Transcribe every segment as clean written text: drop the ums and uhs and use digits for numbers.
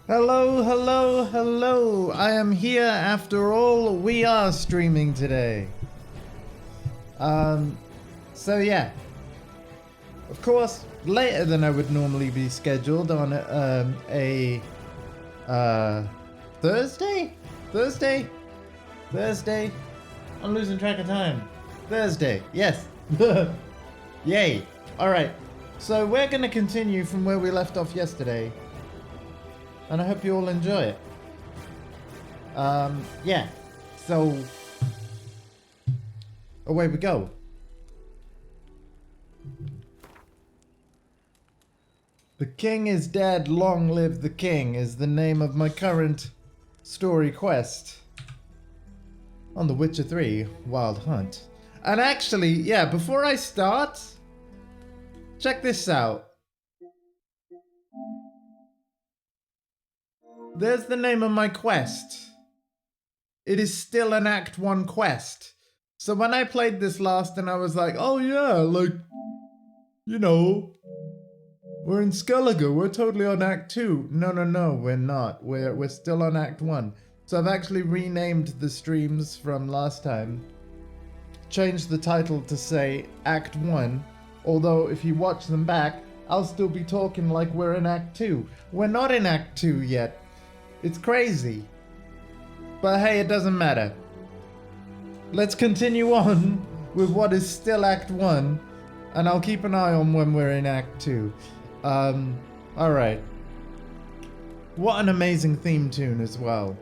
Hello, hello, hello. I am here after all. We are streaming today. So yeah. Of course, later than I would normally be scheduled on a Thursday? Thursday? Thursday? I'm losing track of time. Thursday. Yes. Yay. All right. So we're going to continue from where we left off yesterday. And I hope you all enjoy it. Yeah. So, away we go. The king is dead, long live the king is the name of my current story quest on The Witcher 3 Wild Hunt. And actually, yeah, before I start, check this out. There's the name of my quest. It is still an Act 1 quest. So when I played this last and I was like, oh yeah, like, you know, we're in Skellige, we're totally on Act 2. No, we're not. We're still on Act 1. So I've actually renamed the streams from last time. Changed the title to say Act 1. Although if you watch them back, I'll still be talking like we're in Act 2. We're not in Act 2 yet. It's crazy. But hey, it doesn't matter. Let's continue on with what is still Act 1. And I'll keep an eye on when we're in Act 2. Alright. What an amazing theme tune as well.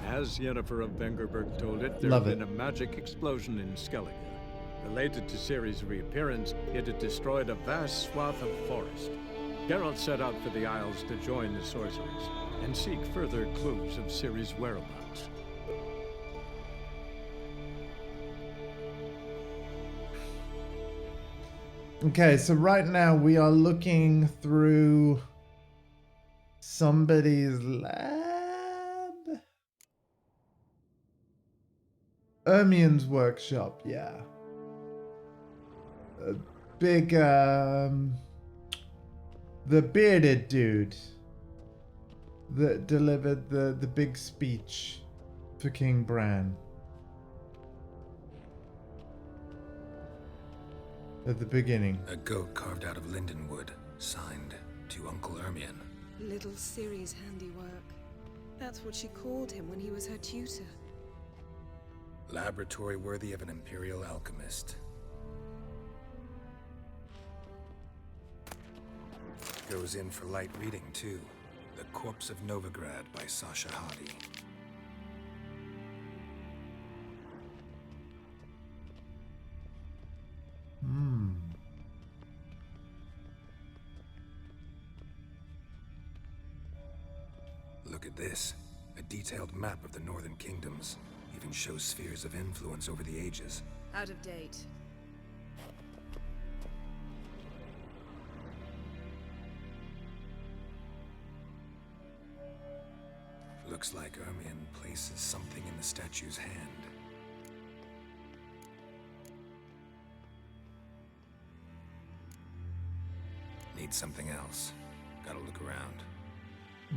As Yennefer of Vengerberg told it, there had been a magic explosion in Skellige. Related to Ciri's reappearance, it had destroyed a vast swath of forest. Geralt set out for the Isles to join the sorcerers and seek further clues of Ciri's whereabouts. Okay, so right now we are looking through somebody's lab? Ermien's workshop, yeah. A big, the bearded dude that delivered the big speech for King Bran. At the beginning. A goat carved out of lindenwood, signed to Uncle Ermien. Little Ciri's handiwork. That's what she called him when he was her tutor. Laboratory worthy of an imperial alchemist. Goes in for light reading, too. The Corpse of Novigrad by Sasha Hadi. Look at this. A detailed map of the northern kingdoms. Even shows spheres of influence over the ages. Out of date. Looks like Ermien places something in the statue's hand. Need something else. Gotta look around.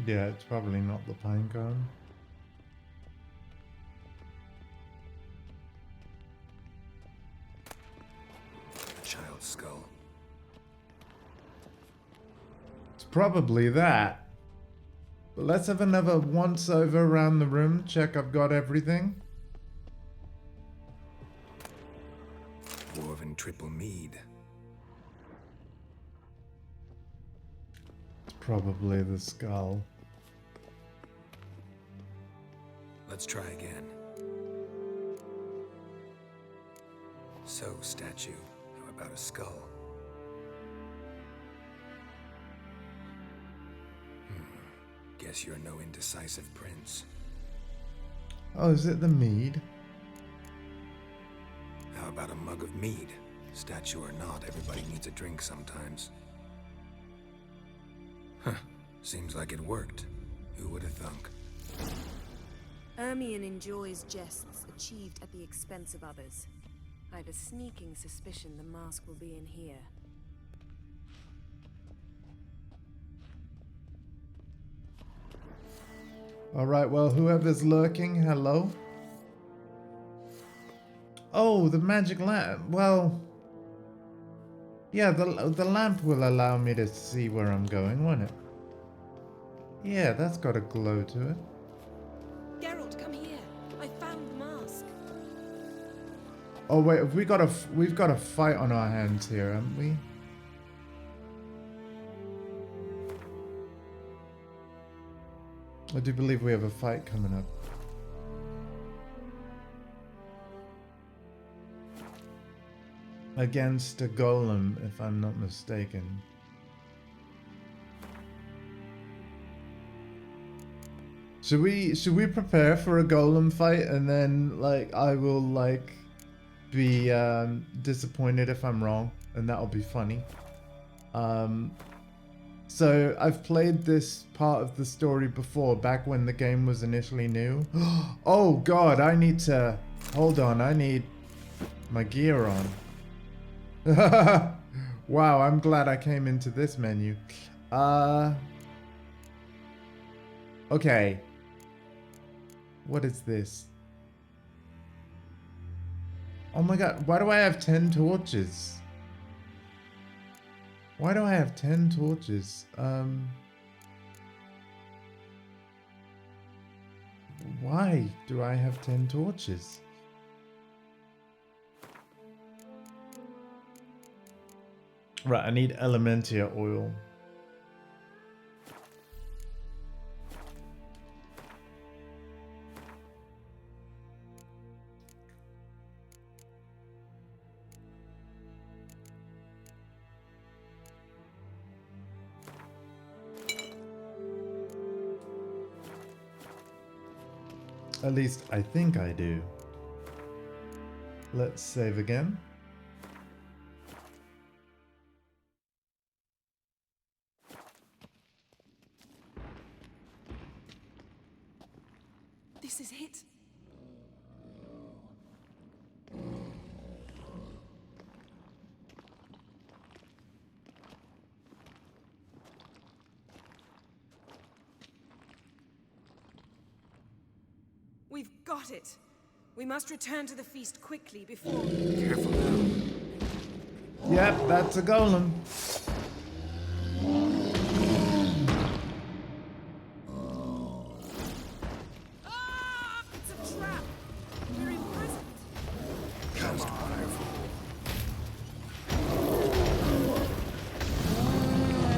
Yeah, it's probably not the pinecone. A child's skull. It's probably that. But let's have another once over around the room, check I've got everything. Dwarven triple mead. It's probably the skull. Let's try again. So, statue, how about a skull? Guess you're no indecisive prince. Oh, is it the mead? How about a mug of mead? Statue or not, everybody needs a drink sometimes. Huh. Seems like it worked. Who would have thunk? Ermien enjoys jests achieved at the expense of others. I have a sneaking suspicion the mask will be in here. Alright, well, whoever's lurking, hello? Oh, the magic lamp. Well, yeah, the lamp will allow me to see where I'm going, won't it? Yeah, that's got a glow to it. Geralt, come here. I found the mask. Oh wait, we've got a fight on our hands here, haven't we? I do believe we have a fight coming up. Against a golem, if I'm not mistaken. Should we prepare for a golem fight, and then like I will like be disappointed if I'm wrong, and that'll be funny. So I've played this part of the story before, back when the game was initially new. Oh god, I need to hold on. I need my gear on. Wow, I'm glad I came into this menu. Okay. What is this? Oh my god, why do I have 10 torches? Why do I have 10 torches? Why do I have 10 torches? Right, I need Elementia oil. At least I think I do. Let's save again. This is it. We've got it. We must return to the feast quickly before... Careful now. Yep, that's a golem. Ah! It's a trap! We're imprisoned. Come on.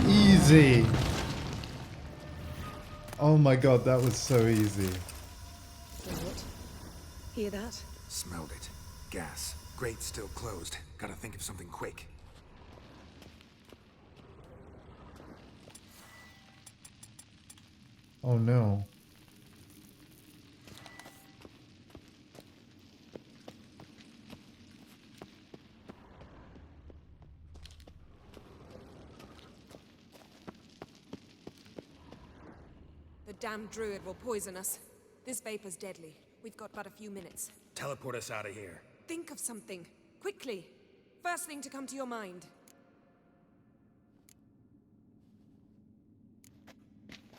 Easy. Oh my god, that was so easy. What? Hear that? Smelled it. Gas. Grate still closed. Gotta think of something quick. Oh no. The damned druid will poison us. This vapor's deadly. We've got but a few minutes. Teleport us out of here. Think of something. Quickly. First thing to come to your mind.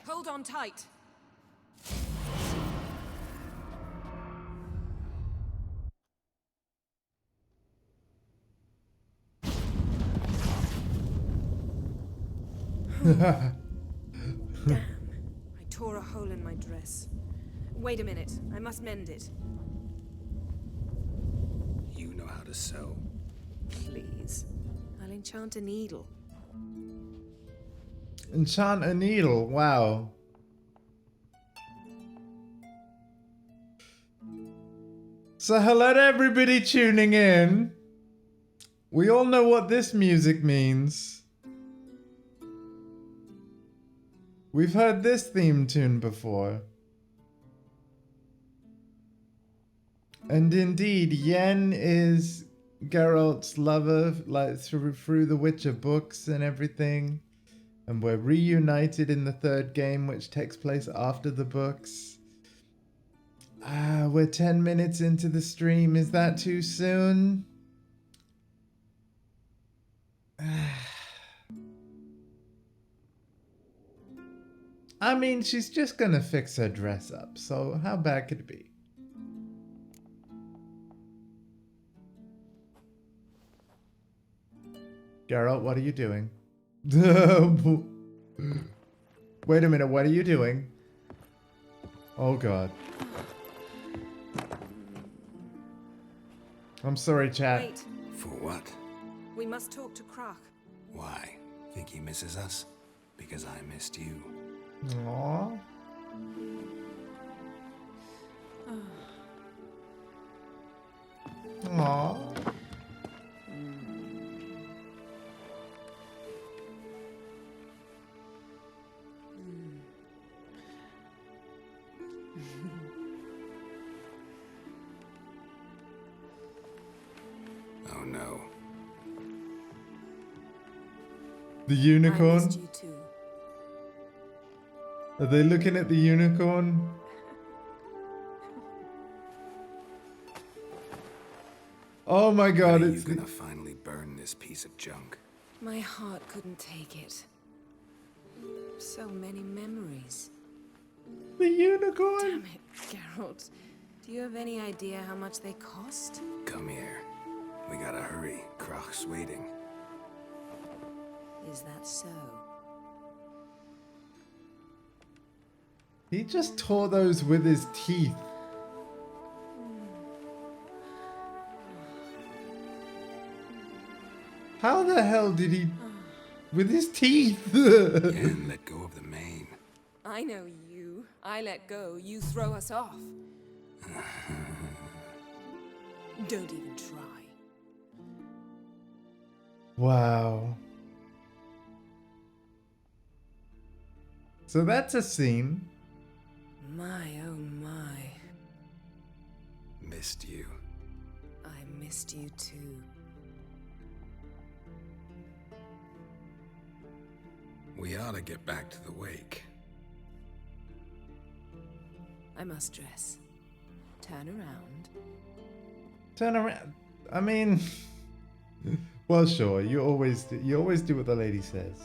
Hold on tight. Damn. I tore a hole in my dress. Wait a minute. I must mend it. You know how to sew. Please. I'll enchant a needle. Enchant a needle, wow. So hello to everybody tuning in. We all know what this music means. We've heard this theme tune before. And indeed, Yen is Geralt's lover, like through the Witcher books and everything. And we're reunited in the third game, which takes place after the books. We're 10 minutes into the stream. Is that too soon? I mean, she's just gonna fix her dress up, so how bad could it be? Geralt, what are you doing? Wait a minute, what are you doing? Oh god. I'm sorry, chat. Wait, For what? we must talk to Krach. Why? Think he misses us? Because I missed you. Aww. Aww. Oh no. The I unicorn? missed you too. Are they looking at the unicorn? Oh my god, When are it's you gonna finally burn this piece of junk? My heart couldn't take it. So many memories. the unicorn. Damn it, Geralt. Do you have any idea how much they cost? Come here. We gotta hurry. Krach's waiting. Is that so? He just tore those with his teeth. How the hell did he... With his teeth? And let go of the mane. I know you. I let go, you throw us off. Don't even try. Wow. So that's a scene. My, oh my. Missed you. I missed you too. We ought to get back to the wake. I must dress. Turn around. Turn around. I mean... Well, sure. You always do what the lady says.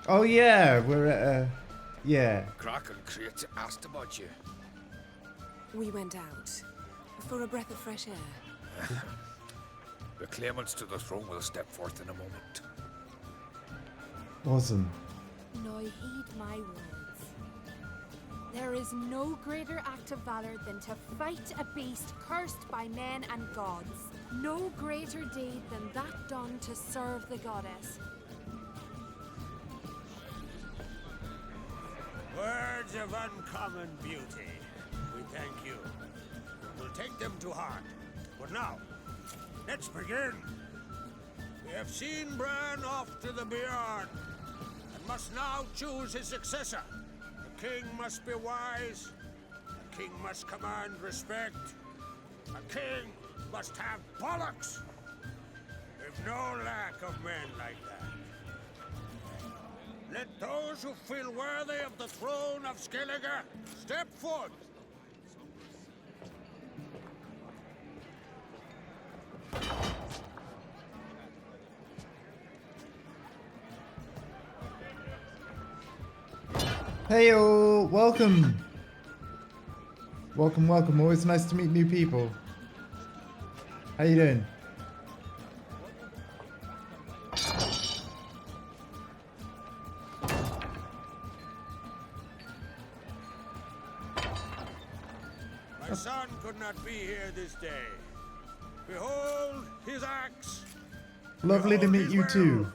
Oh yeah, we're at a... Yeah. Kraken Crate asked about you. We went out. For a breath of fresh air. The claimants to the throne will step forth in a moment. Awesome. Now heed my words. There is no greater act of valor than to fight a beast cursed by men and gods. No greater deed than that done to serve the goddess. Words of uncommon beauty. We thank you. We'll take them to heart. But now, let's begin. We have seen Bran off to the beyond, and must now choose his successor. The king must be wise. The king must command respect. A king must have bollocks. We've no lack of men like that. Let those who feel worthy of the throne of Skellige step forth. Heyo, welcome. Welcome, welcome. Always nice to meet new people. How you doing? My son could not be here this day. Behold his axe. Lovely to Behold meet his you will. too.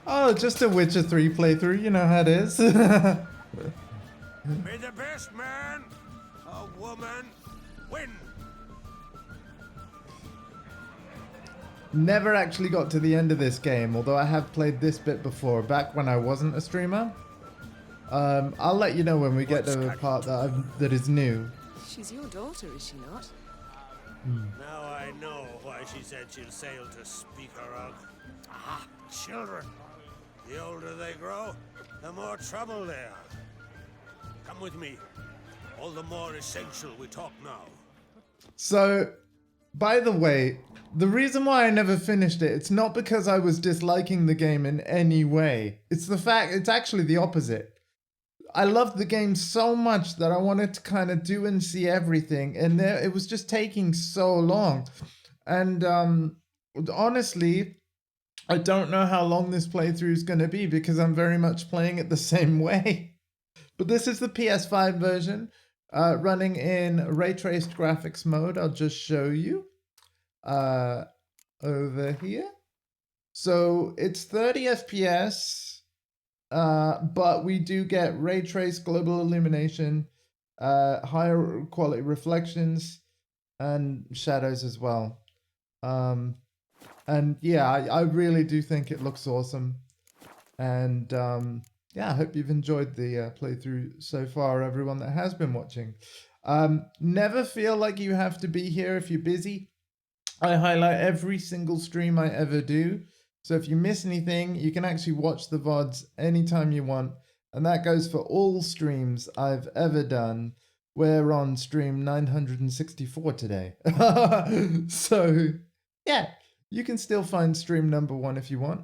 Oh, just a Witcher 3 playthrough. You know how it is. May the best man or woman win. Never actually got to the end of this game, although I have played this bit before, back when I wasn't a streamer. I'll let you know when we get to the part that is new. She's your daughter, is she not? Now I know why she said she'll sail to Speakerog. Ah, children. The older they grow, the more trouble they are. Come with me. All the more essential we talk now. So, by the way, the reason why I never finished it, it's not because I was disliking the game in any way. It's it's actually the opposite. I loved the game so much that I wanted to kind of do and see everything, and it was just taking so long. And honestly, I don't know how long this playthrough is going to be because I'm very much playing it the same way. But this is the PS5 version, running in ray traced graphics mode. I'll just show you over here. So it's 30 FPS. But we do get ray trace, global illumination, higher quality reflections, and shadows as well. And yeah, I really do think it looks awesome. And yeah, I hope you've enjoyed the playthrough so far, everyone that has been watching. Never feel like you have to be here if you're busy. I highlight every single stream I ever do. So if you miss anything, you can actually watch the VODs anytime you want. And that goes for all streams I've ever done. We're on stream 964 today. So yeah, you can still find stream number 1 if you want.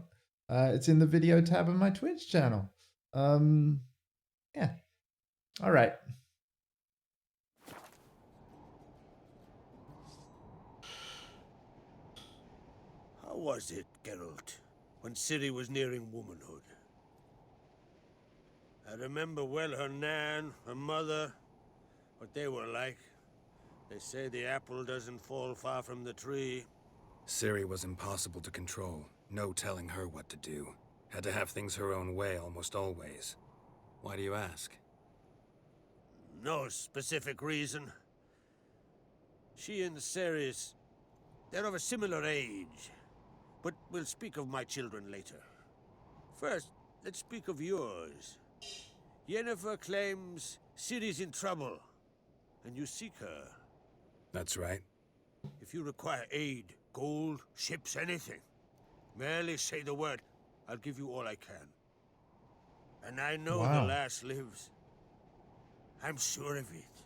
It's in the video tab of my Twitch channel. Yeah. All right. How was it, Geralt, when Ciri was nearing womanhood? I remember well her nan, her mother, what they were like. They say the apple doesn't fall far from the tree. Ciri was impossible to control. No telling her what to do. Had to have things her own way almost always. Why do you ask? No specific reason. She and Ceres, they're of a similar age. But we'll speak of my children later. First, let's speak of yours. Yennefer claims Ciri's in trouble, and you seek her. That's right. If you require aid, gold, ships, anything, merely say the word. I'll give you all I can. And I know the lass lives. I'm sure of it.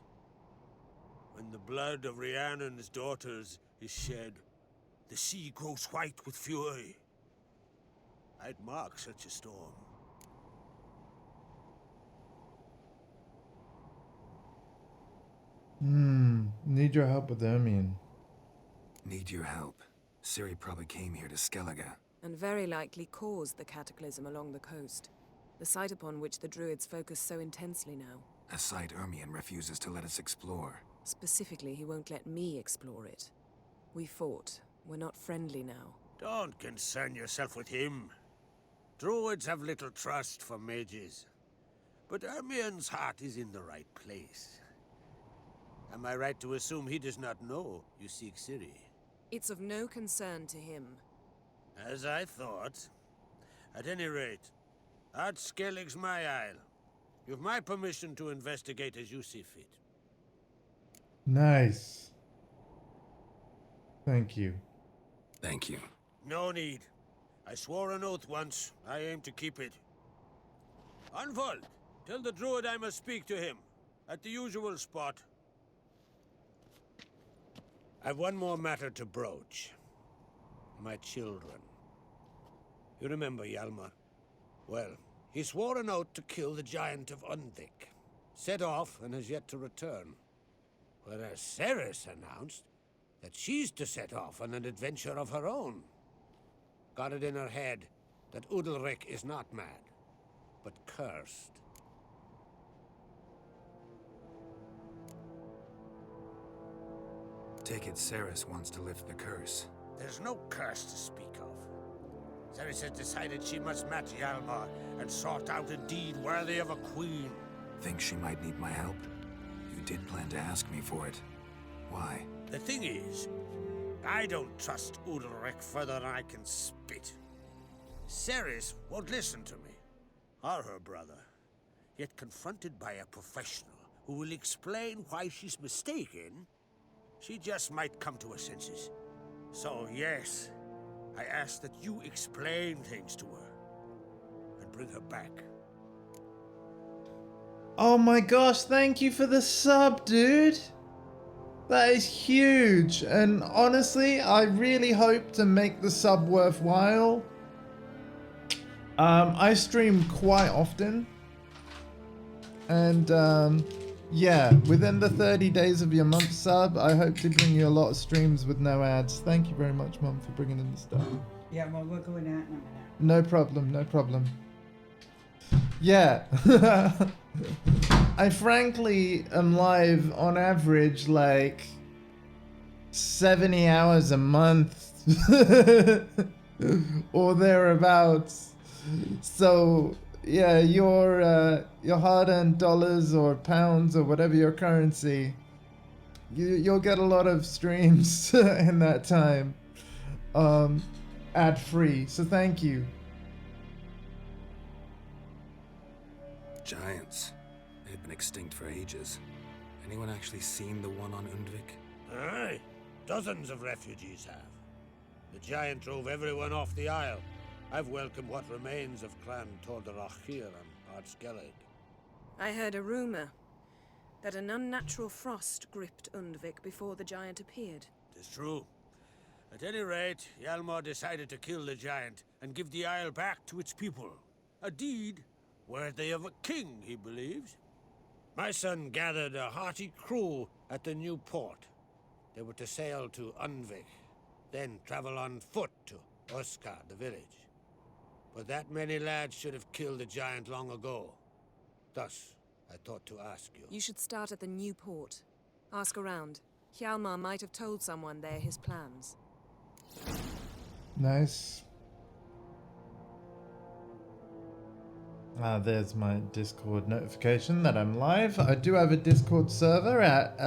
When the blood of Rhiannon's daughters is shed, the sea grows white with fury. I'd mark such a storm. Need your help with Ermion. Need your help. Ciri probably came here to Skellige. And very likely caused the cataclysm along the coast. The site upon which the druids focus so intensely now. A site Ermion refuses to let us explore. Specifically, he won't let me explore it. We fought. We're not friendly now. Don't concern yourself with him. Druids have little trust for mages. But Ermion's heart is in the right place. Am I right to assume he does not know you seek Ciri? It's of no concern to him. As I thought. At any rate, Art Skellig's my isle. You've my permission to investigate as you see fit. Nice. Thank you. Thank you. No need. I swore an oath once. I aim to keep it. Unfold. Tell the druid I must speak to him. At the usual spot. I've one more matter to broach. My children. You remember Hjalmar? Well, he swore an oath to kill the giant of Undvik. Set off and has yet to return. Whereas Ceres announced that she's to set off on an adventure of her own. Got it in her head that Udalric is not mad, but cursed. Take it Ceres wants to lift the curse. There's no curse to speak of. Ceres has decided she must match Hjalmar and sought out a deed worthy of a queen. Think she might need my help? You did plan to ask me for it. Why? The thing is, I don't trust Udalric further than I can spit. Ceres won't listen to me, or her brother. Yet confronted by a professional who will explain why she's mistaken, she just might come to her senses. So, yes, I ask that you explain things to her and bring her back. Oh my gosh, thank you for the sub, dude. That is huge. And honestly, I really hope to make the sub worthwhile. I stream quite often. And yeah, within the 30 days of your month sub, I hope to bring you a lot of streams with no ads. Thank you very much, Mum, for bringing in the stuff. Yeah, well, we'll go in that in a minute. No problem, no problem. Yeah. I frankly am live on average like 70 hours a month or thereabouts. So yeah, your hard-earned dollars or pounds or whatever your currency, you'll get a lot of streams in that time, ad-free. So thank you. Giants. They've been extinct for ages. Anyone actually seen the one on Undvik? Aye, dozens of refugees have. The giant drove everyone off the Isle. I've welcomed what remains of Clan Tordarachir and Ardskellig. I heard a rumor that an unnatural frost gripped Undvik before the giant appeared. It's true. At any rate, Hjalmar decided to kill the giant and give the Isle back to its people. A deed worthy of a king, he believes. My son gathered a hearty crew at the new port. They were to sail to Undvik, then travel on foot to Oskar, the village. But that many lads should have killed the giant long ago. Thus, I thought to ask you. You should start at the new port. Ask around. Hjalmar might have told someone there his plans. Nice. There's my Discord notification that I'm live. I do have a Discord server at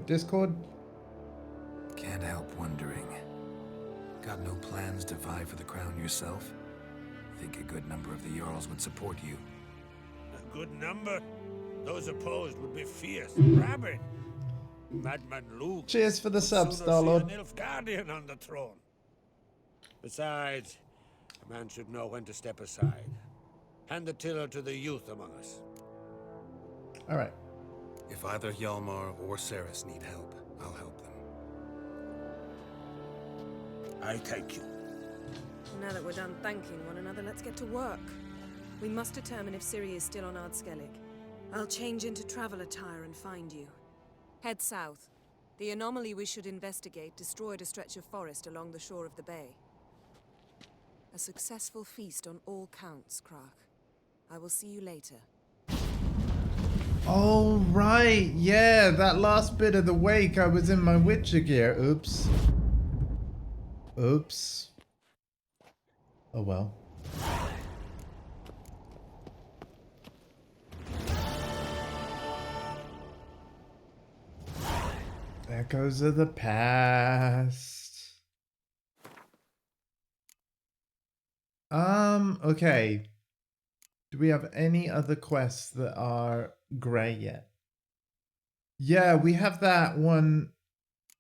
!Discord. Can't help wondering. Got no plans to vie for the crown yourself? Think a good number of the Jarls would support you. A good number? Those opposed would be fierce, rabid. Madman Luke. Cheers for the sub, sooner Star-Lord. see an Nilfgaardian on the throne. Besides, a man should know when to step aside. Hand the tiller to the youth among us. All right. If either Hjalmar or Ceres need help, I'll help them. I thank you. Now that we're done thanking one another, let's get to work. We must determine if Ciri is still on Ardskellig. I'll change into travel attire and find you. Head south. The anomaly we should investigate destroyed a stretch of forest along the shore of the bay. A successful feast on all counts, Krach. I will see you later. Oh, right. Yeah, that last bit of the wake, I was in my Witcher gear. Oops. Oops. Oh, well. Echoes of the past. Okay. Do we have any other quests that are grey yet? Yeah, we have that one.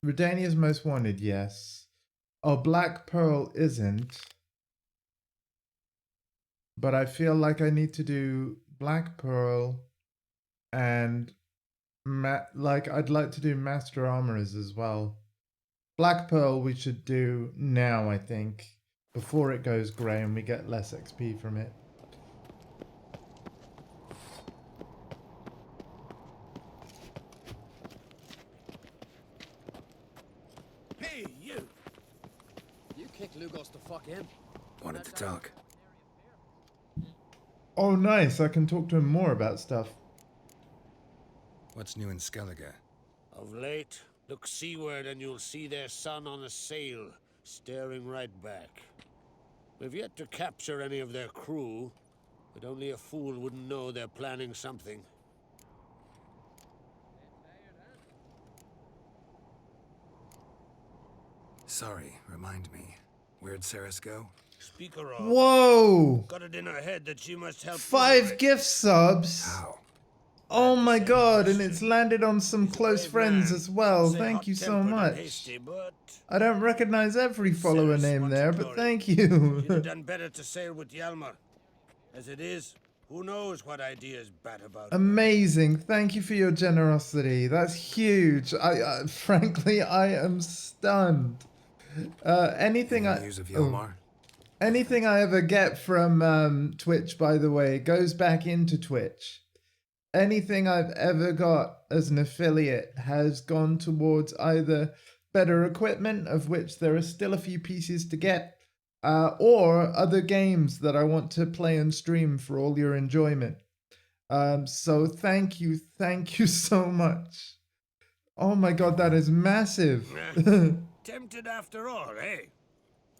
Redania's Most Wanted, yes. Oh, Black Pearl isn't. But I feel like I need to do Black Pearl and I'd like to do Master Armorers as well. Black Pearl we should do now, I think, before it goes grey and we get less XP from it. Hey, you! You kicked Lugos the fuck in. Wanted to talk. Oh, nice. I can talk to him more about stuff. What's new in Skellige? Of late, look seaward and you'll see their sun on a sail, staring right back. We've yet to capture any of their crew, but only a fool wouldn't know they're planning something. Sorry, remind me. Where'd Ceres go? Speak her off. Whoa! Got it in her head that she must help. 5 gift subs. How? Oh my same god, and question. it's landed on some He's a close brave friends man. as well. Say Thank you so hot-tempered and much. hasty, but I don't recognize every follower Ceres name wanted there, but glory. thank She'd have you. done better to sail with Hjalmar. As it is, who knows what ideas bat about her. Amazing. Thank you for your generosity. That's huge. Frankly, I am stunned. Anything Any I news of oh, Hjalmar? anything I ever get from Twitch, by the way, goes back into Twitch. Anything I've ever got as an affiliate has gone towards either better equipment, of which there are still a few pieces to get, or other games that I want to play and stream for all your enjoyment. So thank you so much. Oh my god, that is massive. Tempted after all, eh?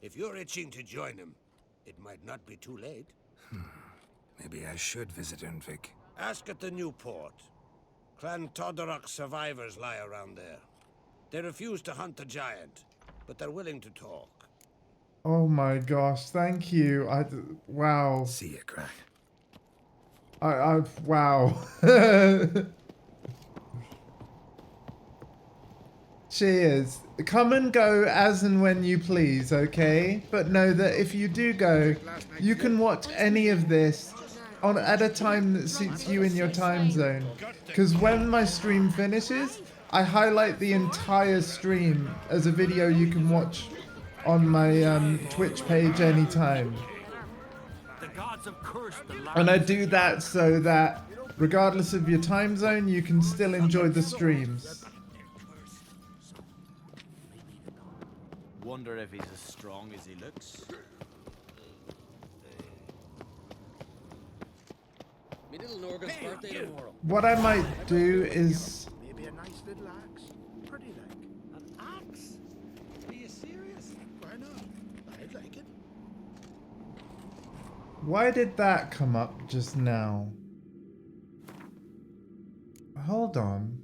If you're itching to join him, it might not be too late. Maybe I should visit Ernvik. Ask at the new port. Clan Todorok survivors lie around there. They refuse to hunt the giant, but they're willing to talk. Oh my gosh, thank you. Wow. See ya, Crack. Wow. Cheers. Come and go as and when you please, okay? But know that if you do go, you can watch any of this at a time that suits you in your time zone. Because when my stream finishes, I highlight the entire stream as a video you can watch on my Twitch page anytime. And I do that so that regardless of your time zone, you can still enjoy the streams. Wonder if he's as strong as he looks. Me little Norgan's birthday tomorrow. What I might do is... Maybe a nice little axe. Pretty like. An axe? Are you serious? Why not? I'd like it. Why did that come up just now? Hold on.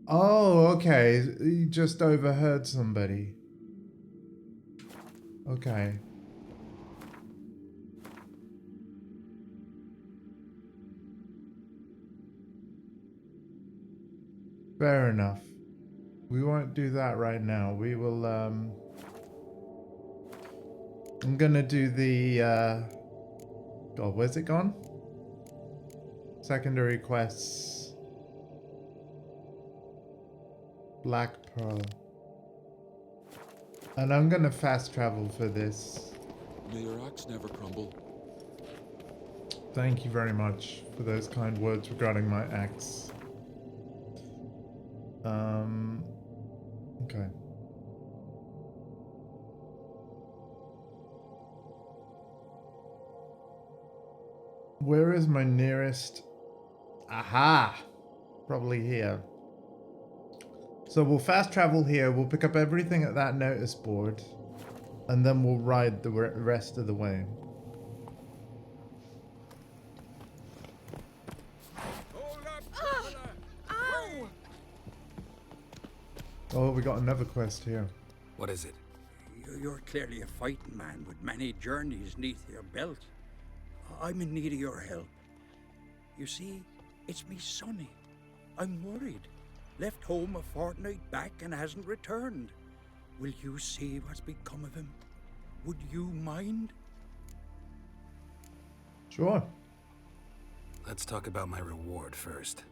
Oh, okay. You just overheard somebody. Okay. Fair enough. We won't do that right now. We will, I'm gonna do the, God, where's it gone? Secondary quests. Black Pearl. And I'm gonna fast travel for this. May your axe never crumble. Thank you very much for those kind words regarding my axe. Okay. Where is my nearest? Aha! Probably here. So we'll fast travel here, we'll pick up everything at that notice board, and then we'll ride the rest of the way. Ow! Oh, we got another quest here. What is it? You're clearly a fighting man with many journeys neath your belt. I'm in need of your help. You see, it's me sonny. I'm worried. Left home a fortnight back and hasn't returned. Will you see what's become of him? Would you mind? Sure. Let's talk about my reward first.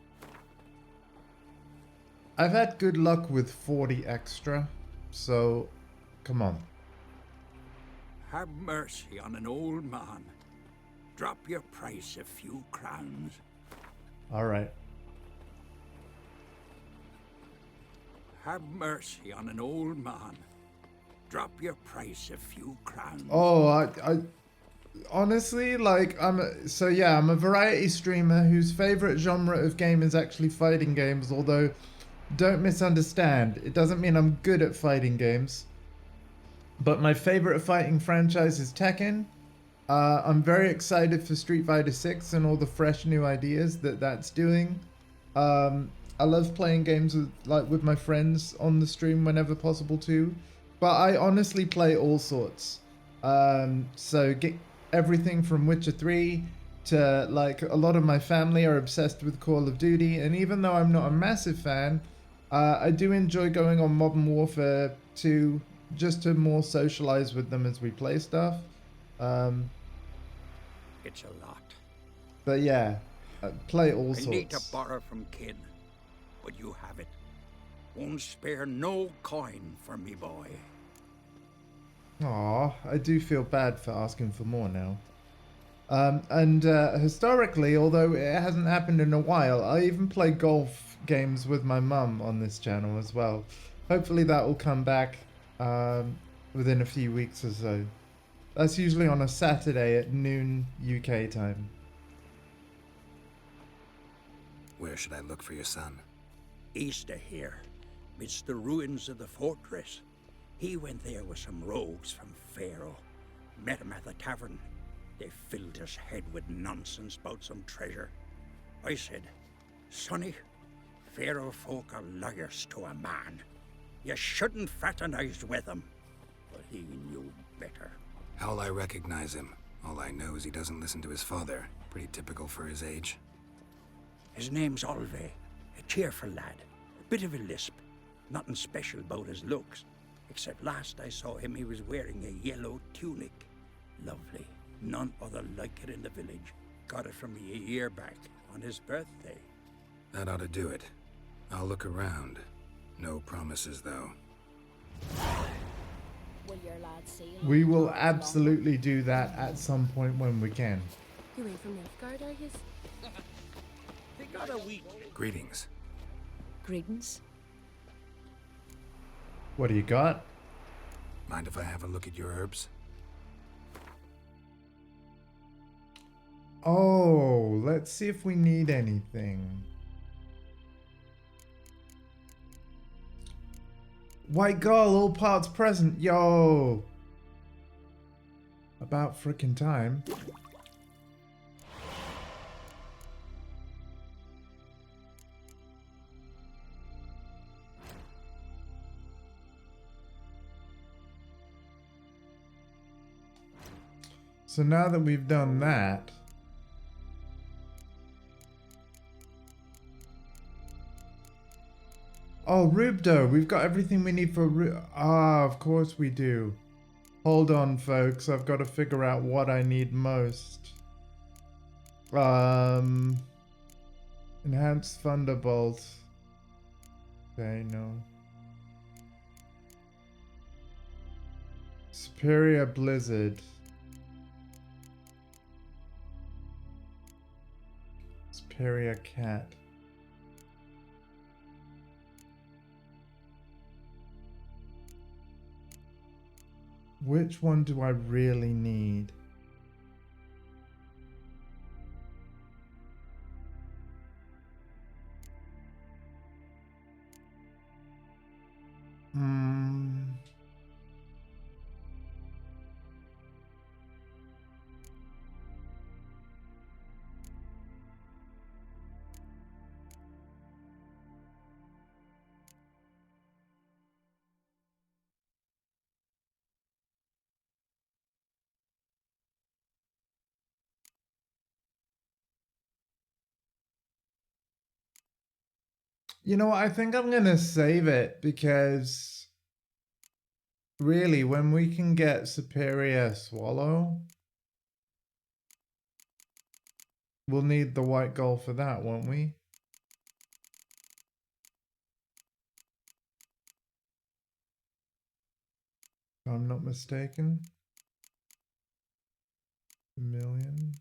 I've had good luck with 40 extra, so come on. Have mercy on an old man. Drop your price a few crowns. All right. Have mercy on an old man. Drop your price a few crowns. Oh, I honestly, like, I'm a variety streamer whose favorite genre of game is actually fighting games, although don't misunderstand, it doesn't mean I'm good at fighting games. But my favorite fighting franchise is Tekken. I'm very excited for Street Fighter 6 and all the fresh new ideas that that's doing. I love playing games with my friends on the stream whenever possible too. But I honestly play all sorts. So get everything from Witcher 3 to like a lot of my family are obsessed with Call of Duty, and even though I'm not a massive fan, I do enjoy going on Modern Warfare 2 just to more socialize with them as we play stuff. It's a lot. But yeah, play all I sorts. need to borrow from Kid, but you have it. Won't spare no coin for me boy. Aw, I do feel bad for asking for more now. Historically, although it hasn't happened in a while, I even play golf games with my mum on this channel as well. Hopefully that will come back within a few weeks or so. That's usually on a Saturday at noon UK time. Where should I look for your son? East of here, midst the ruins of the fortress. He went there with some rogues from Pharaoh. Met him at the tavern. They filled his head with nonsense about some treasure. I said, Sonny, Pharaoh folk are liars to a man. You shouldn't fraternize with them. But he knew better. How'll I recognize him? All I know is he doesn't listen to his father. Pretty typical for his age. His name's Olve, a cheerful lad. A bit of a lisp. Nothing special about his looks. Except last I saw him, he was wearing a yellow tunic. Lovely. None other like it in the village. Got it from me a year back, on his birthday. That ought to do it. I'll look around. No promises, though. Will your lad see you? We will absolutely do that at some point when we can. You ain't from Nilfgaard, are you? They got a week. Greetings. Greetings. What do you got? Mind if I have a look at your herbs? Oh, let's see if we need anything. White Gull, all parts present. Yo. About frickin' time. So now that we've done that, oh, Rubdo, we've got everything we need for of course we do. Hold on, folks, I've got to figure out what I need most. Enhanced Thunderbolt. Okay, no. Superior Blizzard. Superior Cat. Which one do I really need? You know what? I think I'm gonna save it because really, when we can get Superior Swallow, we'll need the White Gull for that, won't we? If I'm not mistaken. $1 million.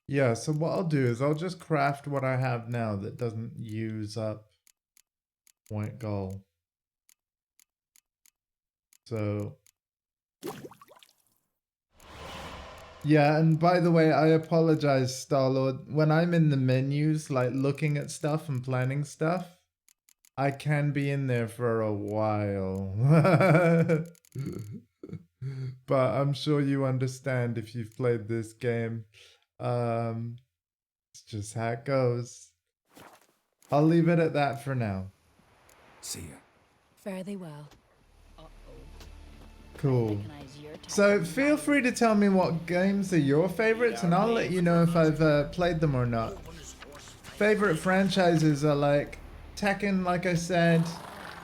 Yeah, so what I'll do is I'll just craft what I have now that doesn't use up White Gull. So yeah, and by the way, I apologize, Starlord. When I'm in the menus, like looking at stuff and planning stuff, I can be in there for a while. But I'm sure you understand if you've played this game. It's just how it goes. I'll leave it at that for now. See ya. Fare thee well. Cool. So feel free to tell me what games are your favorites, and I'll let you know if I've played them or not. Favorite franchises are like Tekken, like I said,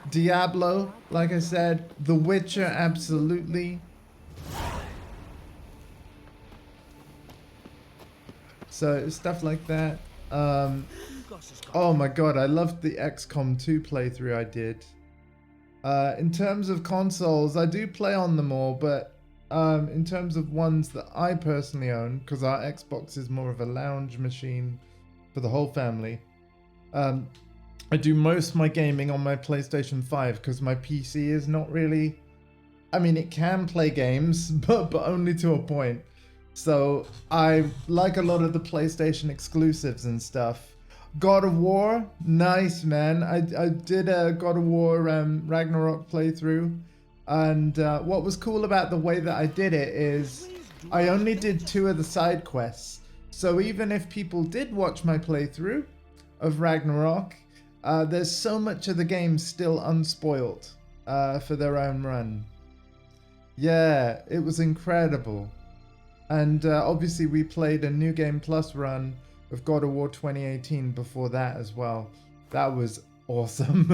Diablo, like I said, The Witcher, absolutely. So stuff like that. Oh my god, I loved the XCOM 2 playthrough I did. In terms of consoles, I do play on them all, but in terms of ones that I personally own, because our Xbox is more of a lounge machine for the whole family, I do most of my gaming on my PlayStation 5 because my PC is not really... I mean, it can play games, but only to a point. So I like a lot of the PlayStation exclusives and stuff. God of War, nice, man. I did a God of War Ragnarok playthrough, and what was cool about the way that I did it is I only did 2 of the side quests. So even if people did watch my playthrough of Ragnarok, there's so much of the game still unspoiled for their own run. Yeah, it was incredible. And obviously we played a New Game Plus run of God of War 2018 before that as well. That was awesome.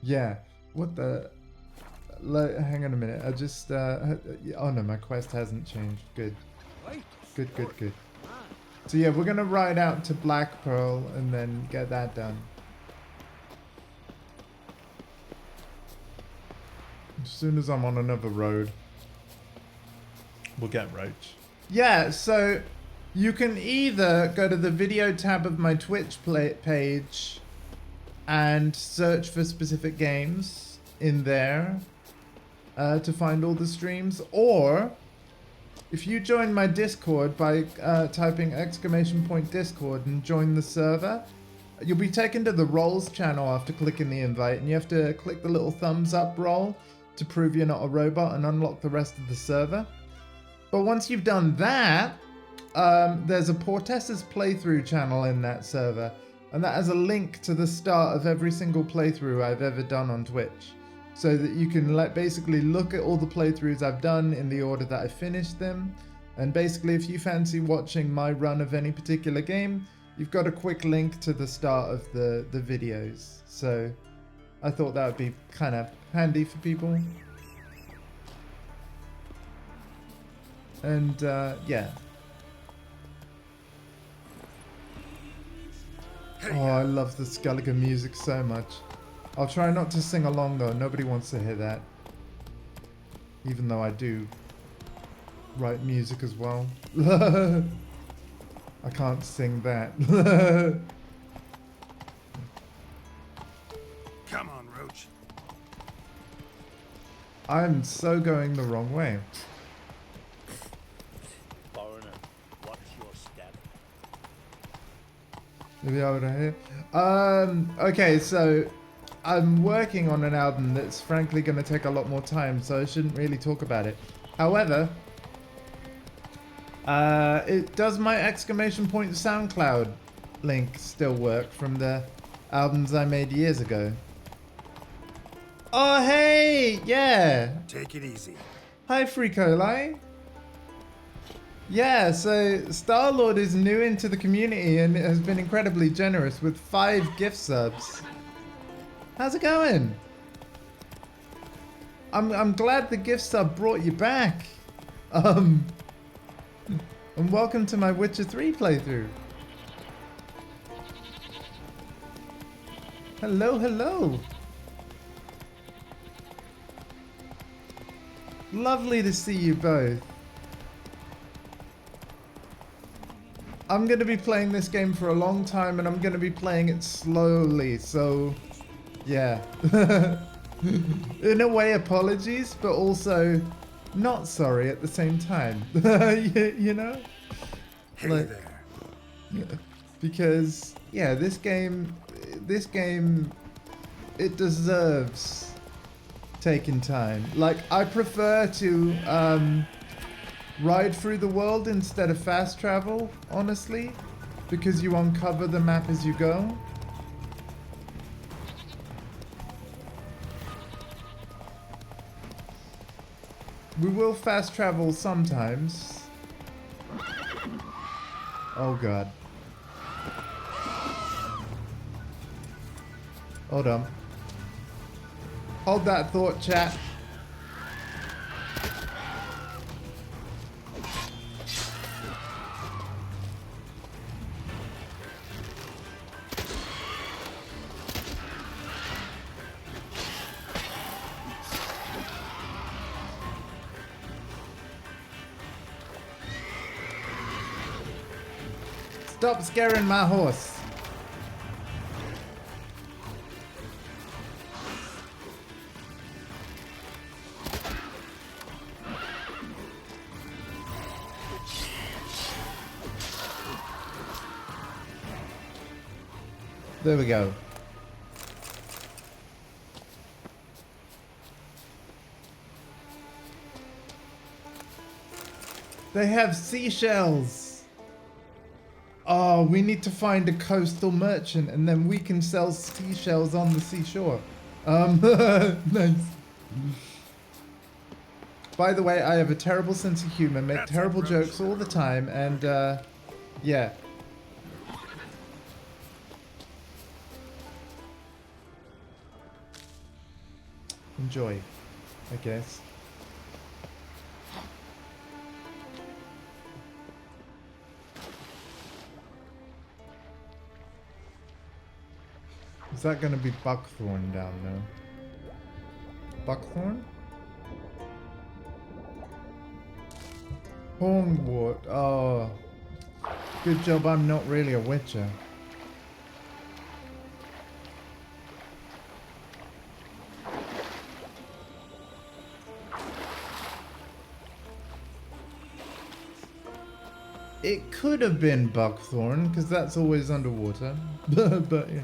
Yeah. What the... hang on a minute. I just... oh no, my quest hasn't changed. Good. Good. So yeah, we're gonna ride out to Black Pearl and then get that done. As soon as I'm on another road, we'll get Roach. Yeah, so you can either go to the video tab of my Twitch page and search for specific games in there to find all the streams, or if you join my Discord by typing !Discord and join the server, you'll be taken to the roles channel after clicking the invite, and you have to click the little thumbs up roll to prove you're not a robot and unlock the rest of the server. But once you've done that, there's a Portessa's playthrough channel in that server, and that has a link to the start of every single playthrough I've ever done on Twitch, so that you can basically look at all the playthroughs I've done in the order that I finished them. And basically, if you fancy watching my run of any particular game, you've got a quick link to the start of the videos. So I thought that would be kind of handy for people. And yeah. Oh, I love the Skellige music so much. I'll try not to sing along though, nobody wants to hear that. Even though I do write music as well. I can't sing that. Come on, Roach. I'm so going the wrong way. Foreigner, watch your step. Maybe over here. Okay, so I'm working on an album that's frankly going to take a lot more time, so I shouldn't really talk about it. However, does my ! SoundCloud link still work from the albums I made years ago? Oh, hey! Yeah! Take it easy. Hi, Freakoli. Yeah, so Star-Lord is new into the community and has been incredibly generous with 5 gift subs. How's it going? I'm glad the gift sub brought you back. And welcome to my Witcher 3 playthrough. Hello. Lovely to see you both. I'm going to be playing this game for a long time, and I'm going to be playing it slowly, so yeah. In a way, apologies, but also not sorry at the same time. you know? Hey like, there. because yeah, this game, it deserves taking time. Like, I prefer to ride through the world instead of fast travel, honestly, because you uncover the map as you go. We will fast travel sometimes. Oh god. Hold on. Hold that thought, chat. Stop scaring my horse. There we go. They have seashells. Oh, we need to find a coastal merchant and then we can sell seashells on the seashore. Nice. By the way, I have a terrible sense of humor, make terrible jokes all the time, and yeah. Enjoy, I guess. Is that going to be buckthorn down there? Buckthorn? Hornwort. Oh. Good job I'm not really a witcher. It could have been buckthorn, because that's always underwater. But yeah.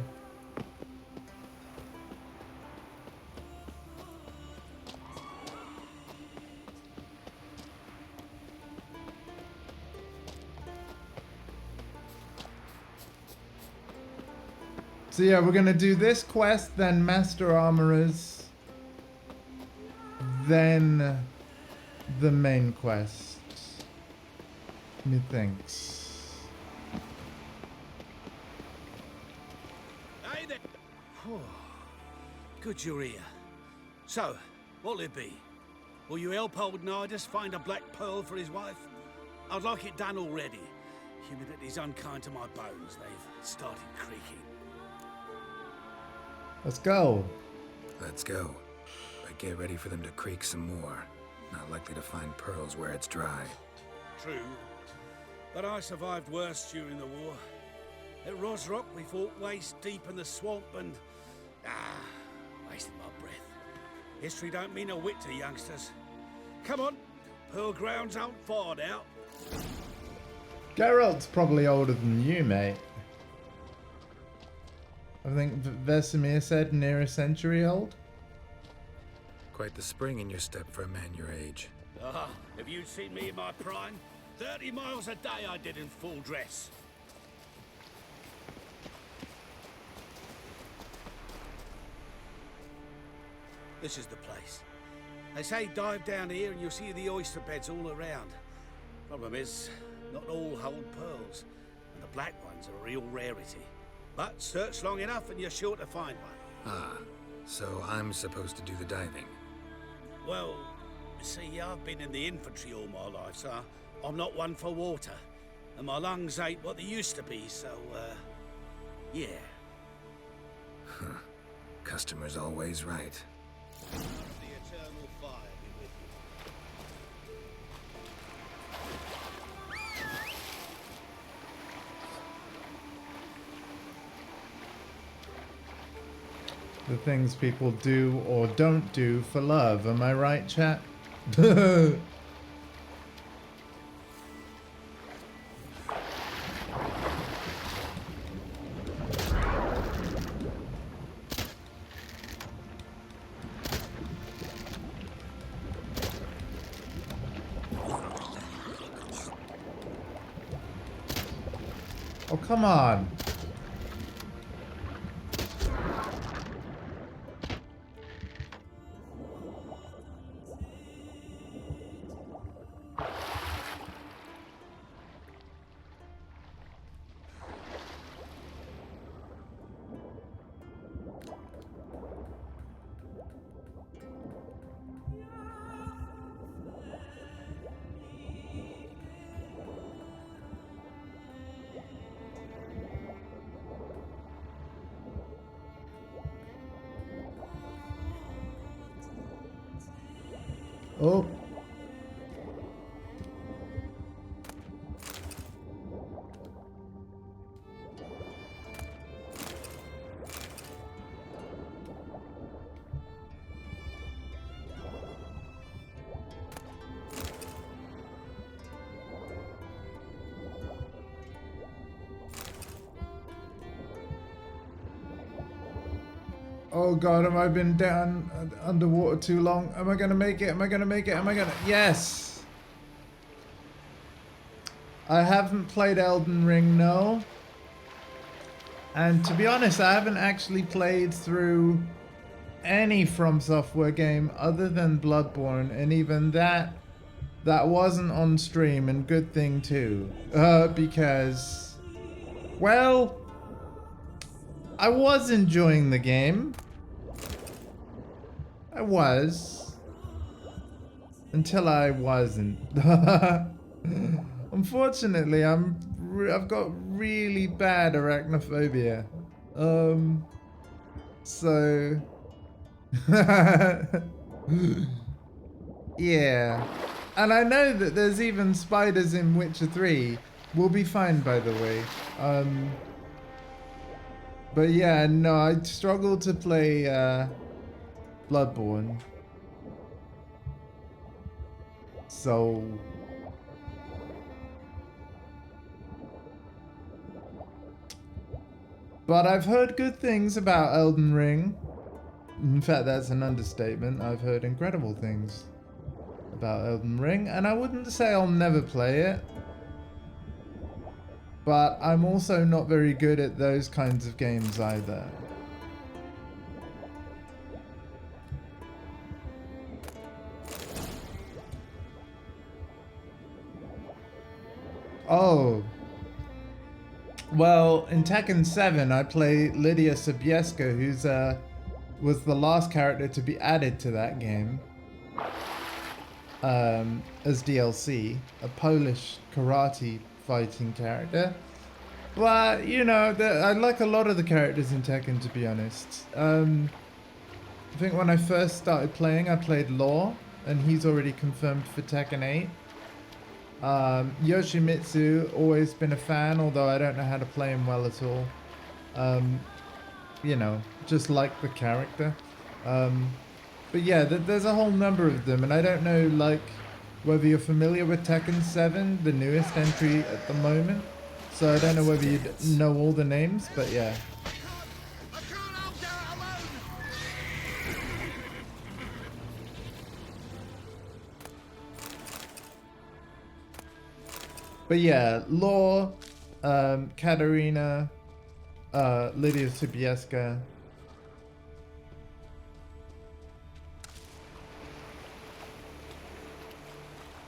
So yeah, we're gonna do this quest, then Master Armorers, then the main quest. Methinks. Hey there. Good you're here. So, what'll it be? Will you help old Nidus find a black pearl for his wife? I'd like it done already. Humidity's unkind to my bones. They've started creaking. Let's go. Let's go. But get ready for them to creak some more. Not likely to find pearls where it's dry. True. But I survived worse during the war. At Rosrock, we fought waist deep in the swamp and... wasting my breath. History don't mean a whit to youngsters. Come on, Pearl Grounds aren't far now. Geralt's probably older than you, mate. I think Vesemir said near a century old. Quite the spring in your step for a man your age. Have you seen me in my prime? 30 miles a day I did in full dress. This is the place. They say dive down here and you'll see the oyster beds all around. Problem is, not all hold pearls, and the black ones are a real rarity. But search long enough and you're sure to find one. So I'm supposed to do the diving. Well, see, I've been in the infantry all my life, so I'm not one for water. And my lungs ain't what they used to be, so, yeah. Customer's always right. The eternal fire be with The things people do or don't do for love, am I right, chat? Come on. Oh. Oh god, have I been down underwater too long? Am I gonna make it? Am I gonna make it? Am I gonna? Yes! I haven't played Elden Ring, no. And to be honest, I haven't actually played through any From Software game other than Bloodborne, and even that wasn't on stream, and good thing too. Because, well, I was enjoying the game. I was. Until I wasn't. Unfortunately, I've got really bad arachnophobia. So yeah. And I know that there's even spiders in Witcher 3. We'll be fine, by the way. But yeah, no, I struggle to play Bloodborne. So but I've heard good things about Elden Ring. In fact, that's an understatement. I've heard incredible things about Elden Ring, and I wouldn't say I'll never play it. But I'm also not very good at those kinds of games either. Oh. Well, in Tekken 7, I play Lydia Sobieska, who's was the last character to be added to that game as DLC, a Polish karate fighting character. But, you know, I like a lot of the characters in Tekken, to be honest. I think when I first started playing, I played Law, and he's already confirmed for Tekken 8. Yoshimitsu, always been a fan, although I don't know how to play him well at all. You know, just like the character. But yeah, there's a whole number of them, and I don't know, like, whether you're familiar with Tekken 7, the newest entry at the moment. So I don't know whether you know all the names, but yeah. But yeah, Law, Katarina, Lydia Sobieska.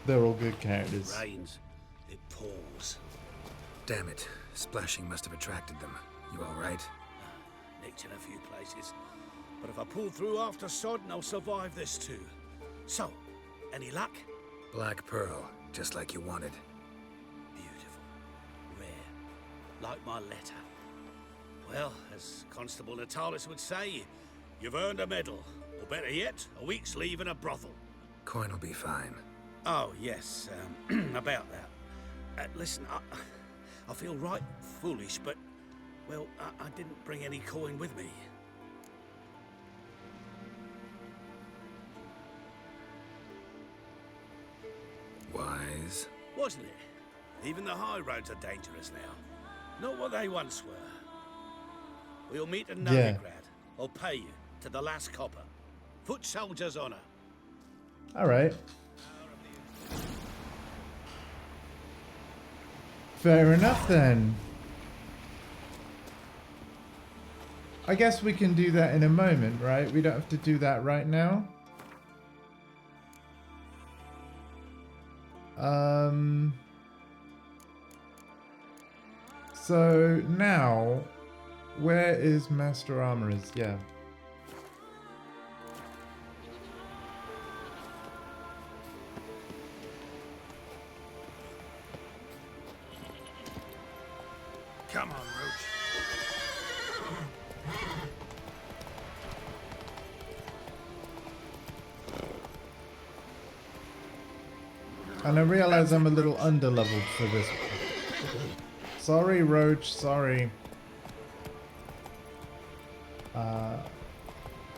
They're all good characters. Rains. It pours. Damn it. Splashing must have attracted them. You alright? Nicked in a few places. But if I pull through after Sodden, I'll survive this too. So, any luck? Black Pearl, just like you wanted. Beautiful. Rare. Like my letter. Well, as Constable Natalis would say, you've earned a medal. Or better yet, a week's leave in a brothel. Coin will be fine. Oh, yes, about that. Listen, I feel right foolish, but, well, I didn't bring any coin with me. Wise. Wasn't it? Even the high roads are dangerous now. Not what they once were. We'll meet in Novigrad. I'll pay you to the last copper. Foot soldier's honor. All right. Fair enough then. I guess we can do that in a moment, right? We don't have to do that right now. So now, where is Master Armorers? Yeah. Come on, Roach. And I realize I'm a little under-leveled for this. Sorry, Roach, sorry.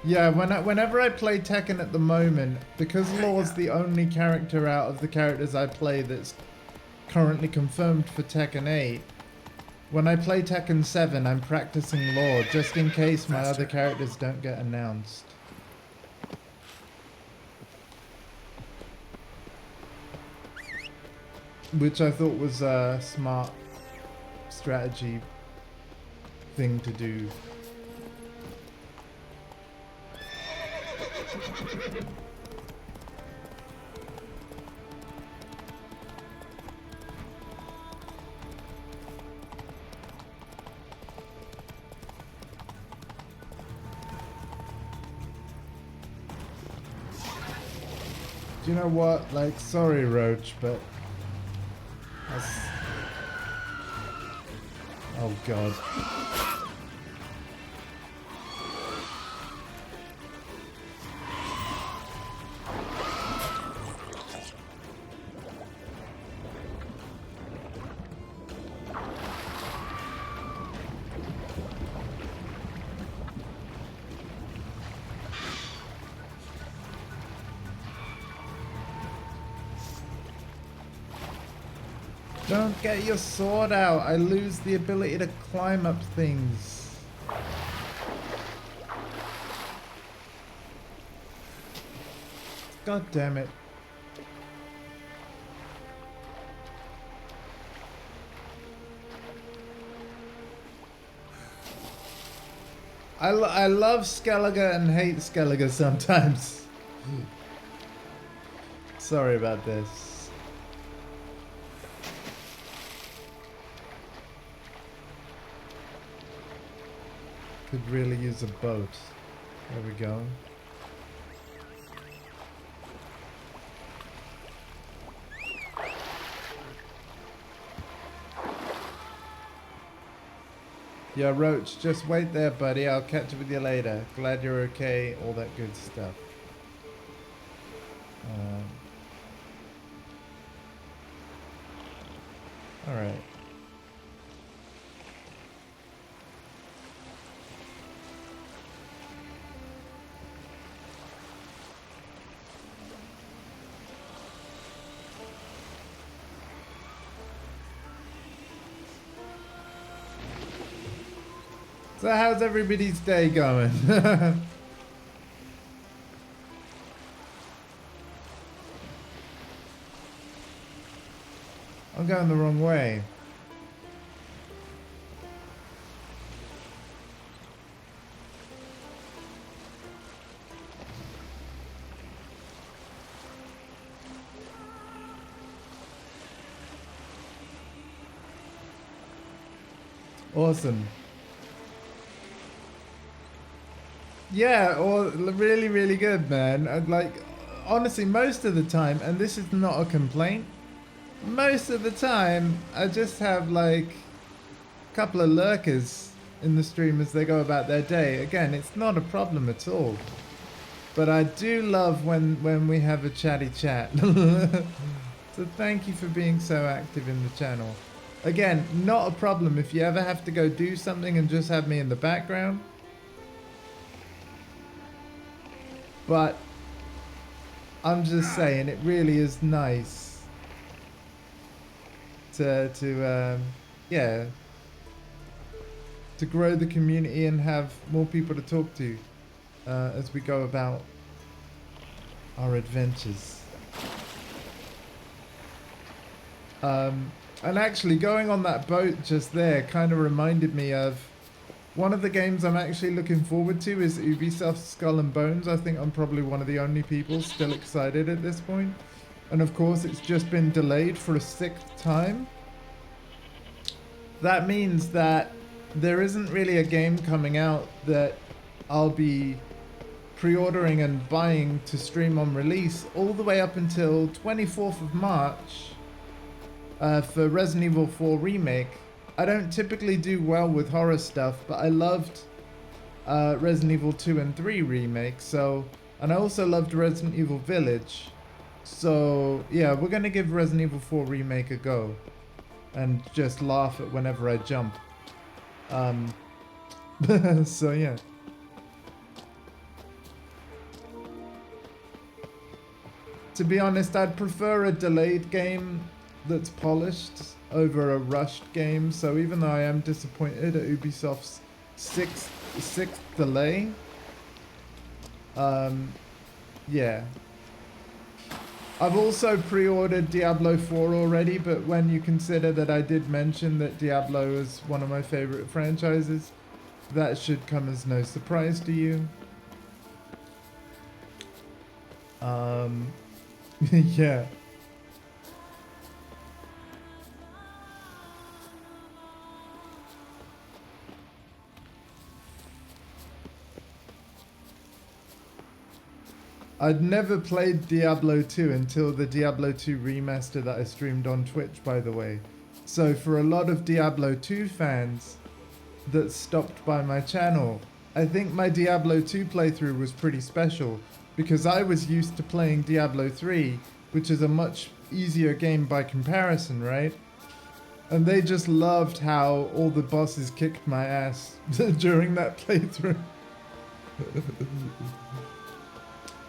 Yeah, whenever I play Tekken at the moment, because Law's the only character out of the characters I play that's currently confirmed for Tekken 8, when I play Tekken 7, I'm practicing Law just in case my other characters don't get announced. Which I thought was a smart strategy thing to do. Do you know what? Like, sorry, Roach, but... Oh, God. Don't get your sword out. I lose the ability to climb up things. God damn it. I love Skellige and hate Skellige sometimes. Sorry about this. Could really use a boat. There we go. Yeah, Roach, just wait there, buddy. I'll catch up with you later. Glad you're okay. All that good stuff. Alright. So how's everybody's day going? I'm going the wrong way. Awesome. Yeah, or really, really good, man. Like, honestly, most of the time, and this is not a complaint, most of the time, I just have like a couple of lurkers in the stream as they go about their day. Again, it's not a problem at all. But I do love when we have a chatty chat. So thank you for being so active in the channel. Again, not a problem if you ever have to go do something and just have me in the background. But I'm just saying, it really is nice to grow the community and have more people to talk to as we go about our adventures. And actually, going on that boat just there kind of reminded me of One of the games I'm actually looking forward to is Ubisoft's Skull and Bones. I think I'm probably one of the only people still excited at this point. And of course, it's just been delayed for a 6th time. That means that there isn't really a game coming out that I'll be pre-ordering and buying to stream on release all the way up until 24th of March for Resident Evil 4 Remake. I don't typically do well with horror stuff, but I loved Resident Evil 2 and 3 Remake, and I also loved Resident Evil Village. So yeah, we're gonna give Resident Evil 4 Remake a go and just laugh at whenever I jump. So yeah. To be honest, I'd prefer a delayed game that's polished over a rushed game. So even though I am disappointed at Ubisoft's sixth delay, yeah. I've also pre-ordered Diablo 4 already, but when you consider that I did mention that Diablo is one of my favorite franchises, that should come as no surprise to you. Yeah. I'd never played Diablo 2 until the Diablo 2 remaster that I streamed on Twitch, by the way. So for a lot of Diablo 2 fans that stopped by my channel, I think my Diablo 2 playthrough was pretty special because I was used to playing Diablo 3, which is a much easier game by comparison, right? And they just loved how all the bosses kicked my ass during that playthrough.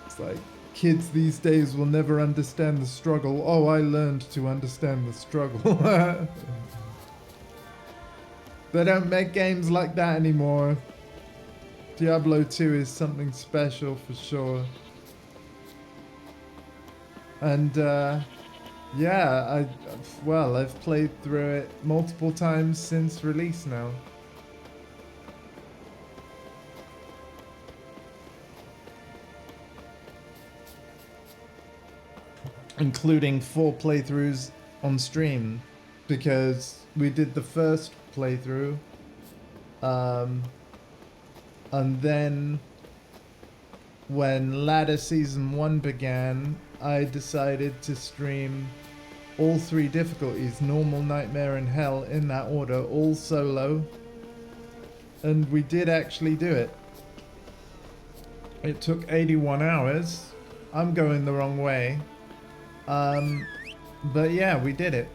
It's like, kids these days will never understand the struggle. Oh, I learned to understand the struggle. They don't make games like that anymore. Diablo 2 is something special for sure. And yeah, I've played through it multiple times since release now. Including 4 playthroughs on stream, because we did the first playthrough, and then when Ladder Season 1 began, I decided to stream all 3 difficulties, Normal, Nightmare, and Hell, in that order, all solo, and we did actually do it. It took 81 hours. I'm going the wrong way. But yeah, we did it.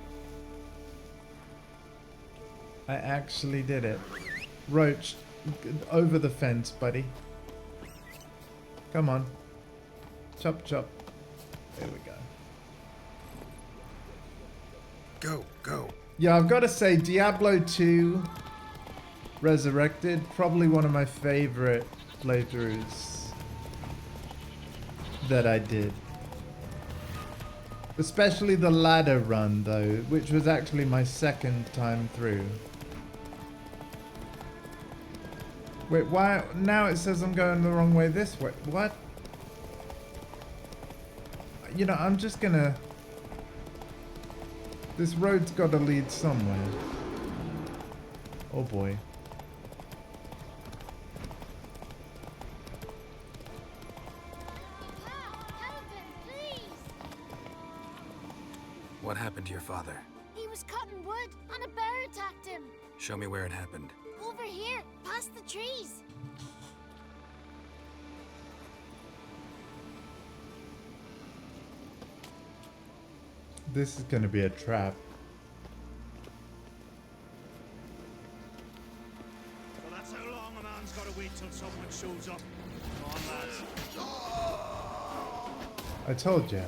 I actually did it. Roach, over the fence, buddy. Come on. Chop, chop. There we go. Go, go. Yeah, I've got to say, Diablo 2 Resurrected, probably one of my favorite playthroughs that I did. Especially the ladder run, though, which was actually my 2nd time through. Wait, why? Now it says I'm going the wrong way this way. What? You know, I'm just gonna... This road's gotta lead somewhere. Oh boy. What happened to your father? He was cutting wood and a bear attacked him. Show me where it happened. Over here, past the trees. This is gonna be a trap. So that's how long a man's gotta wait till someone shows up. Come on, lads. I told ya.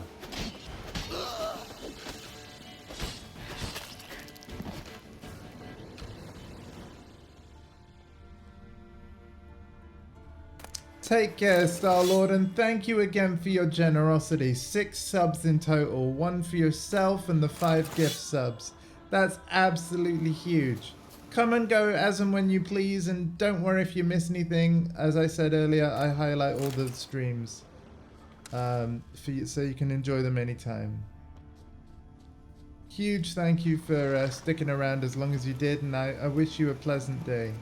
Take care, Star-Lord, and thank you again for your generosity. 6 subs in total, 1 for yourself and the 5 gift subs. That's absolutely huge. come and go as and when you please, and don't worry if you miss anything. As I said earlier, I highlight all the streams for you, so you can enjoy them anytime. Huge thank you for sticking around as long as you did, and I wish you a pleasant day.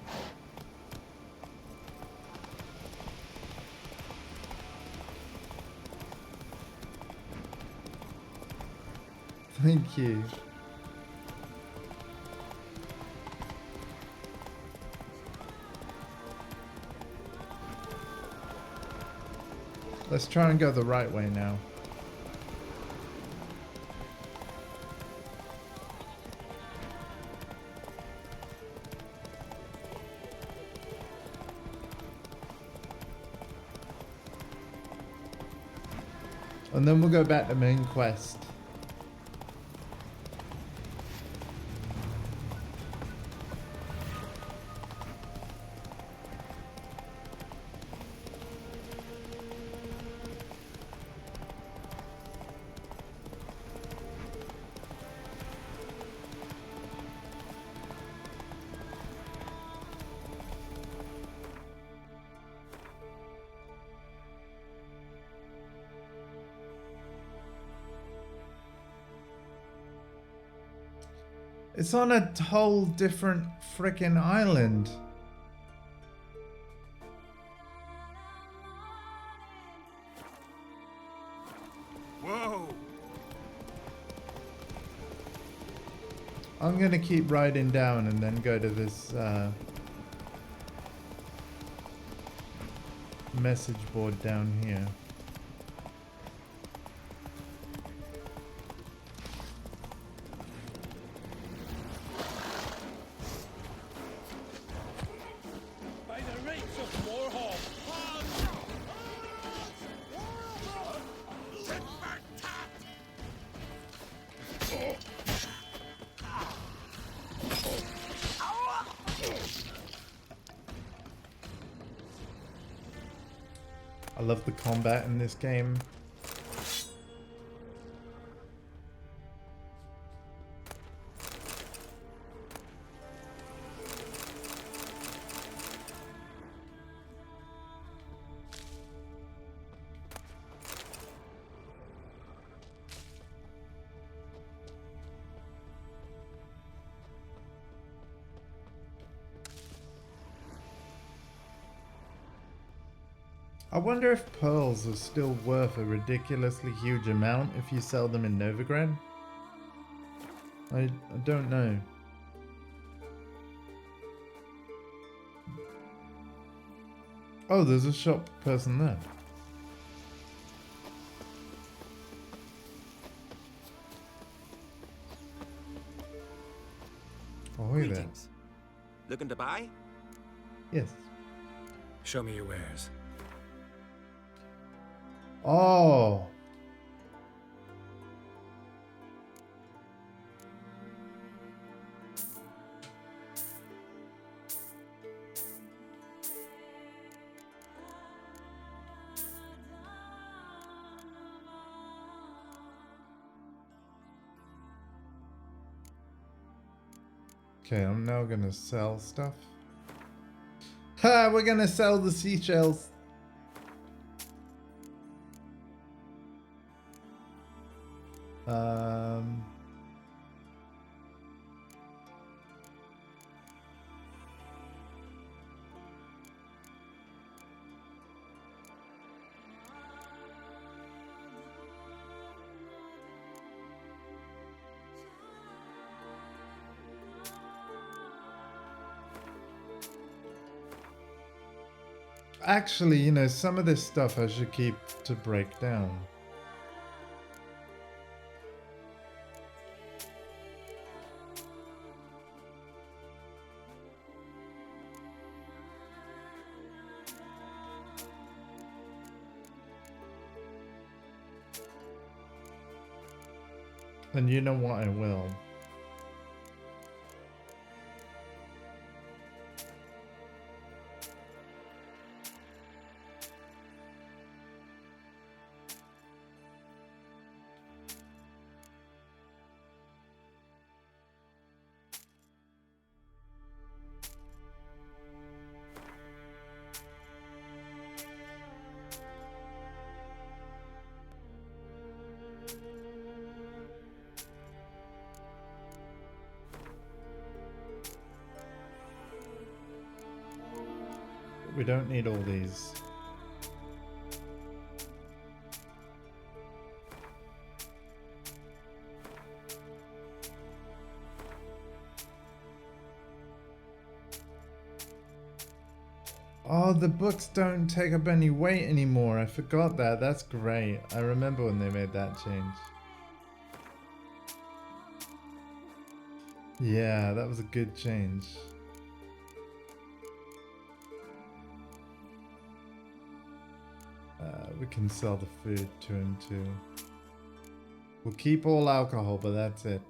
Thank you. Let's try and go the right way now. And then we'll go back to main quest. It's on a whole different frickin' island. Whoa! I'm gonna keep riding down and then go to this message board down here. I love the combat in this game. I wonder if pearls are still worth a ridiculously huge amount if you sell them in Novigrad. I don't know. Oh, there's a shop person there. Ahoy there. Looking to buy? Yes. Show me your wares. Oh. Okay, I'm now gonna sell stuff. Ha! We're gonna sell the seashells. Actually, you know, some of this stuff I should keep to break down. And you know what, I will. we don't need all these. Oh, the books don't take up any weight anymore. I forgot that. That's great. I remember when they made that change. Yeah, that was a good change. We can sell the food to him too. We'll keep all alcohol, but that's it.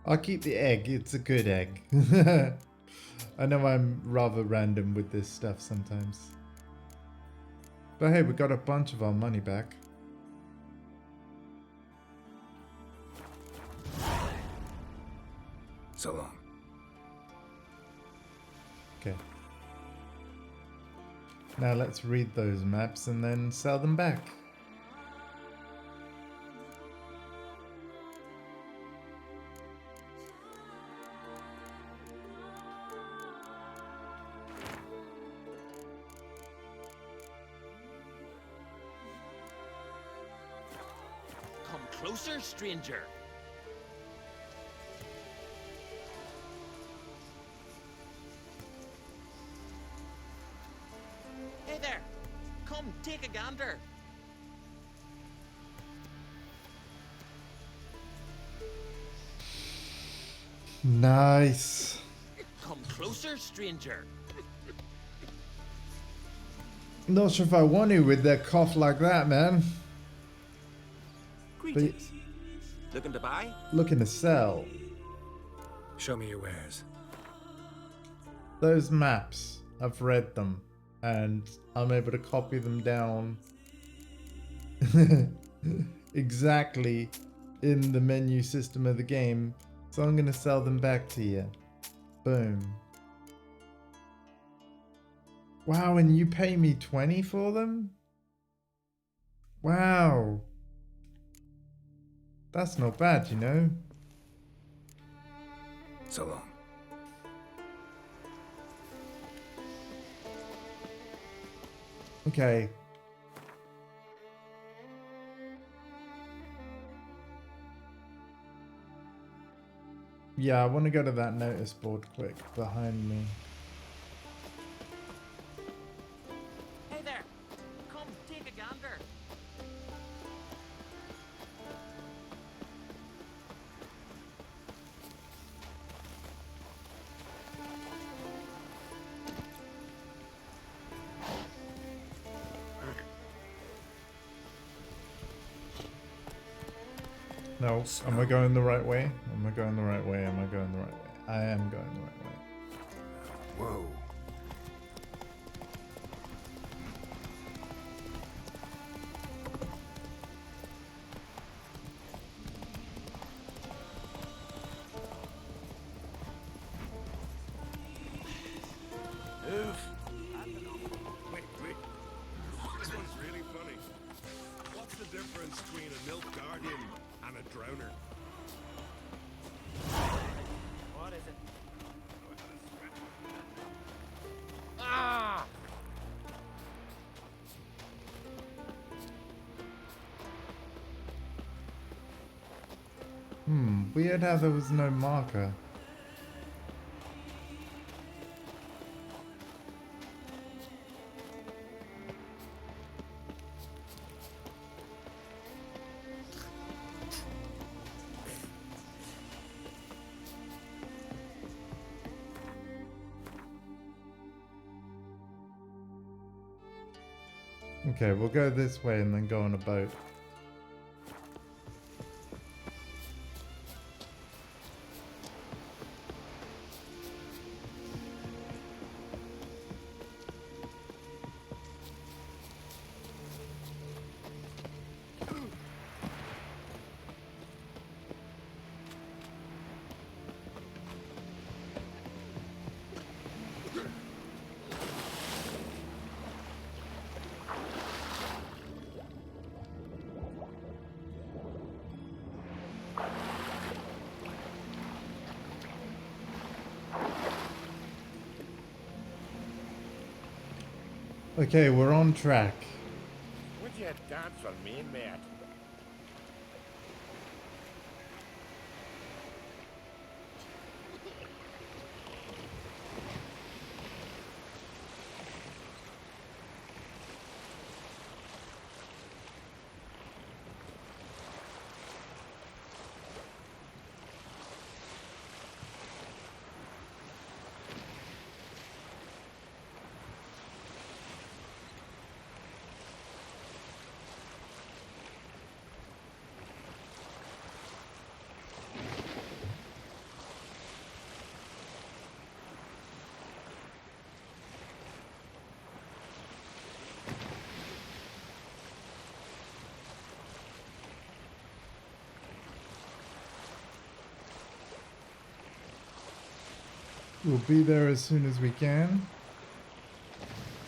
I'll keep the egg. It's a good egg. I know I'm rather random with this stuff sometimes. But hey, we got a bunch of our money back. So long. Okay. Now let's read those maps and then sell them back. Closer, stranger. Hey there. Come, take a gander. Nice. Come closer, stranger. Not sure if I want to with their cough like that, man. Greetings. Looking to buy? Looking to sell. Show me your wares. Those maps, I've read them, and I'm able to copy them down exactly in the menu system of the game. So I'm going to sell them back to you. Boom. Wow, and you pay me 20 for them? Wow. That's not bad, you know? So long. Okay. Yeah, I want to go to that notice board quick behind me. Hey there. Come, take a gander. No, am I going the right way? Am I going the right way? Am I going the right way? I am going the right way. Whoa. Wait. This one's really funny. What's the difference between a milk guardian and a drowner? What is it? Ah! Weird how there was no marker. Okay, we'll go this way and then go on a boat. Okay, we're on track. Would you dance for me, mate? We'll be there as soon as we can,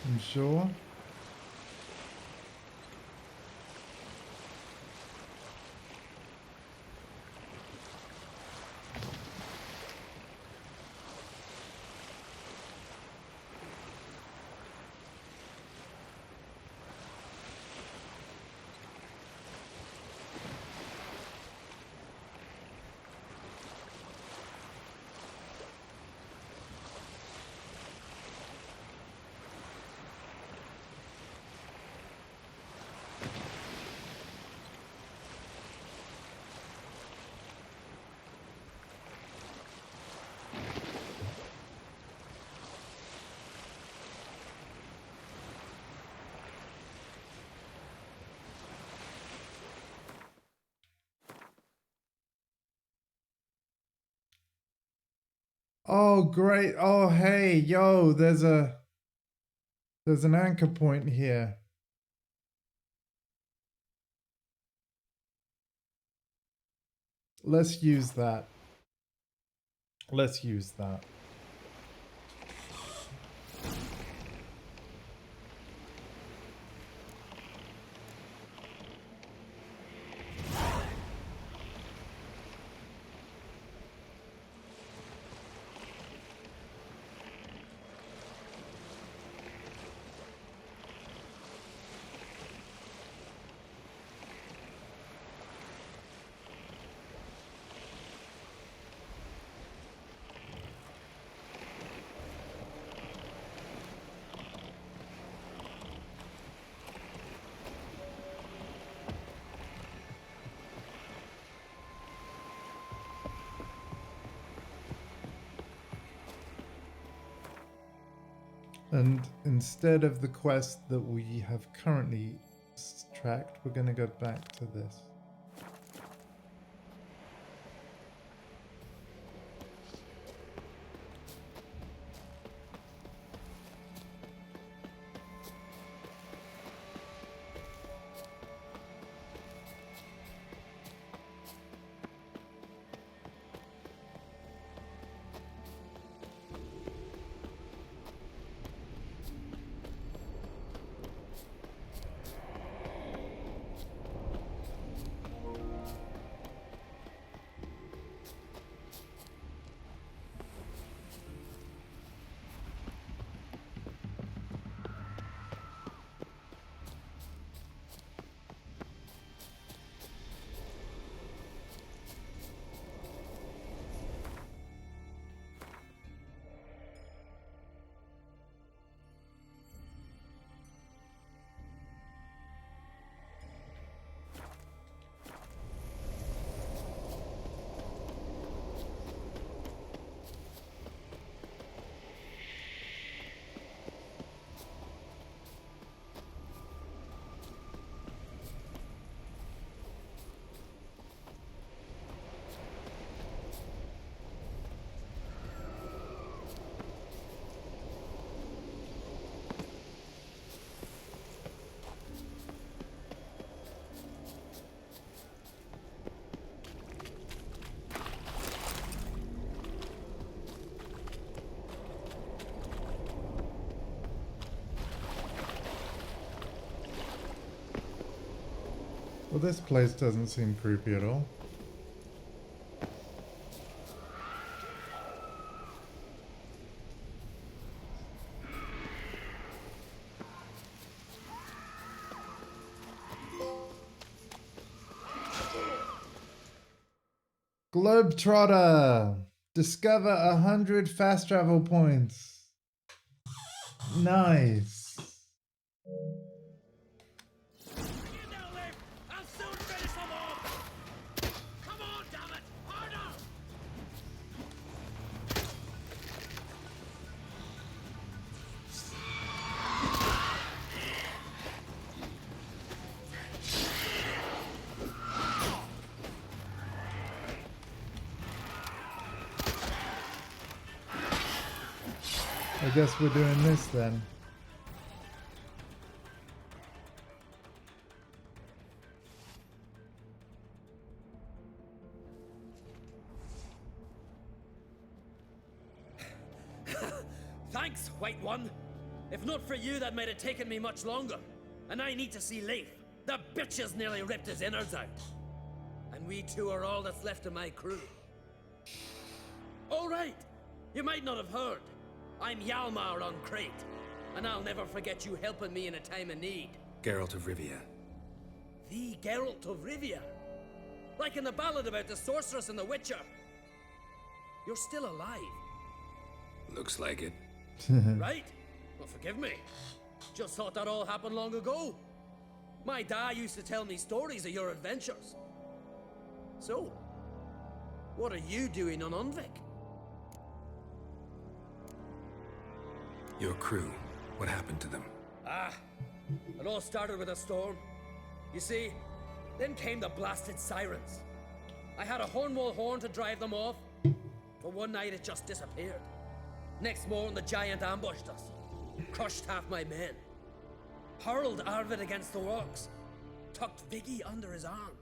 I'm sure. Oh, great. Oh, hey, yo, there's an anchor point here. Let's use that. Let's use that. And instead of the quest that we have currently tracked, we're going to go back to this. Well, this place doesn't seem creepy at all. Globetrotter. Discover 100 fast travel points. Nice. I guess we're doing this then. Thanks, White One. If not for you, that might have taken me much longer. And I need to see Leif. The bitch has nearly ripped his innards out. And we two are all that's left of my crew. All right. You might not have heard. I'm Hjalmar on Crete, and I'll never forget you helping me in a time of need. Geralt of Rivia. The Geralt of Rivia? Like in the ballad about the sorceress and the witcher. You're still alive. Looks like it. Right? Well, forgive me. Just thought that all happened long ago. My dad used to tell me stories of your adventures. So, what are you doing on Unvik? Your crew, what happened to them? It all started with a storm. You see, then came the blasted sirens. I had a Hornwall horn to drive them off, but one night it just disappeared. Next morning the giant ambushed us, crushed half my men, hurled Arvid against the rocks, tucked Viggy under his arm.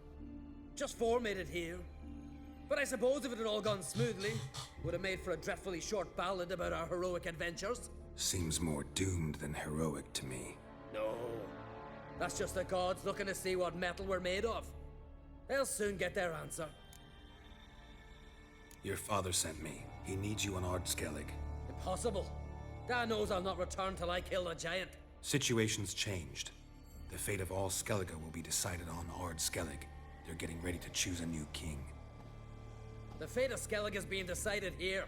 Just four made it here. But I suppose if it had all gone smoothly, would have made for a dreadfully short ballad about our heroic adventures. Seems more doomed than heroic to me. No, that's just the gods looking to see what metal we're made of. They'll soon get their answer. Your father sent me. He needs you on Ardskellig. Impossible. Dad knows I'll not return till I kill the giant. Situation's changed. The fate of all Skellige will be decided on Ardskellig. They're getting ready to choose a new king. The fate of Skellige is being decided here.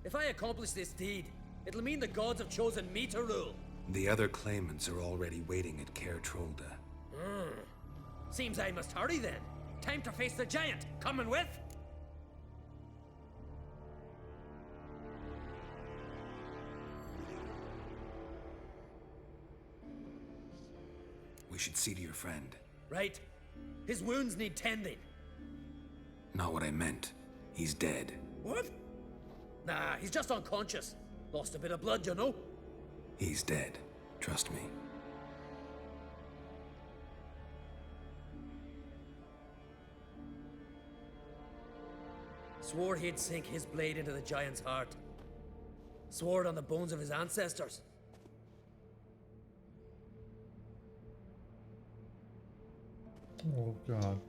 If I accomplish this deed, it'll mean the gods have chosen me to rule. The other claimants are already waiting at Caer Trolda. Seems I must hurry then. Time to face the giant. Coming with? We should see to your friend. Right. His wounds need tending. Not what I meant. He's dead. What? Nah, he's just unconscious. Lost a bit of blood, you know? He's dead. Trust me. Swore he'd sink his blade into the giant's heart. Swore it on the bones of his ancestors. Oh, God.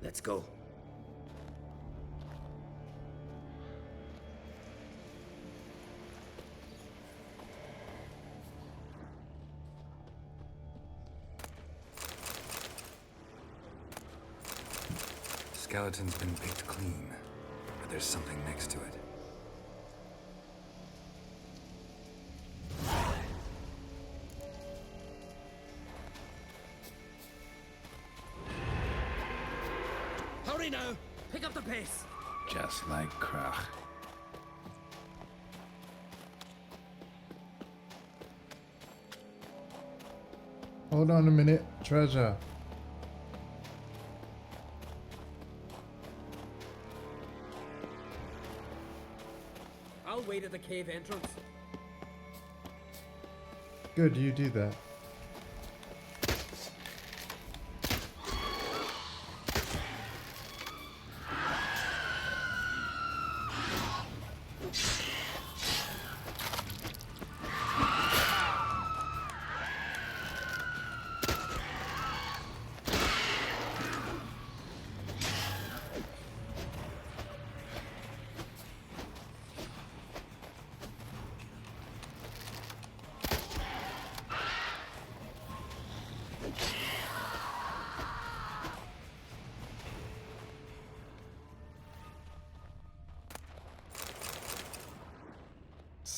Let's go. Skeleton's been picked clean, but there's something next to it. Hurry now! Pick up the pace! Just like Krach. Hold on a minute. Treasure. I'll wait at the cave entrance. Good, you do that.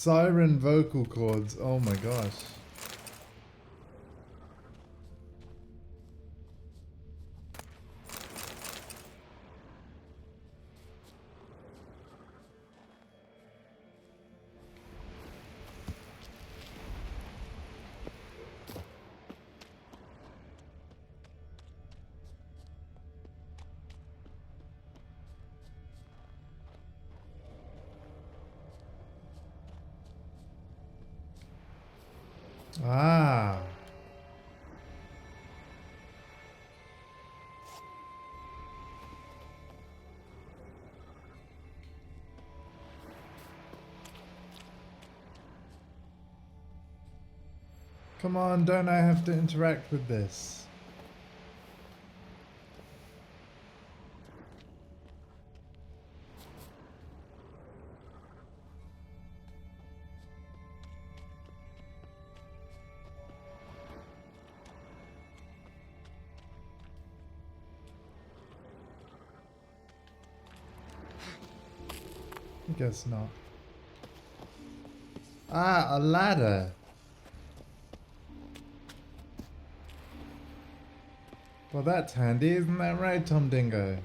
Siren vocal cords. Oh my gosh. Ah. Come on, don't I have to interact with this? I guess not. Ah, a ladder. Well, that's handy, isn't that right, Tom Dingo?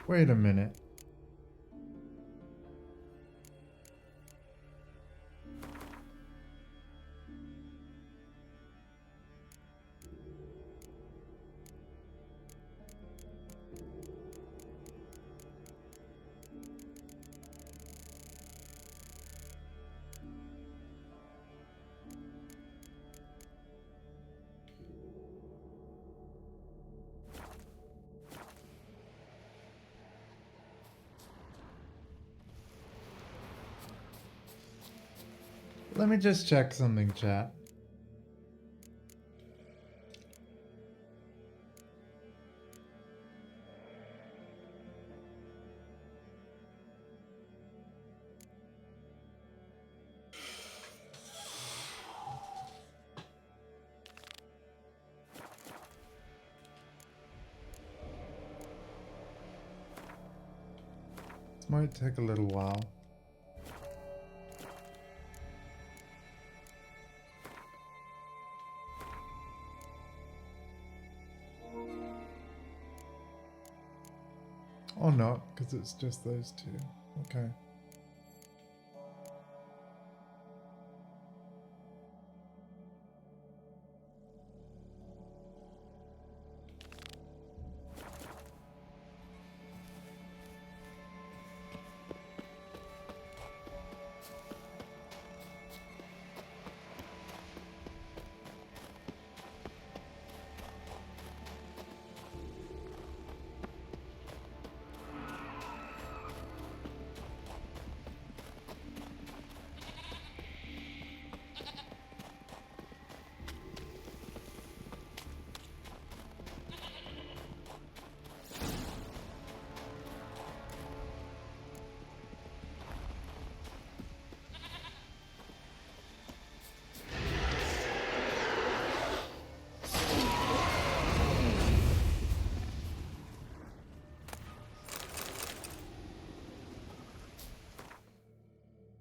Wait a minute. Let me just check something, chat. This might take a little while. Or not, because it's just those two. Okay.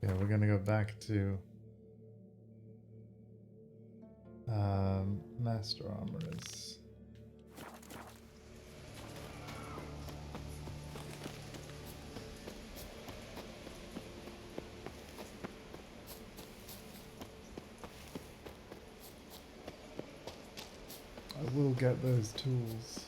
Yeah, we're gonna go back to Master Armorers. I will get those tools.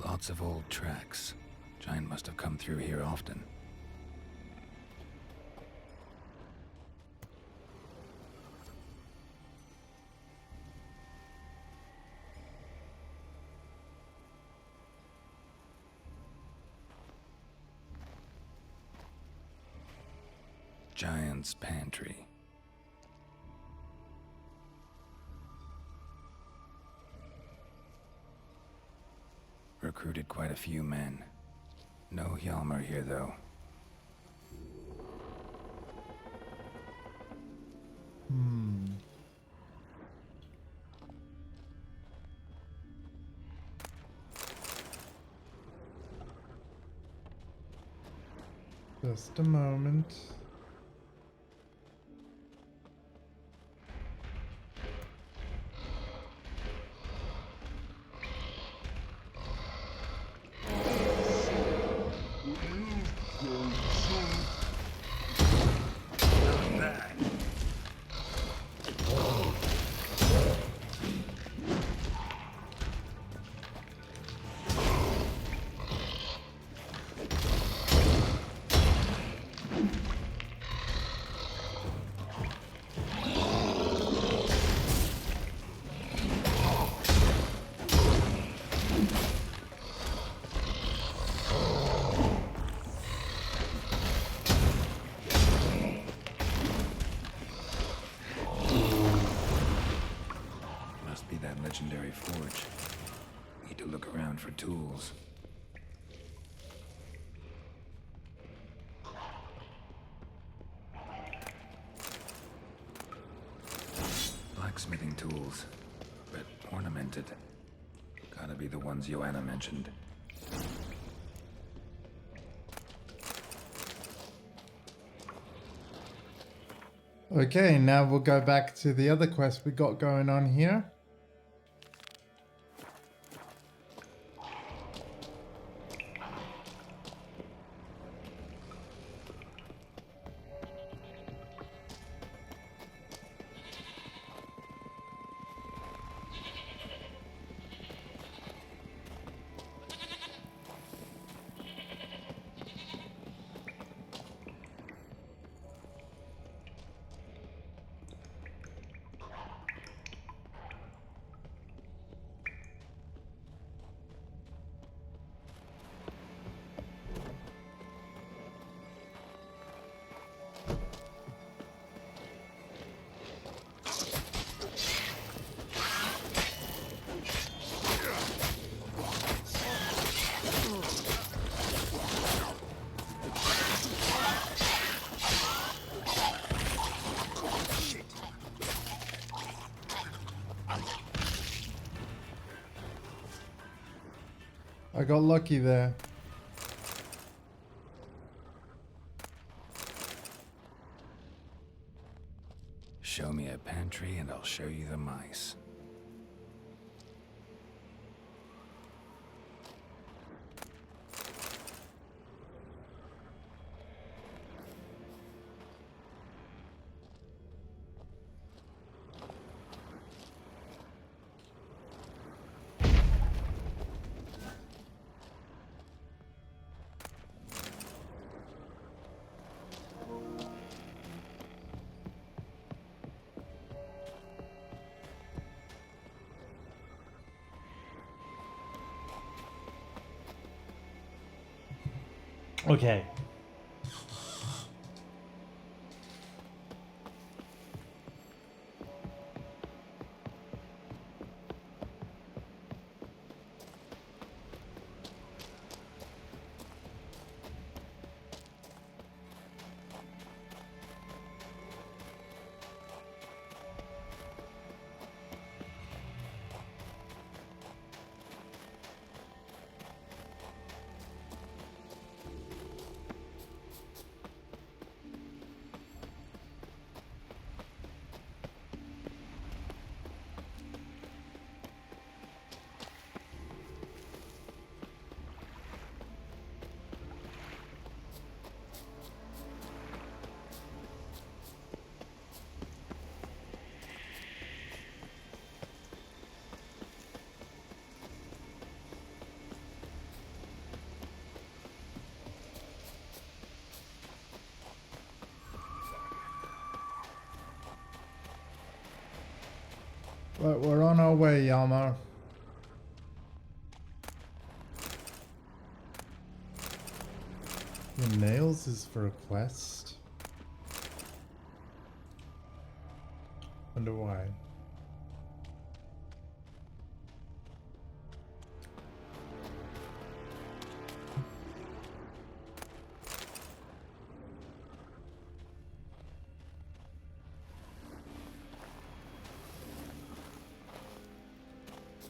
Lots of old tracks. Giant must have come through here often. Giant's pantry. Recruited quite a few men. No Hjalmar here, though. Just a moment. Legendary forge. Need to look around for tools. Blacksmithing tools, but ornamented. Gotta be the ones Joanna mentioned. Okay, now we'll go back to the other quest we got going on here. I got lucky there. Show me a pantry and I'll show you the mice. Okay. Right, we're on our way, Yalmar. The nails is for a quest. Wonder why.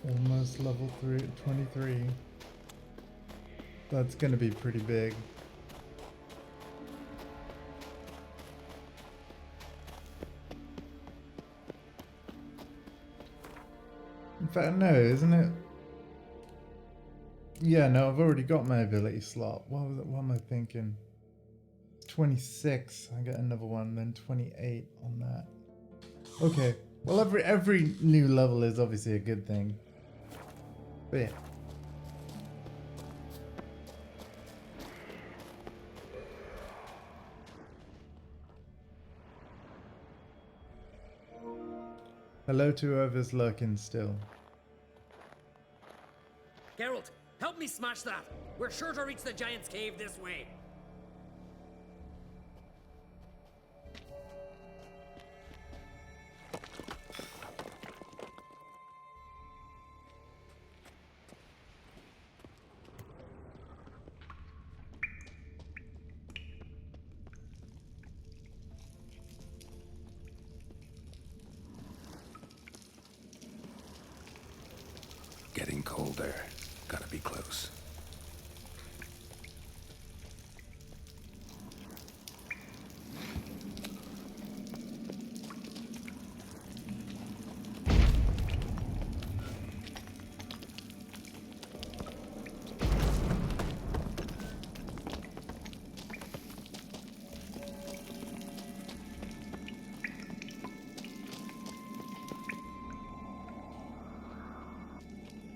Almost level 23. That's gonna be pretty big. In fact, no, isn't it? Yeah, no, I've already got my ability slot. What am I thinking? 26. I get another one, then 28 on that. Okay. Well, every new level is obviously a good thing. But yeah. Hello to whoever's lurking still. Geralt, help me smash that. We're sure to reach the Giant's Cave this way. Getting colder. Gotta be close.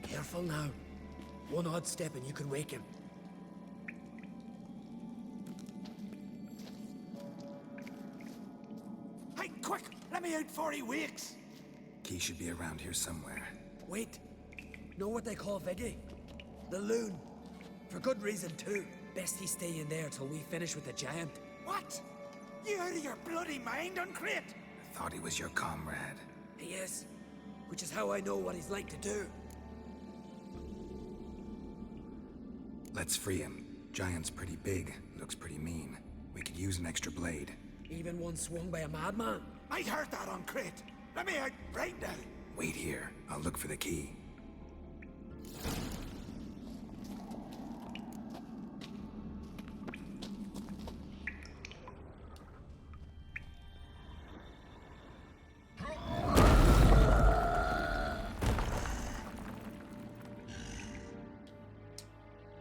Careful now. One odd step and you can wake him. Hey, quick! Let me out before he wakes! Key should be around here somewhere. Wait. Know what they call Veggie? The loon. For good reason too. Best he stay in there till we finish with the giant. What? You out of your bloody mind, Uncrate? I thought he was your comrade. He is. Which is how I know what he's like to do. Let's free him. Giant's pretty big, looks pretty mean. We could use an extra blade. Even one swung by a madman. I heard that, Uncrate. Let me out right now. Wait here. I'll look for the key.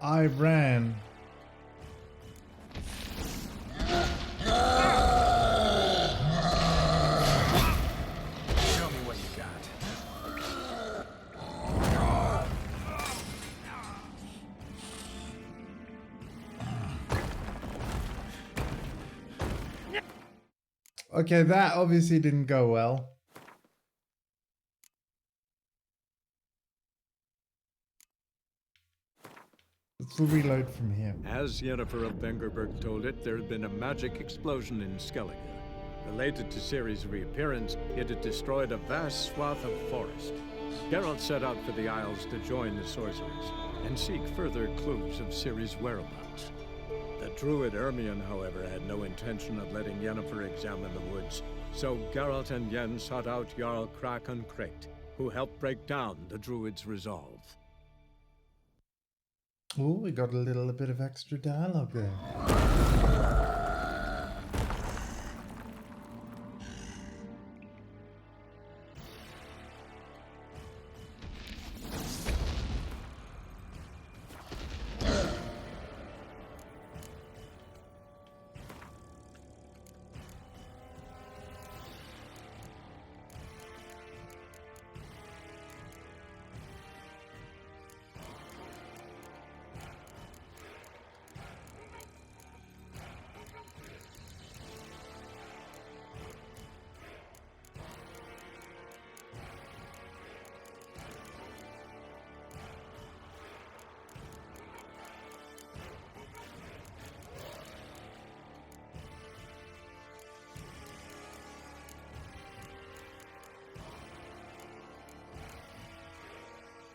I ran. Show me what you got. Okay, that obviously didn't go well. Let's reload from here. As Yennefer of Vengerberg told it, there had been a magic explosion in Skellige. Related to Ciri's reappearance, it had destroyed a vast swath of forest. Geralt set out for the Isles to join the sorcerers and seek further clues of Ciri's whereabouts. The druid Ermion, however, had no intention of letting Yennefer examine the woods, so Geralt and Yen sought out Jarl Krakon Krekt, who helped break down the druid's resolve. Oh, we got a little bit of extra dialogue there.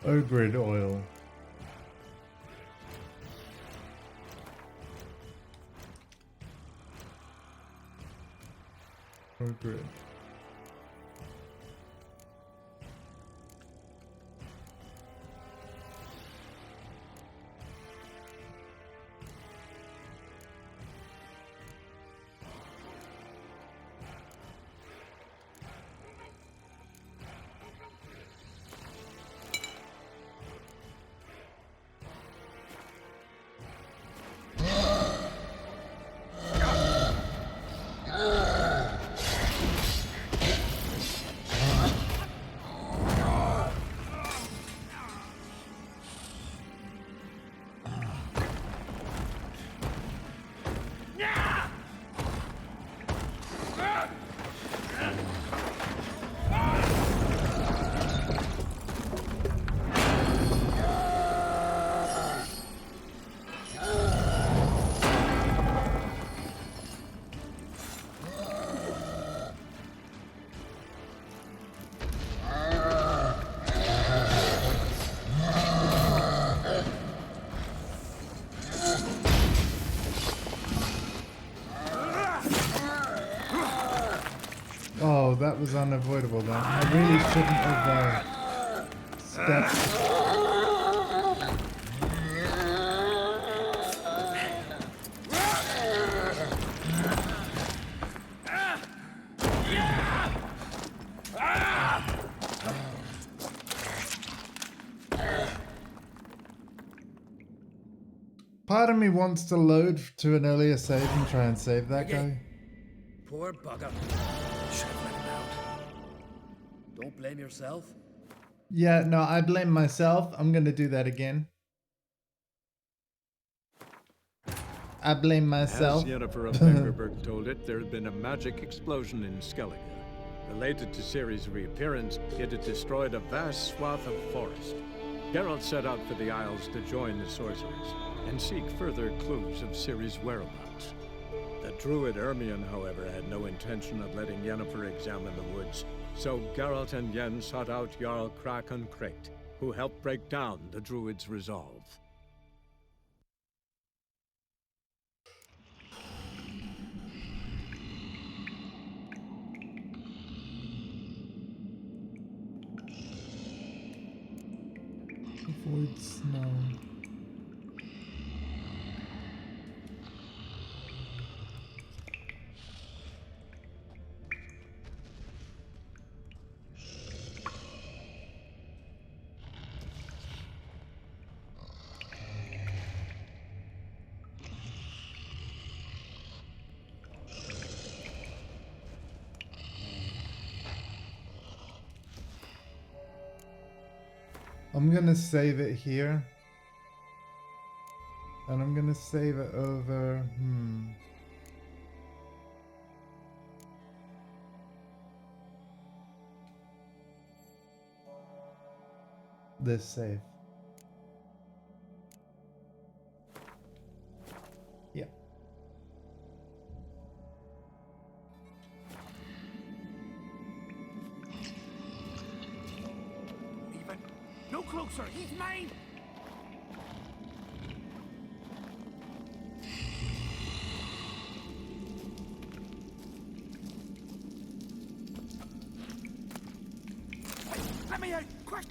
Ogrid oil. Ogrid. Oh, that was unavoidable then. I really shouldn't have stepped. Part of me wants to load to an earlier save and try and save that guy. Poor bugger. Should have let him out. Don't blame yourself. Yeah, no, I blame myself. I'm gonna do that again. I blame myself. As Yennefer of Vengerberg told it, there had been a magic explosion in Skellige. Related to Ciri's reappearance, it had destroyed a vast swath of forest. Geralt set out for the Isles to join the sorcerers and seek further clues of Ciri's whereabouts. The druid Ermion, however, had no intention of letting Yennefer examine the woods, so Geralt and Yen sought out Jarl Krakon Krayt, who helped break down the druid's resolve. Avoid snow. I'm gonna save it here. And I'm gonna save it over, this save. Yeah. Even no closer. He's mine. Let me out, quick!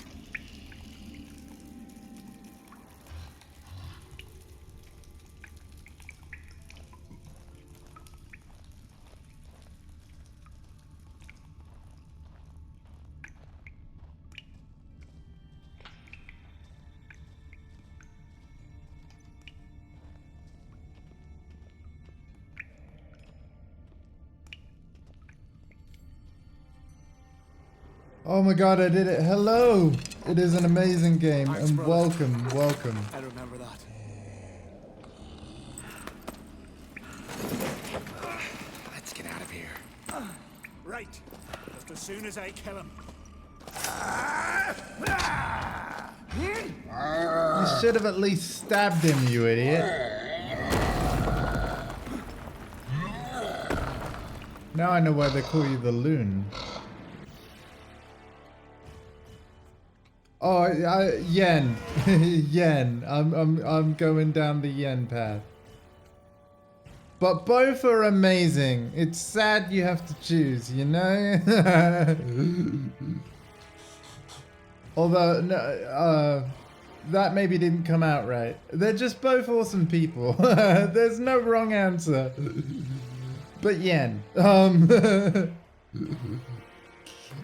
Oh my god, I did it. Hello! It is an amazing game, and welcome. I remember that. Let's get out of here. Right. Just as soon as I kill him. You should have at least stabbed him, you idiot. Now I know why they call you the Loon. Oh, yen, yen. I'm going down the yen path. But both are amazing. It's sad you have to choose, you know? Although, no, that maybe didn't come out right. They're just both awesome people. There's no wrong answer. But yen.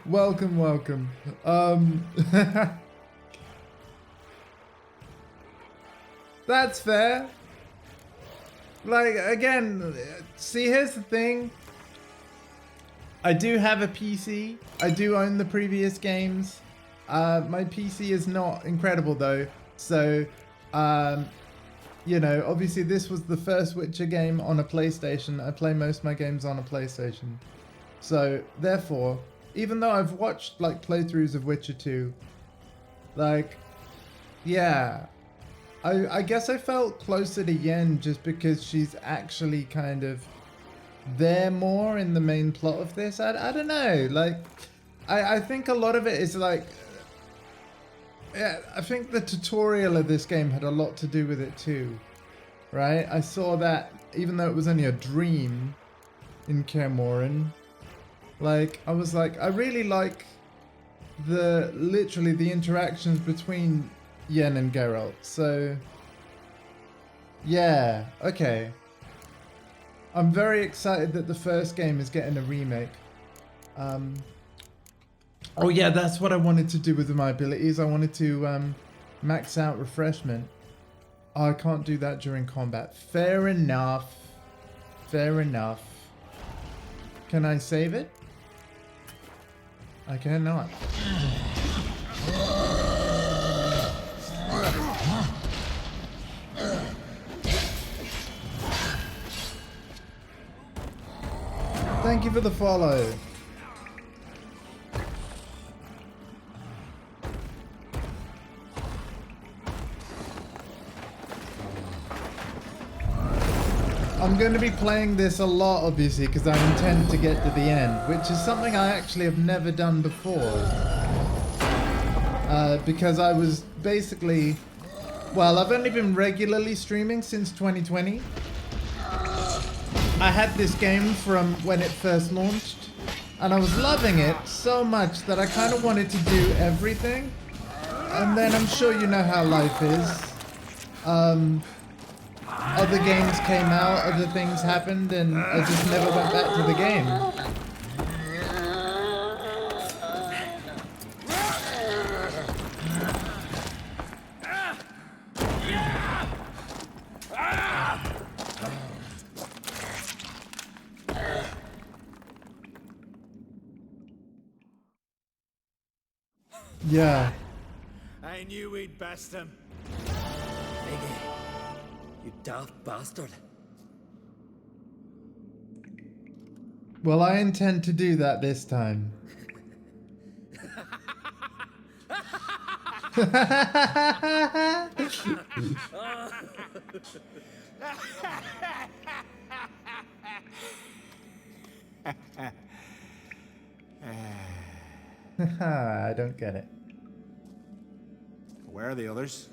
Welcome, welcome. That's fair. Like, again, see, here's the thing. I do have a PC. I do own the previous games. My PC is not incredible though. So, you know, obviously this was the first Witcher game on a PlayStation. I play most of my games on a PlayStation. So, therefore, even though I've watched like playthroughs of Witcher 2, like, yeah, I guess I felt closer to Yen just because she's actually kind of there more in the main plot of this. I don't know, like, I think a lot of it is like, yeah, I think the tutorial of this game had a lot to do with it too, right? I saw that even though it was only a dream in Kaer Morhen, like, I was like, I really like literally the interactions between Yen and Geralt. So, yeah, okay. I'm very excited that the first game is getting a remake. Oh yeah, that's what I wanted to do with my abilities. I wanted to max out refreshment. Oh, I can't do that during combat. Fair enough. Fair enough. Can I save it? I cannot. Thank you for the follow. I'm going to be playing this a lot, obviously, because I intend to get to the end, which is something I actually have never done before. Because I was basically, well, I've only been regularly streaming since 2020. I had this game from when it first launched, and I was loving it so much that I kind of wanted to do everything. And then I'm sure you know how life is. Other games came out, other things happened, and I just never went back to the game. Yeah. I knew we'd best him. You daft bastard. Well, I intend to do that this time. I don't get it. Where are the others?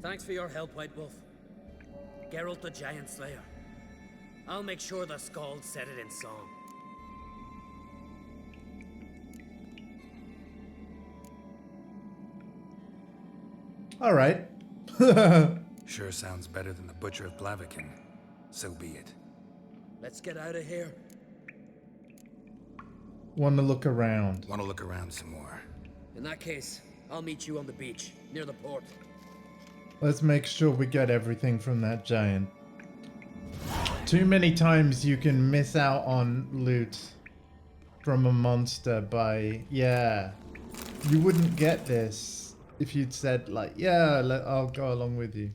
Thanks for your help, White Wolf. Geralt the Giant Slayer. I'll make sure the Skald set it in song. Alright. Sure sounds better than the Butcher of Blaviken. So be it. Let's get out of here. Want to look around. Want to look around some more. In that case, I'll meet you on the beach, near the port. Let's make sure we get everything from that giant. Too many times you can miss out on loot from a monster by, yeah. You wouldn't get this if you'd said like, yeah, I'll go along with you.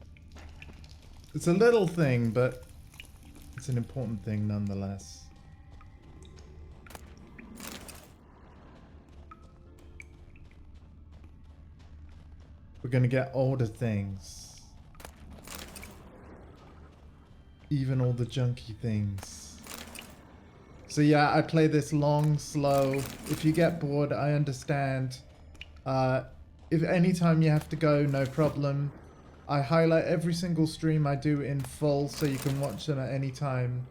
It's a little thing, but it's an important thing nonetheless. We're gonna get older things. Even all the junky things. So yeah, I play this long, slow. If you get bored, I understand. If anytime you have to go, no problem. I highlight every single stream I do in full so you can watch them at any time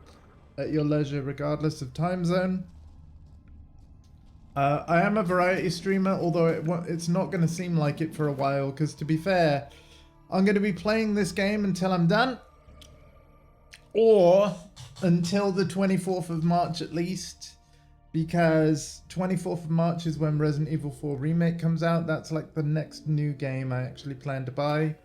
at your leisure, regardless of time zone. I am a variety streamer, although it's not going to seem like it for a while, because to be fair, I'm going to be playing this game until I'm done. Or until the 24th of March at least, because 24th of March is when Resident Evil 4 Remake comes out. That's like the next new game I actually plan to buy.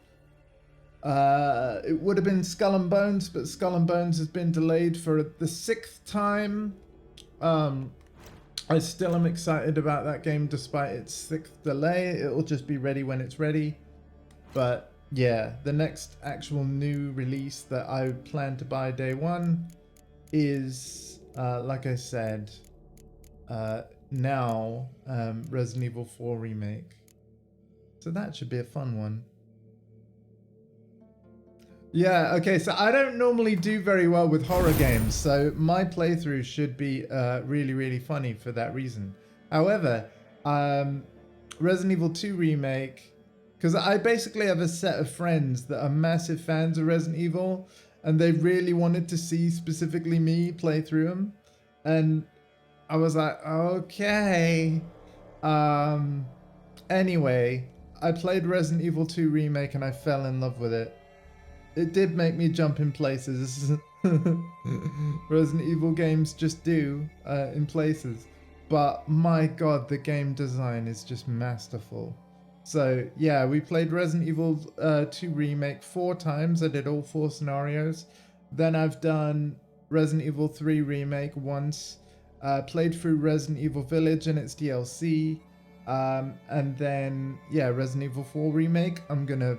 It would have been Skull and Bones, but Skull and Bones has been delayed for the 6th time. I still am excited about that game despite its 6th delay. It'll just be ready when it's ready. But yeah, the next actual new release that I plan to buy day one is, like I said, now Resident Evil 4 Remake. So that should be a fun one. Yeah, okay, so I don't normally do very well with horror games, so my playthrough should be really, really funny for that reason. However, Resident Evil 2 Remake, because I basically have a set of friends that are massive fans of Resident Evil, and they really wanted to see specifically me play through them, and I was like, okay. Anyway, I played Resident Evil 2 Remake and I fell in love with it. It did make me jump in places. Resident Evil games just do in places. But my god, the game design is just masterful. So yeah, we played Resident Evil 2 Remake 4 times. I did all 4 scenarios. Then I've done Resident Evil 3 Remake once. Played through Resident Evil Village and its DLC. And then, yeah, Resident Evil 4 Remake. I'm gonna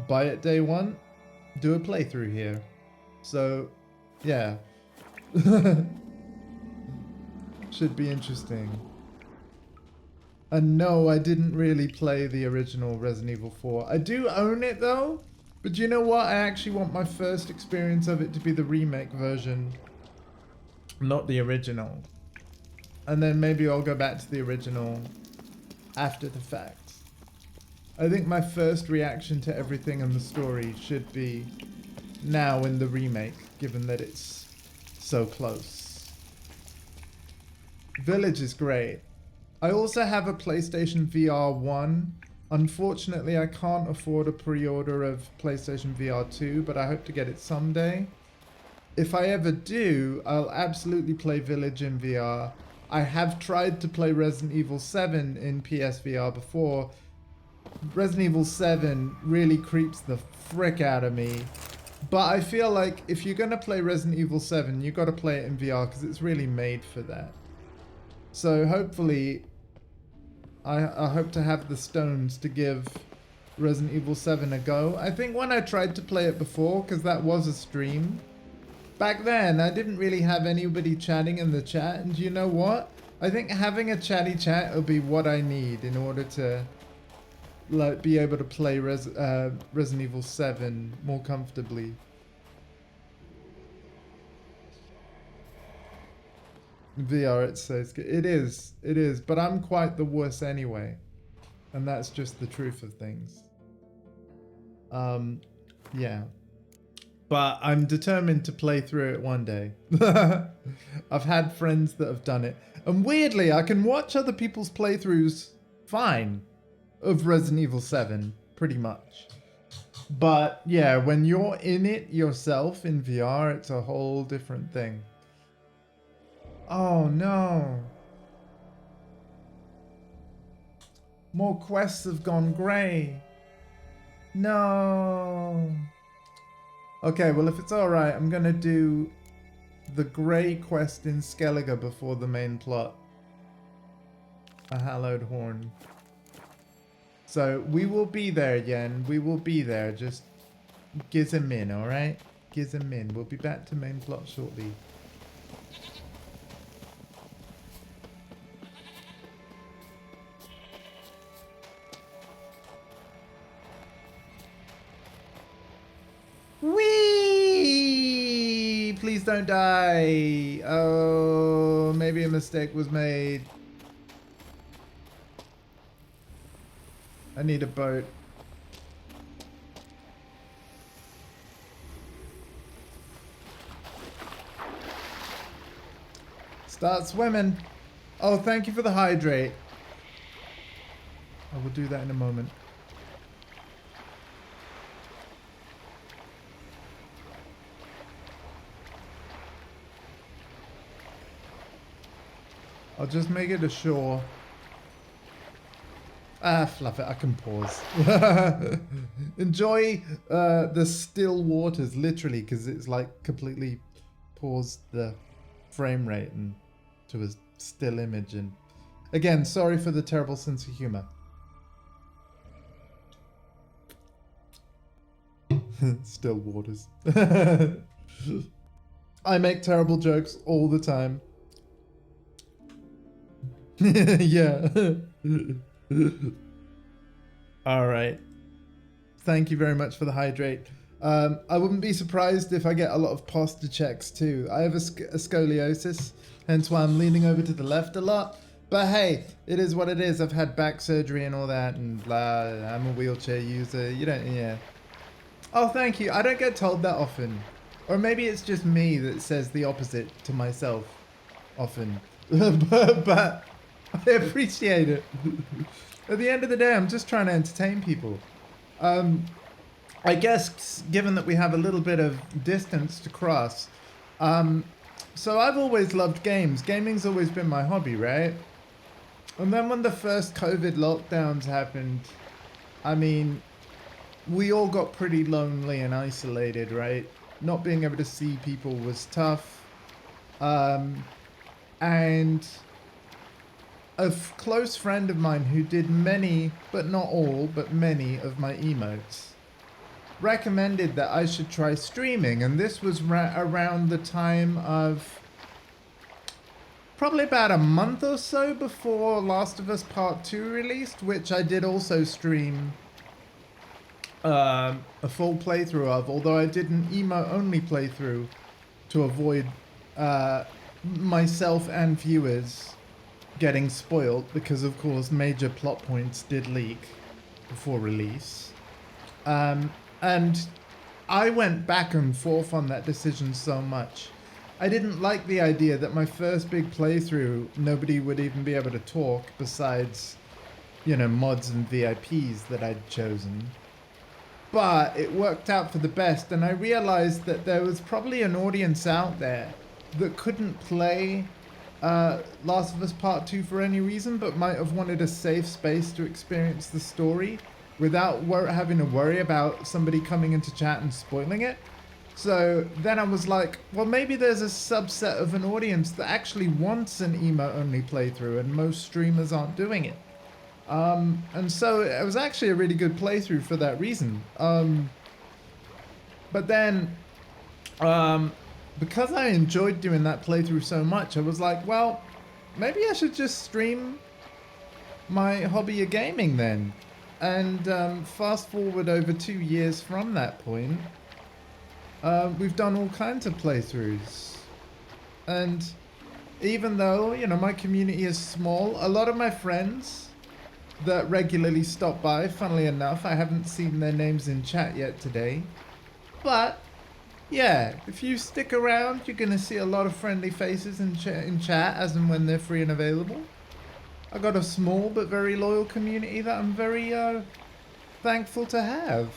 buy it day one. Do a playthrough here. So, yeah. Should be interesting. And no, I didn't really play the original Resident Evil 4. I do own it though. But you know what? I actually want my first experience of it to be the remake version. Not the original. And then maybe I'll go back to the original after the fact. I think my first reaction to everything in the story should be now in the remake, given that it's so close. Village is great. I also have a PlayStation VR 1. Unfortunately, I can't afford a pre-order of PlayStation VR 2, but I hope to get it someday. If I ever do, I'll absolutely play Village in VR. I have tried to play Resident Evil 7 in PSVR before. Resident Evil 7 really creeps the frick out of me. But I feel like if you're going to play Resident Evil 7, you've got to play it in VR because it's really made for that. So hopefully, I hope to have the stones to give Resident Evil 7 a go. I think when I tried to play it before, because that was a stream, back then I didn't really have anybody chatting in the chat. And you know what? I think having a chatty chat will be what I need in order to like be able to play Resident Evil 7 more comfortably. VR, it says it is, but I'm quite the wuss anyway, and that's just the truth of things. Yeah, but I'm determined to play through it one day. I've had friends that have done it, and weirdly, I can watch other people's playthroughs fine of Resident Evil 7, pretty much. But yeah, when you're in it yourself in VR, it's a whole different thing. Oh no. More quests have gone grey. No. Okay, well if it's alright, I'm gonna do the grey quest in Skellige before the main plot. A hallowed horn. So we will be there, Yen. We will be there. Just giz him in, alright? Giz him in. We'll be back to main plot shortly. Whee! Please don't die. Oh. or maybe a mistake was made. I need a boat. Start swimming. Oh, thank you for the hydrate. I will do that in a moment. I'll just make it ashore. Ah, fluff it, I can pause. Enjoy the still waters, literally, because it's like completely paused the frame rate and to a still image. And again, sorry for the terrible sense of humor. Still waters. I make terrible jokes all the time. Yeah. All right. Thank you very much for the hydrate. I wouldn't be surprised if I get a lot of posture checks too. I have a scoliosis, hence why I'm leaning over to the left a lot. But hey, it is what it is. I've had back surgery and all that, and blah. I'm a wheelchair user. You don't, yeah. Oh, thank you. I don't get told that often. Or maybe it's just me that says the opposite to myself often. but I appreciate it. At the end of the day, I'm just trying to entertain people. I guess, given that we have a little bit of distance to cross, so I've always loved games. Gaming's always been my hobby, right? And then when the first COVID lockdowns happened, I mean, we all got pretty lonely and isolated, right? Not being able to see people was tough. And a close friend of mine who did many, but not all, but many of my emotes recommended that I should try streaming. And this was around the time of probably about a month or so before Last of Us Part 2 released, which I did also stream a full playthrough of, although I did an emo-only playthrough to avoid myself and viewers getting spoiled, because of course major plot points did leak before release. And I went back and forth on that decision so much. I didn't like the idea that my first big playthrough, nobody would even be able to talk besides, you know, mods and VIPs that I'd chosen. But it worked out for the best, and I realized that there was probably an audience out there that couldn't play Last of Us Part 2 for any reason, but might have wanted a safe space to experience the story without having to worry about somebody coming into chat and spoiling it. So then I was like, well, maybe there's a subset of an audience that actually wants an emo-only playthrough, and most streamers aren't doing it. And so it was actually a really good playthrough for that reason. But then, because I enjoyed doing that playthrough so much, I was like, well, maybe I should just stream my hobby of gaming then. And fast forward over 2 years from that point, we've done all kinds of playthroughs. And even though, you know, my community is small, a lot of my friends that regularly stop by, funnily enough, I haven't seen their names in chat yet today. But yeah, if you stick around, you're going to see a lot of friendly faces in chat as and when they're free and available. I got a small but very loyal community that I'm very thankful to have.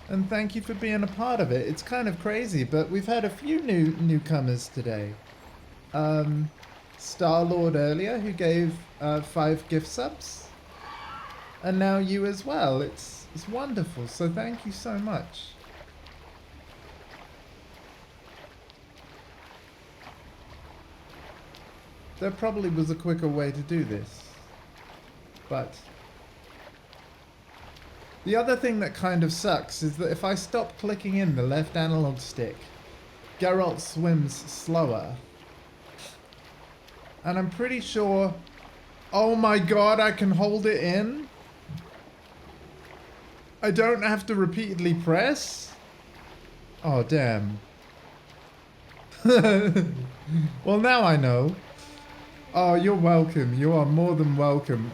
And thank you for being a part of it. It's kind of crazy, but we've had a few newcomers today. Star-Lord earlier, who gave 5 gift subs. And now you as well. It's wonderful, so thank you so much. There probably was a quicker way to do this, but the other thing that kind of sucks is that if I stop clicking in the left analog stick, Geralt swims slower. And I'm pretty sure, oh my god, I can hold it in? I don't have to repeatedly press? Oh, damn. Well, now I know. Oh, you're welcome. You are more than welcome.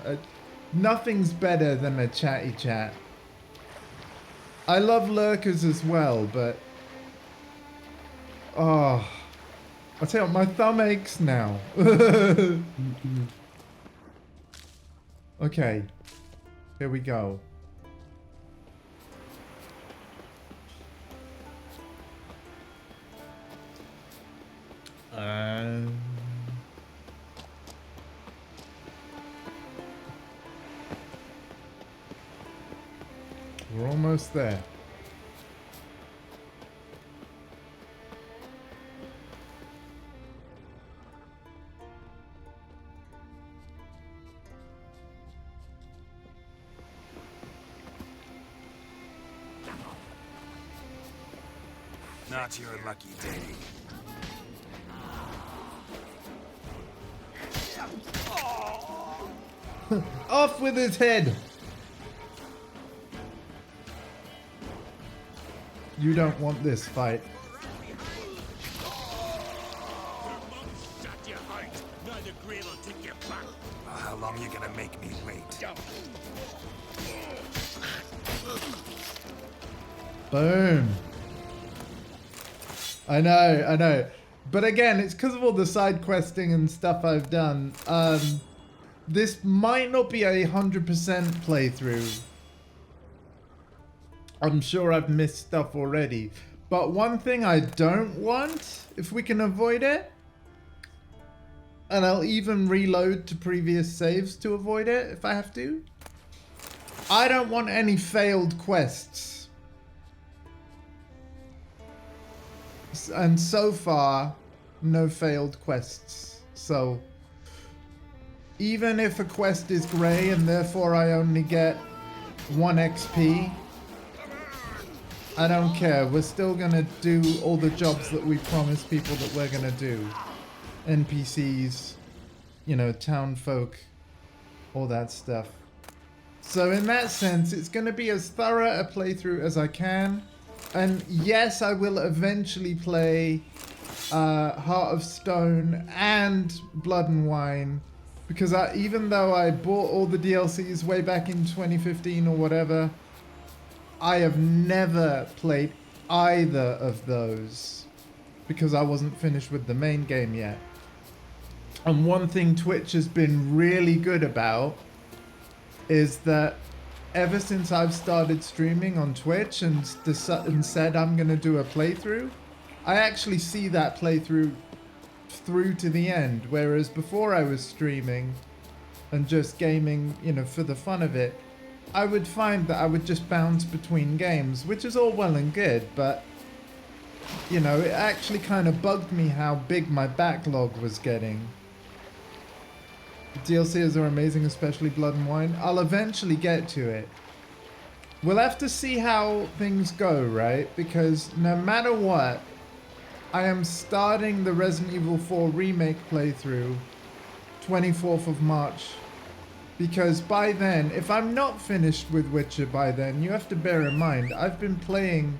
Nothing's better than a chatty chat. I love lurkers as well, but... Oh... I'll tell you what, my thumb aches now. Okay. Here we go. We're almost there. Not your lucky day. Off with his head! You don't want this fight. How long are you gonna make me wait? Boom. I know. But again, it's because of all the side questing and stuff I've done. This might not be a 100% playthrough. I'm sure I've missed stuff already. But one thing I don't want, if we can avoid it, and I'll even reload to previous saves to avoid it if I have to. I don't want any failed quests. And so far, no failed quests. So, even if a quest is grey and therefore I only get 1 XP, I don't care. We're still gonna do all the jobs that we promised people that we're gonna do. NPCs, you know, town folk, all that stuff. So in that sense, it's gonna be as thorough a playthrough as I can. And yes, I will eventually play Heart of Stone and Blood and Wine, because even though I bought all the DLCs way back in 2015 or whatever, I have never played either of those because I wasn't finished with the main game yet. And one thing Twitch has been really good about is that ever since I've started streaming on Twitch and said I'm going to do a playthrough, I actually see that playthrough through to the end. Whereas before I was streaming and just gaming, you know, for the fun of it, I would find that I would just bounce between games, which is all well and good, but, you know, it actually kind of bugged me how big my backlog was getting. The DLCs are amazing, especially Blood and Wine. I'll eventually get to it. We'll have to see how things go, right? Because no matter what, I am starting the Resident Evil 4 Remake playthrough 24th of March. Because by then, if I'm not finished with Witcher by then, you have to bear in mind, I've been playing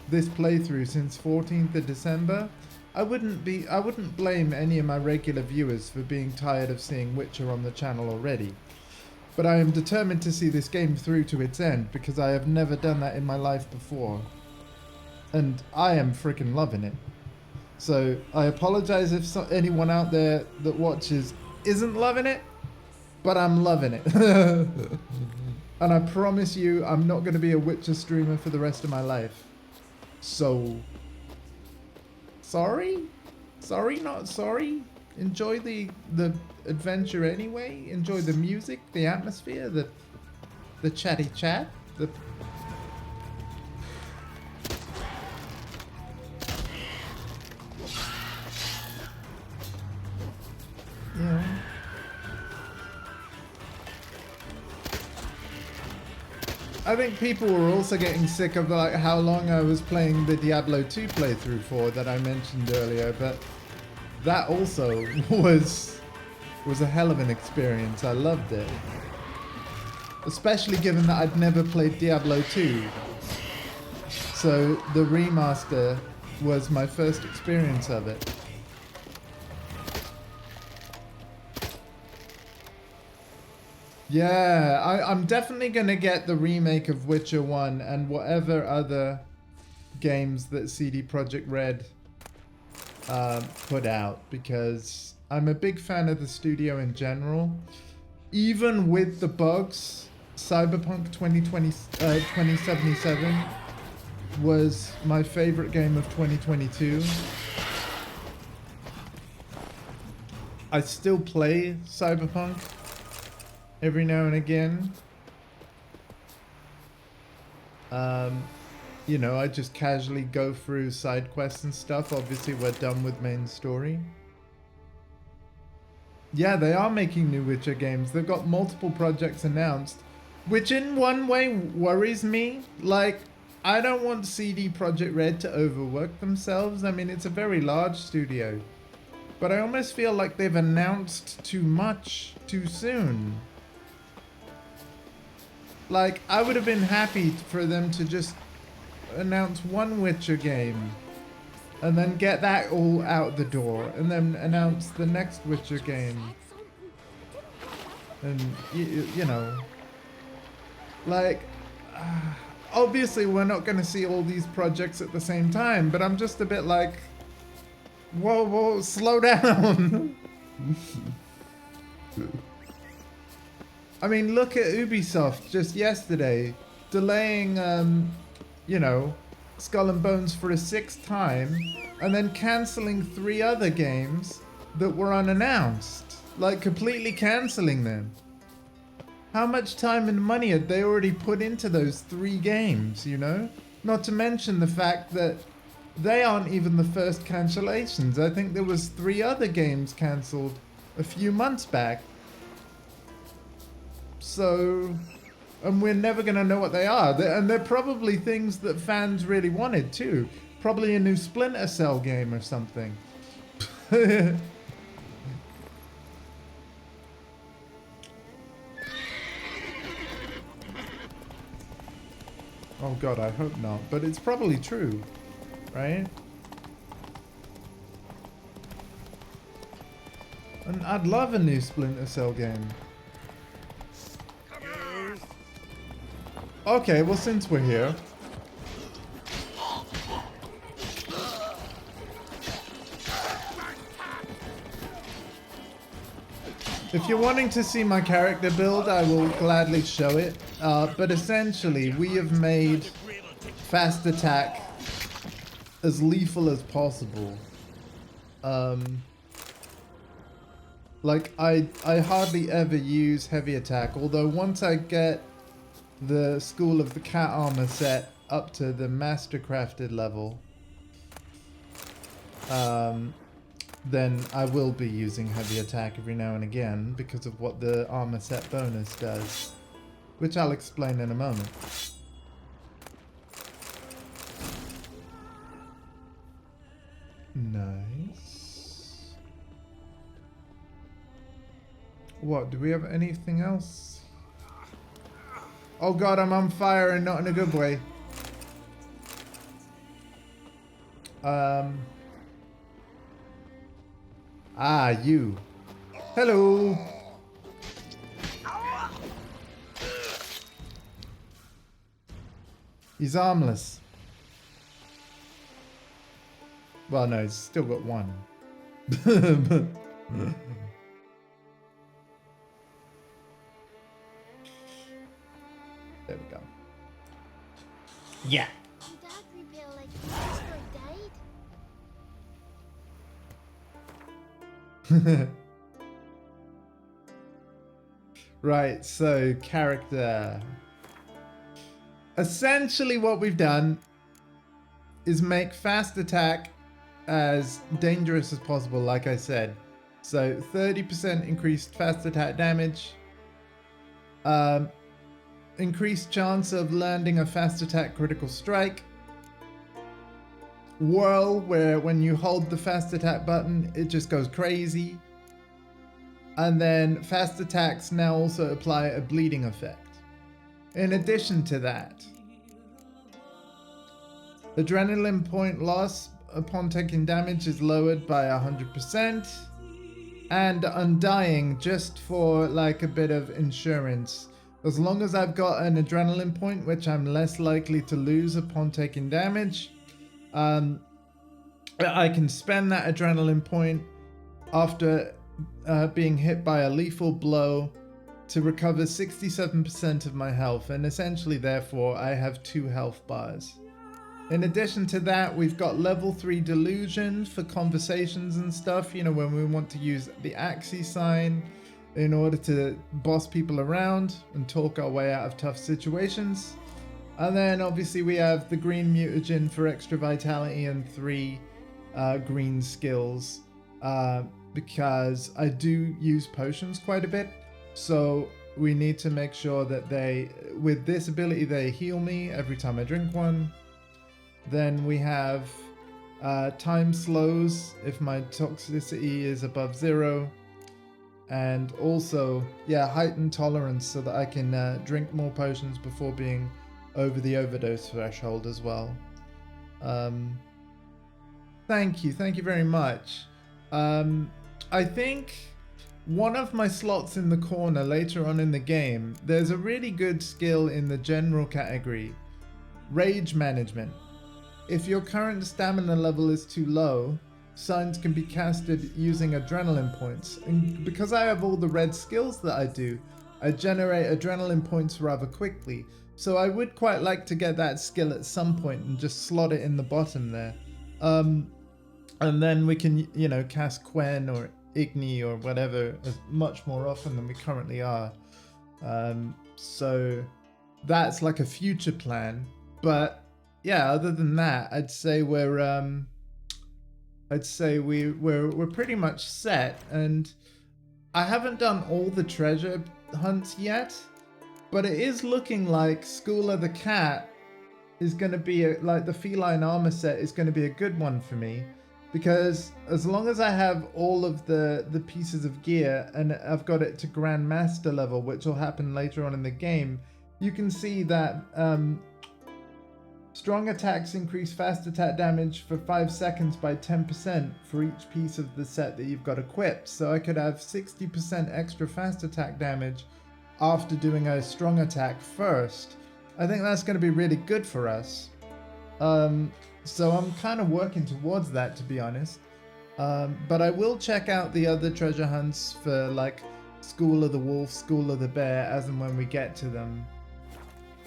this playthrough since 14th of December. I wouldn't blame any of my regular viewers for being tired of seeing Witcher on the channel already. But I am determined to see this game through to its end, because I have never done that in my life before. And I am freaking loving it. So I apologize if anyone out there that watches isn't loving it, but I'm loving it. And I promise you, I'm not going to be a Witcher streamer for the rest of my life. So, sorry? Sorry, not sorry? Enjoy the adventure anyway. Enjoy the music, the atmosphere, the chatty chat, the... Yeah. I think people were also getting sick of like how long I was playing the Diablo 2 playthrough for that I mentioned earlier, but that also was a hell of an experience. I loved it. Especially given that I'd never played Diablo 2. So the remaster was my first experience of it. Yeah, I'm definitely gonna get the remake of Witcher 1 and whatever other games that CD Projekt Red put out, because I'm a big fan of the studio in general. Even with the bugs, Cyberpunk 2077 was my favorite game of 2022. I still play Cyberpunk every now and again. You know, I just casually go through side quests and stuff. Obviously, we're done with main story. Yeah, they are making new Witcher games. They've got multiple projects announced, which in one way worries me. Like, I don't want CD Projekt Red to overwork themselves. I mean, it's a very large studio. But I almost feel like they've announced too much too soon. Like, I would have been happy for them to just announce one Witcher game and then get that all out the door and then announce the next Witcher game. And, you know, like, obviously we're not going to see all these projects at the same time, but I'm just a bit like, whoa, slow down. I mean, look at Ubisoft just yesterday delaying, you know, Skull and Bones for a 6th time and then cancelling 3 other games that were unannounced. Like, completely cancelling them. How much time and money had they already put into those 3 games, you know? Not to mention the fact that they aren't even the first cancellations. I think there was 3 other games cancelled a few months back. So, and we're never going to know what they are. And they're probably things that fans really wanted too. Probably a new Splinter Cell game or something. Oh god, I hope not. But it's probably true, right? And I'd love a new Splinter Cell game. Okay, well, since we're here. If you're wanting to see my character build, I will gladly show it. But essentially, we have made fast attack as lethal as possible. Like, I hardly ever use heavy attack, although once I get the School of the Cat Armor set up to the Mastercrafted level, then I will be using heavy attack every now and again because of what the armor set bonus does, which I'll explain in a moment. Nice. What, do we have anything else? Oh god, I'm on fire and not in a good way. Ah, you. Hello. He's armless. Well, no, he's still got one. There we go. Yeah. Right, so character. Essentially what we've done is make fast attack as dangerous as possible, like I said. So 30% increased fast attack damage. Increased chance of landing a fast attack critical strike. Whirl, where when you hold the fast attack button, it just goes crazy. And then fast attacks now also apply a bleeding effect. In addition to that, adrenaline point loss upon taking damage is lowered by 100%. And Undying, just for like a bit of insurance. As long as I've got an adrenaline point, which I'm less likely to lose upon taking damage, I can spend that adrenaline point after being hit by a lethal blow to recover 67% of my health, and essentially therefore I have 2 health bars. In addition to that, we've got level 3 delusion for conversations and stuff, you know, when we want to use the Axie sign in order to boss people around and talk our way out of tough situations. And then obviously we have the green mutagen for extra vitality and 3 green skills, because I do use potions quite a bit. So we need to make sure that they, with this ability, they heal me every time I drink one. Then we have time slows if my toxicity is above 0. And also, yeah, heightened tolerance so that I can drink more potions before being over the overdose threshold as well. Thank you very much. I think one of my slots in the corner later on in the game, there's a really good skill in the general category, Rage Management. If your current stamina level is too low, signs can be casted using adrenaline points. And because I have all the red skills that I do, I generate adrenaline points rather quickly. So I would quite like to get that skill at some point and just slot it in the bottom there. And then we can, you know, cast Quen or Igni or whatever much more often than we currently are. So that's like a future plan. But yeah, other than that, I'd say we're pretty much set. And I haven't done all the treasure hunts yet, but it is looking like School of the Cat is going to be like the feline armor set is going to be a good one for me, because as long as I have all of the pieces of gear and I've got it to Grandmaster level, which will happen later on in the game, you can see that strong attacks increase fast attack damage for 5 seconds by 10% for each piece of the set that you've got equipped. So I could have 60% extra fast attack damage after doing a strong attack first. I think that's going to be really good for us. So I'm kind of working towards that, to be honest. But I will check out the other treasure hunts for like School of the Wolf, School of the Bear, as and when we get to them,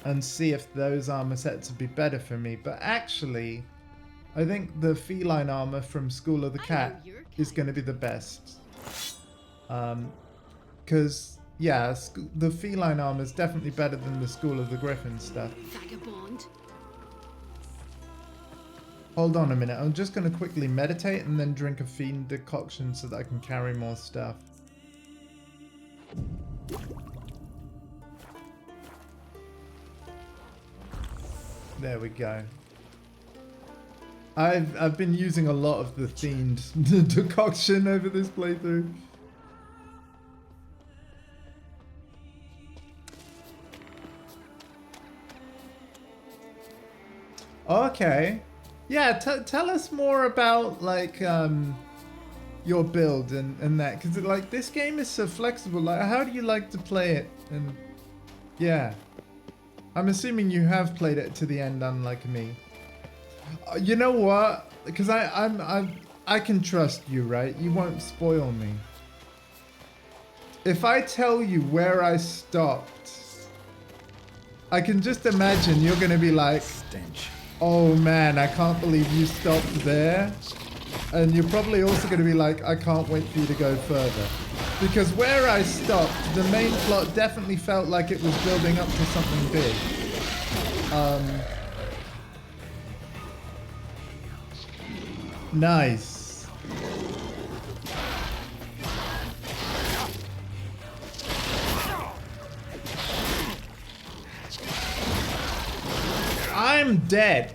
and see if those armor sets would be better for me. But actually, I think the feline armor from School of the Cat is going to be the best. Because, yeah, the feline armor is definitely better than the School of the Griffin stuff. Vagabond. Hold on a minute, I'm just going to quickly meditate and then drink a fiend decoction so that I can carry more stuff. There we go. I've been using a lot of the fiend decoction over this playthrough. Okay. Yeah, tell us more about like your build and that, because like this game is so flexible. Like, how do you like to play it? And yeah, I'm assuming you have played it to the end, unlike me. You know what? Because I can trust you, right? You won't spoil me. If I tell you where I stopped, I can just imagine you're gonna be like, stench. Oh man, I can't believe you stopped there. And you're probably also going to be like, I can't wait for you to go further. Because where I stopped, the main plot definitely felt like it was building up to something big. Nice. I'm dead.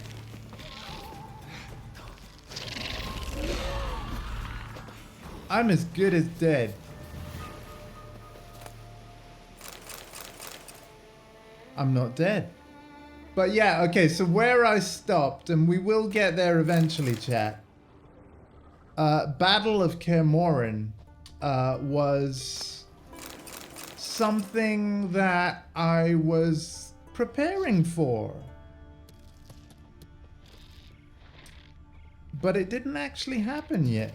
I'm as good as dead. I'm not dead. But yeah, okay, so where I stopped, and we will get there eventually, chat. Battle of Kaer Morhen was something that I was preparing for. But it didn't actually happen yet.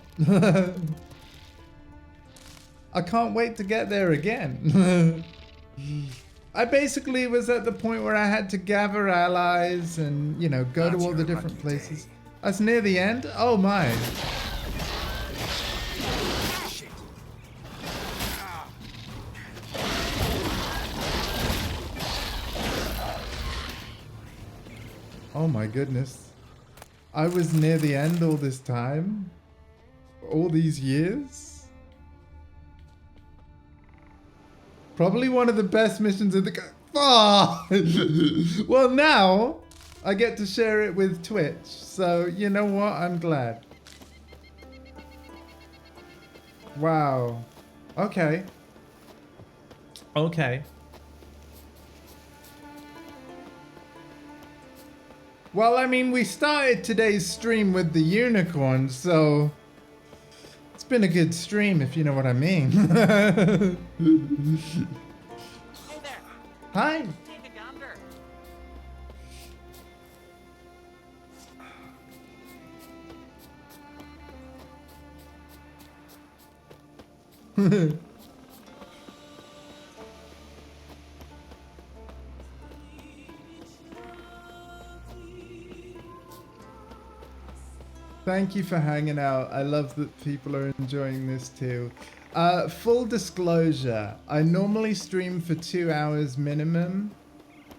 I can't wait to get there again. I basically was at the point where I had to gather allies and, you know, go to all the different places. That's near the end? Oh my. Oh my goodness. I was near the end all this time? All these years? Probably one of the best missions in the game. Oh! Well, now I get to share it with Twitch. So, you know what? I'm glad. Wow. Okay. Okay. Well, I mean, we started today's stream with the unicorn, so it's been a good stream, if you know what I mean. Hey there. Hi. Take a gander. Thank you for hanging out. I love that people are enjoying this too. Full disclosure, I normally stream for 2 hours minimum.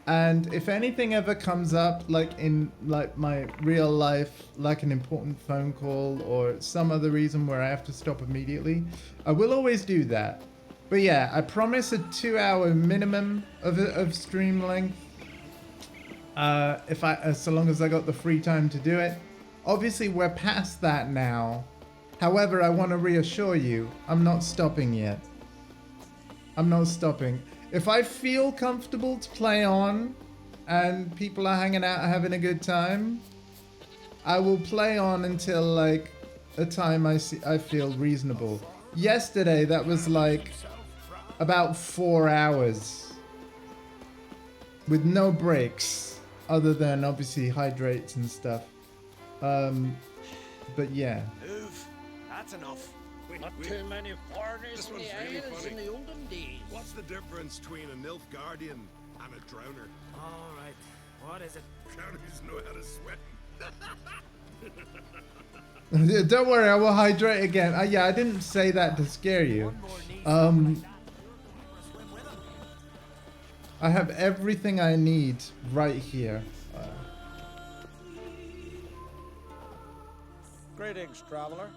And if anything ever comes up, like in like my real life, like an important phone call or some other reason where I have to stop immediately, I will always do that. But yeah, I promise a 2 hour minimum of stream length. So long as I got the free time to do it. Obviously, we're past that now. However, I want to reassure you, I'm not stopping yet. I'm not stopping. If I feel comfortable to play on and people are hanging out having a good time, I will play on until like a time I feel reasonable. Yesterday, that was like about 4 hours with no breaks other than obviously hydrates and stuff. But yeah. Move. That's enough. Not too many foreigners in the islands in the olden days. What's the difference between a Nilf Guardian and a drowner? All right. What is it? Drowners know how to swim. Don't worry, I will hydrate again. Yeah, I didn't say that to scare you. I have everything I need right here. Greetings, traveler.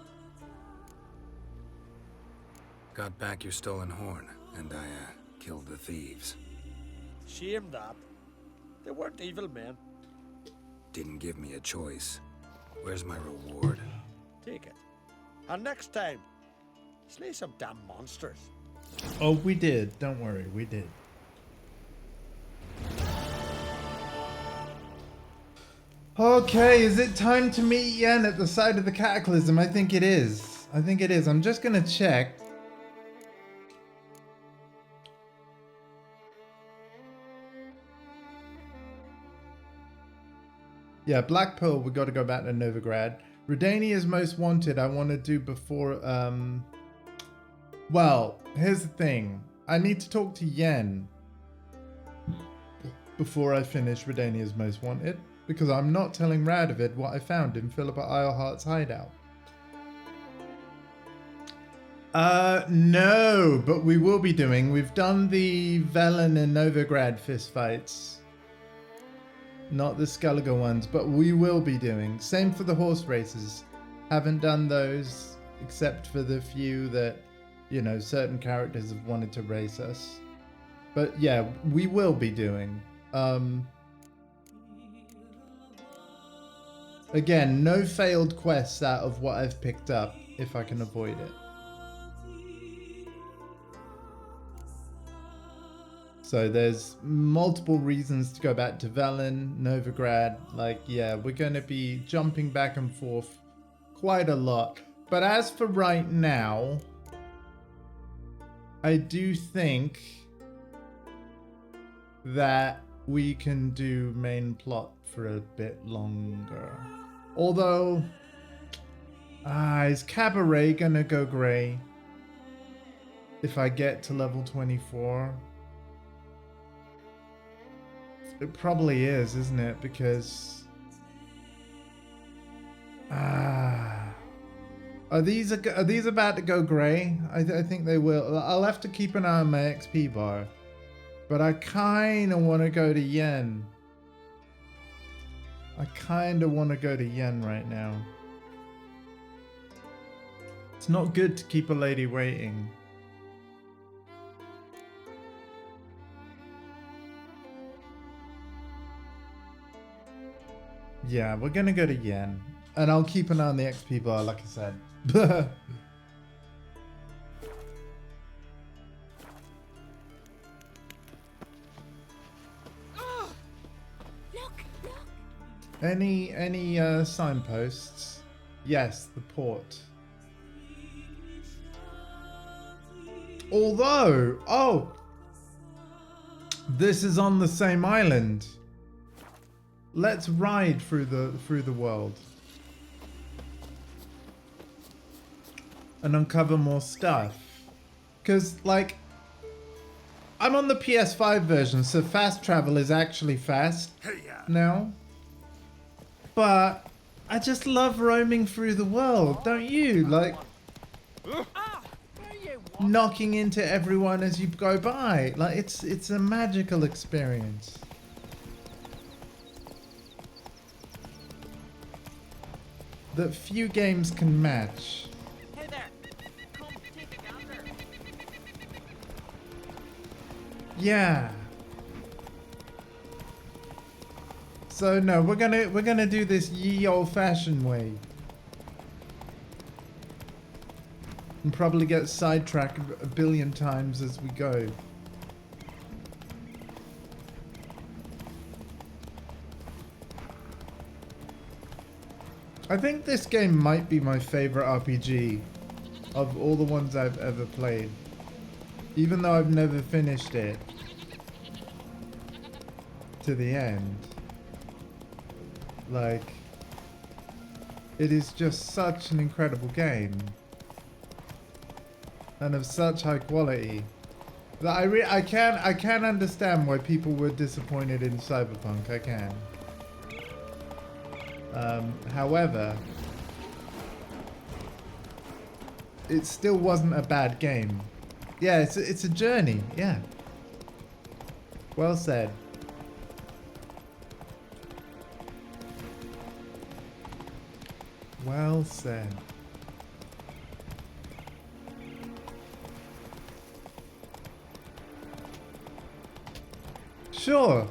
Got back your stolen horn, and I, killed the thieves. Shame that. They weren't evil men. Didn't give me a choice. Where's my reward? Take it. And next time, slay some damn monsters. Oh, we did. Don't worry, we did. Okay, is it time to meet Yen at the side of the cataclysm? I think it is. I think it is. I'm just gonna check. Yeah, Black Pearl, we gotta go back to Novigrad. Redania's Most Wanted, I want to do before, well, here's the thing. I need to talk to Yen before I finish Redania's Most Wanted, because I'm not telling Radovid what I found in Philippa Eilhart's hideout. No, but we will be doing. We've done the Velen and Novigrad fistfights. Not the Skellige ones, but we will be doing. Same for the horse races. Haven't done those, except for the few that, you know, certain characters have wanted to race us. But yeah, we will be doing. Again, no failed quests out of what I've picked up, if I can avoid it. So there's multiple reasons to go back to Velen, Novigrad. Like, yeah, we're going to be jumping back and forth quite a lot. But as for right now, I do think that we can do main plot for a bit longer. Although, is Cabaret gonna go grey if I get to level 24? It probably is, isn't it? Because are these about to go grey? I think they will. I'll have to keep an eye on my XP bar, but I kind of want to go to yen. I kind of want to go to yen right now. It's not good to keep a lady waiting. Yeah, we're gonna go to yen. And I'll keep an eye on the XP bar, like I said. Any signposts? Yes, the port. Although, oh, this is on the same island. Let's ride through the world and uncover more stuff. Cause like, I'm on the PS5 version, so fast travel is actually fast now. But I just love roaming through the world, don't you? Like, knocking into everyone as you go by. Like, it's a magical experience. That few games can match. Hey there. Come take a gander. Yeah. So no, we're gonna do this ye old-fashioned way. And probably get sidetracked a billion times as we go. I think this game might be my favorite RPG of all the ones I've ever played. Even though I've never finished it to the end. Like, it is just such an incredible game. And of such high quality. That I can understand why people were disappointed in Cyberpunk, I can. However, it still wasn't a bad game. Yeah, it's a journey, yeah. Well said. Well said. Sure,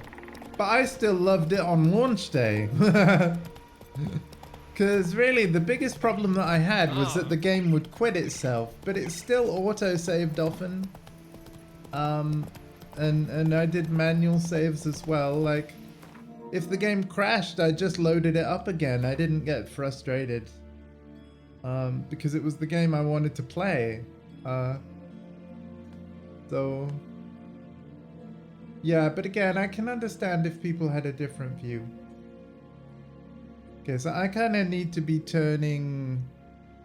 but I still loved it on launch day. Because really, the biggest problem that I had was that the game would quit itself, but it still auto-saved often. And I did manual saves as well. Like, if the game crashed, I just loaded it up again. I didn't get frustrated. Because it was the game I wanted to play. So... yeah, but again, I can understand if people had a different view. Okay, so I kind of need to be turning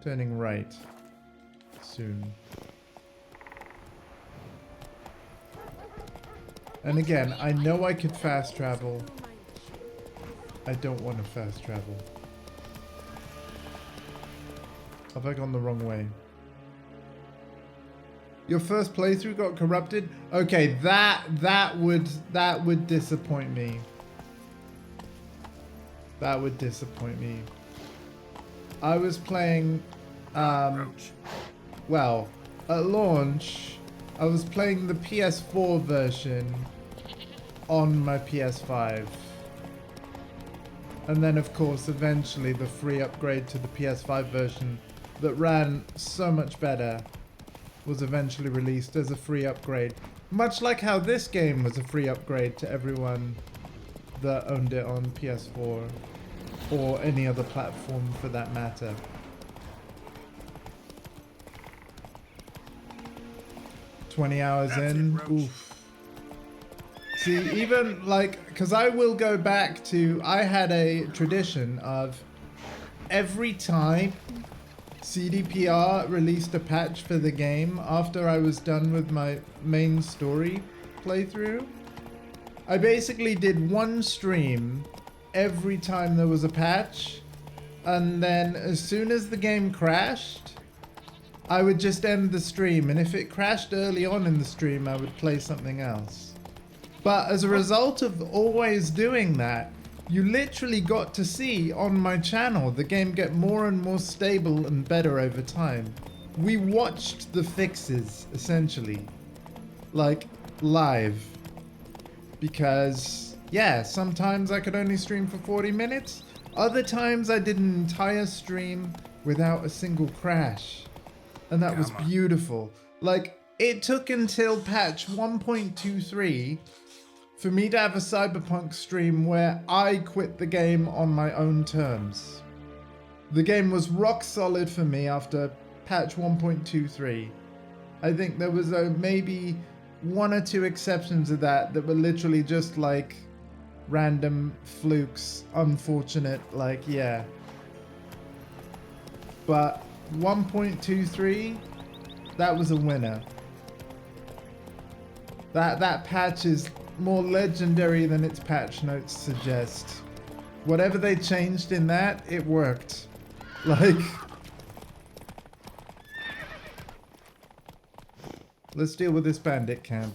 right soon. And again, I know I could fast travel. I don't want to fast travel. Have I gone the wrong way? Your first playthrough got corrupted? Okay, that would disappoint me. That would disappoint me. I was playing, well, at launch, I was playing the PS4 version on my PS5. And then, of course, eventually the free upgrade to the PS5 version that ran so much better was eventually released as a free upgrade. Much like how this game was a free upgrade to everyone that owned it on PS4 or any other platform for that matter. "20 hours in, oof. See, even like, because I will go back to, I had a tradition of every time CDPR released a patch for the game after I was done with my main story playthrough, I basically did one stream every time there was a patch, and then as soon as the game crashed, I would just end the stream, and if it crashed early on in the stream, I would play something else. But as a result of always doing that, you literally got to see on my channel the game get more and more stable and better over time. We watched the fixes, essentially, like live. Because, yeah, sometimes I could only stream for 40 minutes. Other times I did an entire stream without a single crash. And that was beautiful. Like, it took until patch 1.23 for me to have a Cyberpunk stream where I quit the game on my own terms. The game was rock solid for me after patch 1.23. I think there was maybe 1 or 2 exceptions of that were literally just like random flukes, unfortunate, like, yeah. But 1.23, that was a winner. That patch is more legendary than its patch notes suggest. Whatever they changed in that, it worked. Like, let's deal with this bandit camp.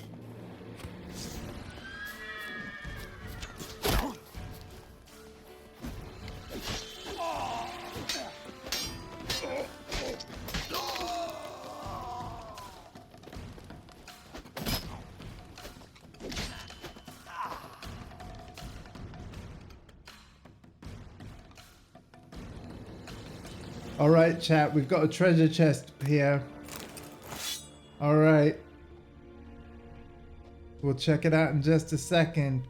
Alright, chat, we've got a treasure chest here. Alright. We'll check it out in just a second.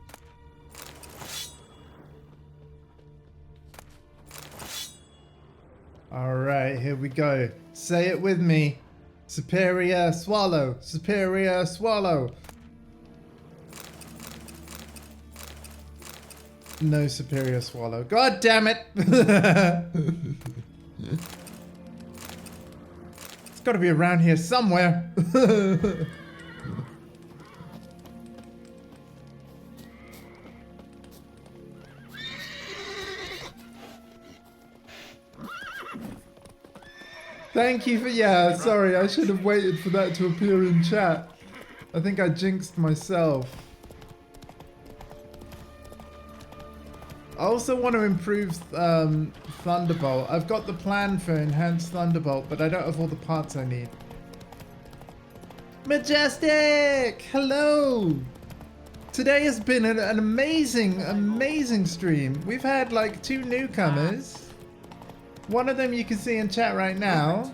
Alright, here we go. Say it with me. Superior swallow. Superior swallow. No superior swallow. God damn it! It's got to be around here somewhere. Thank you for, yeah, sorry, I should have waited for that to appear in chat. I think I jinxed myself. I also want to improve Thunderbolt. I've got the plan for enhanced Thunderbolt, but I don't have all the parts I need. Majestic! Hello! Today has been an amazing, amazing stream. We've had like 2 newcomers. One of them you can see in chat right now.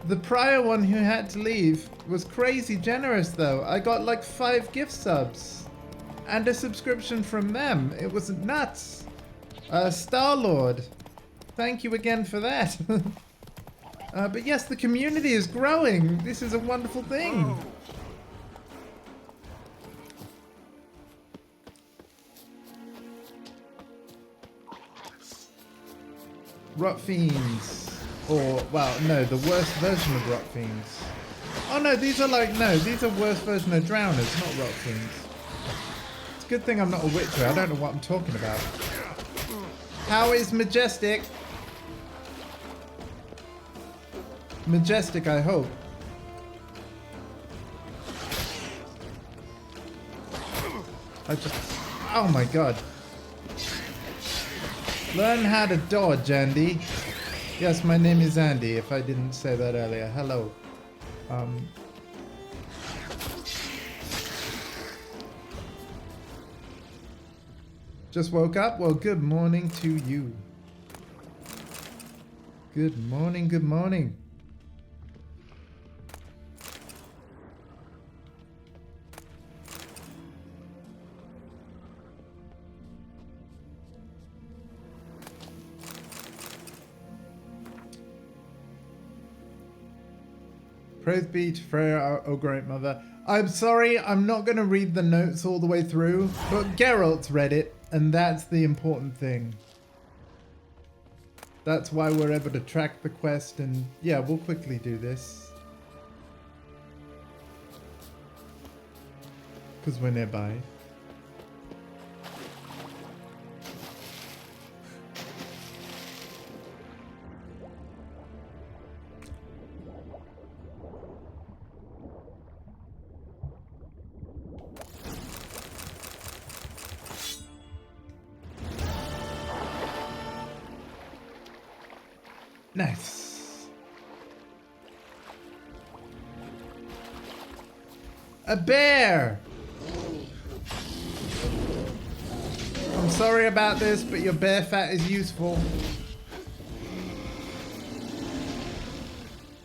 The prior one who had to leave was crazy generous though. I got like 5 gift subs. And a subscription from them. It was nuts. Star-Lord, thank you again for that. But yes, the community is growing. This is a wonderful thing. Rot Fiends. Or, well, no, the worst version of Rot Fiends. Oh no, these are like, no, these are worst version of Drowners, not Rot Fiends. It's a good thing I'm not a Witcher. I don't know what I'm talking about. How is Majestic? Majestic, I hope. Oh my god. Learn how to dodge, Andy. Yes, my name is Andy, if I didn't say that earlier. Hello. Just woke up? Well, good morning to you. Good morning, good morning. Praise be to Freya, oh great mother. I'm sorry, I'm not going to read the notes all the way through, but Geralt's read it, and that's the important thing. That's why we're able to track the quest, and yeah, we'll quickly do this. Because we're nearby. Nice. A bear! I'm sorry about this, but your bear fat is useful.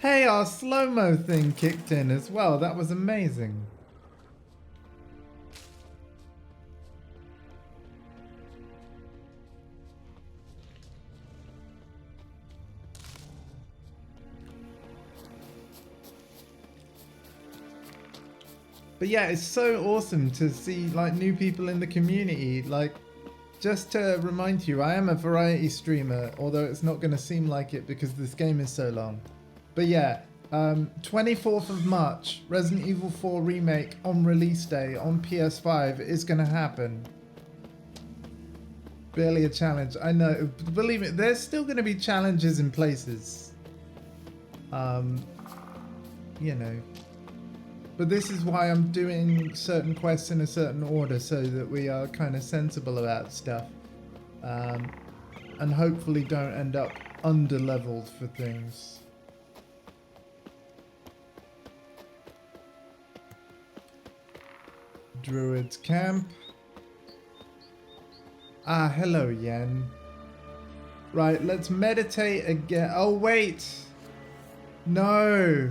Hey, our slow-mo thing kicked in as well. That was amazing. But yeah, it's so awesome to see like new people in the community. Like, just to remind you, I am a variety streamer, although it's not going to seem like it because this game is so long. But yeah, 24th of March, Resident Evil 4 Remake on release day on PS5 is going to happen. Barely a challenge. I know, believe me, there's still going to be challenges in places. You know. But this is why I'm doing certain quests in a certain order, so that we are kind of sensible about stuff. And hopefully don't end up under-leveled for things. Druid's camp. Ah, hello, Yen. Right, let's meditate again. Oh, wait! No!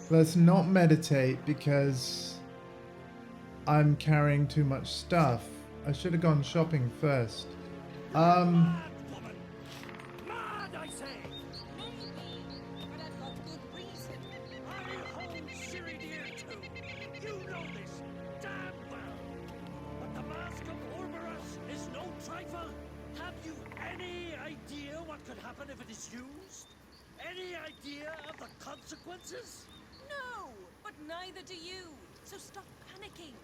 Let's not meditate because I'm carrying too much stuff. I should have gone shopping first. Mad, I say! Maybe, but I've got good reason. I hold Ciri dear too. You know this damn well. But the Mask of Orberus is no trifle. Have you any idea what could happen if it is used? Any idea of the consequences? No, but neither do you. So stop panicking.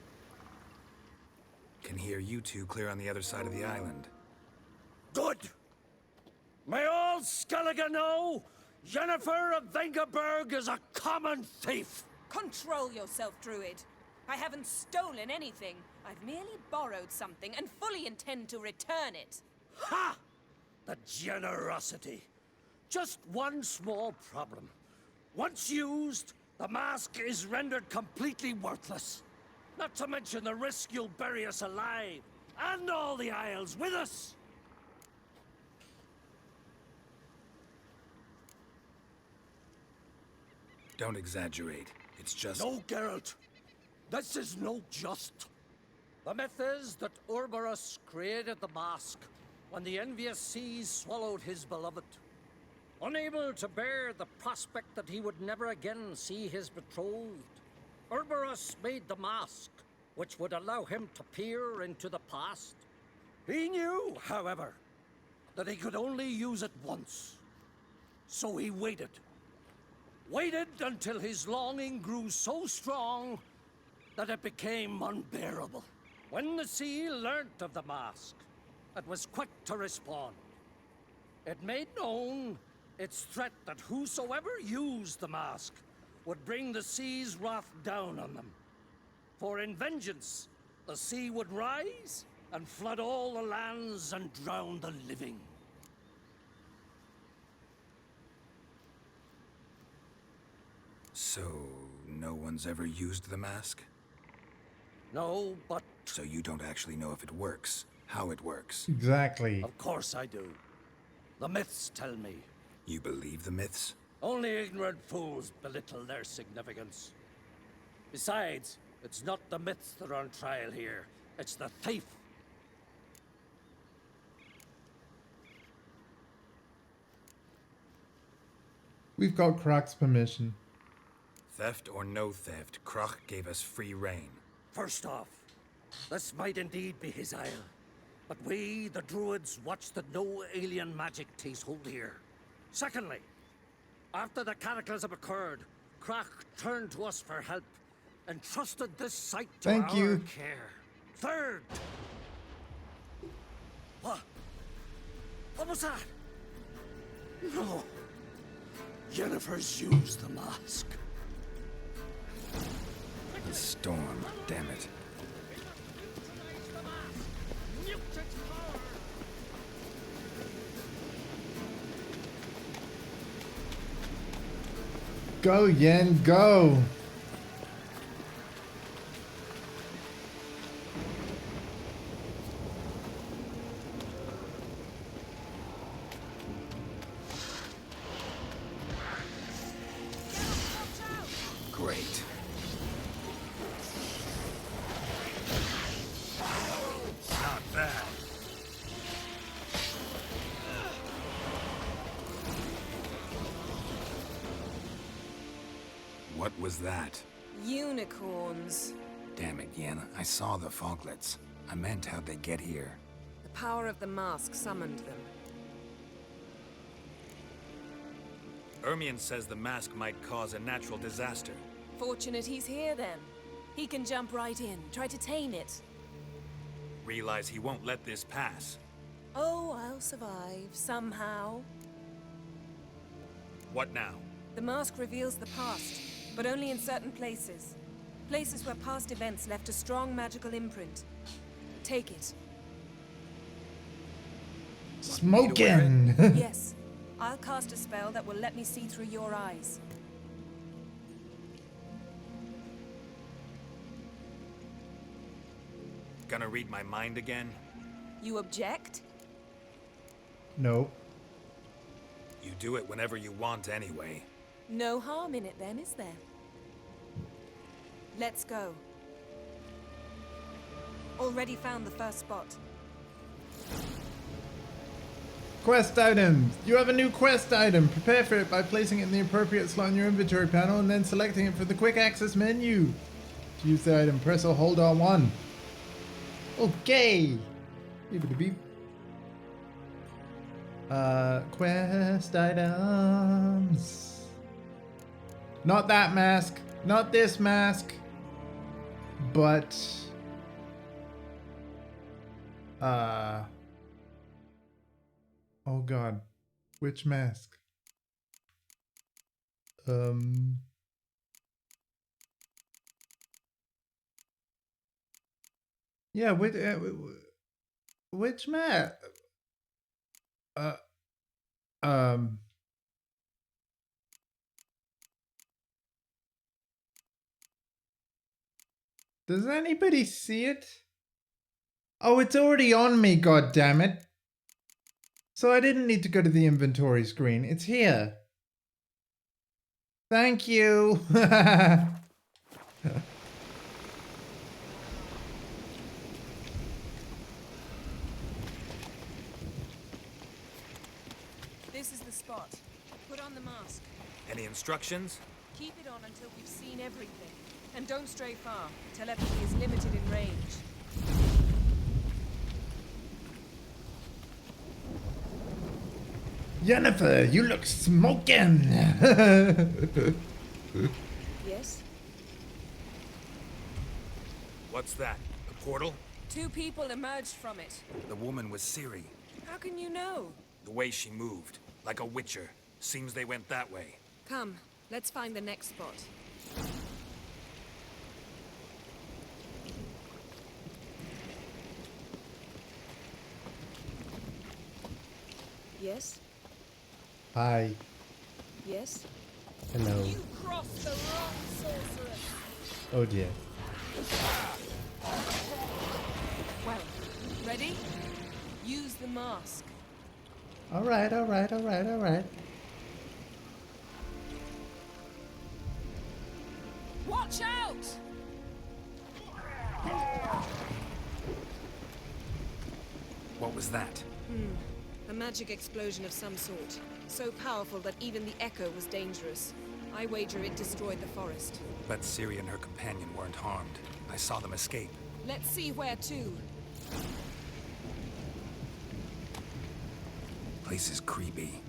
Can hear you two clear on the other side of the island. Good! May all Skellige know Yennefer of Vengerberg is a common thief! Control yourself, Druid. I haven't stolen anything. I've merely borrowed something and fully intend to return it. Ha! The generosity. Just one small problem. Once used, the mask is rendered completely worthless. Not to mention the risk you'll bury us alive, and all the Isles with us. Don't exaggerate. It's just... No, Geralt. This is no just. The myth is that Orberus created the mask when the envious seas swallowed his beloved. Unable to bear the prospect that he would never again see his betrothed, Orberus made the mask, which would allow him to peer into the past. He knew, however, that he could only use it once. So he waited. Waited until his longing grew so strong that it became unbearable. When the sea learnt of the mask, it was quick to respond. It made known its threat that whosoever used the mask would bring the sea's wrath down on them. For in vengeance, the sea would rise and flood all the lands and drown the living. So, no one's ever used the mask? No, but... So you don't actually know if it works, how it works? Exactly. Of course I do. The myths tell me. You believe the myths? Only ignorant fools belittle their significance. Besides, it's not the myths that are on trial here. It's the thief. We've got Krok's permission. Theft or no theft, Krok gave us free rein. First off, this might indeed be his isle. But we, the Druids, watch that no alien magic takes hold here. Secondly, after the cataclysm occurred, Krok turned to us for help and trusted this site to Thank our you. care. Third... What? What was that? No. Yennefer's used the mask. The storm, damn it. Go, Yen, go! Great. Not bad. What was that? Unicorns. Damn it, Yen. I saw the foglets. I meant how'd they get here? The power of the mask summoned them. Ermion says the mask might cause a natural disaster. Fortunate he's here then. He can jump right in, try to tame it. Realize he won't let this pass. Oh, I'll survive, somehow. What now? The mask reveals the past, but only in certain places. Places where past events left a strong magical imprint. Take it. Smoking! Yes. I'll cast a spell that will let me see through your eyes. Gonna read my mind again? You object? No. You do it whenever you want anyway. No harm in it then, is there? Let's go. Already found the first spot. Quest items! You have a new quest item. Prepare for it by placing it in the appropriate slot in your inventory panel and then selecting it from the quick access menu. To use the item, press or hold R1. Okay! Beep-a-da-beep. Quest items. Not that mask. Not this mask. But... Oh god. Which mask? Yeah, which mask? Does anybody see it? Oh, it's already on me, god damn it. So I didn't need to go to the inventory screen. It's here. Thank you. This is the spot. Put on the mask. Any instructions? Keep it on until we've seen everything. And don't stray far. Telepathy is limited in range. Yennefer, you look smoking. Yes? What's that? A portal? 2 people emerged from it. The woman was Ciri. How can you know? The way she moved, like a witcher. Seems they went that way. Come, let's find the next spot. Yes? Hi. Yes? Hello. You crossed the wrong sorceress! Oh dear. Well, ready? Use the mask. Alright, alright, alright, alright. Watch out! What was that? A magic explosion of some sort. So powerful that even the echo was dangerous. I wager it destroyed the forest. But Ciri and her companion weren't harmed. I saw them escape. Let's see where to. Place is creepy.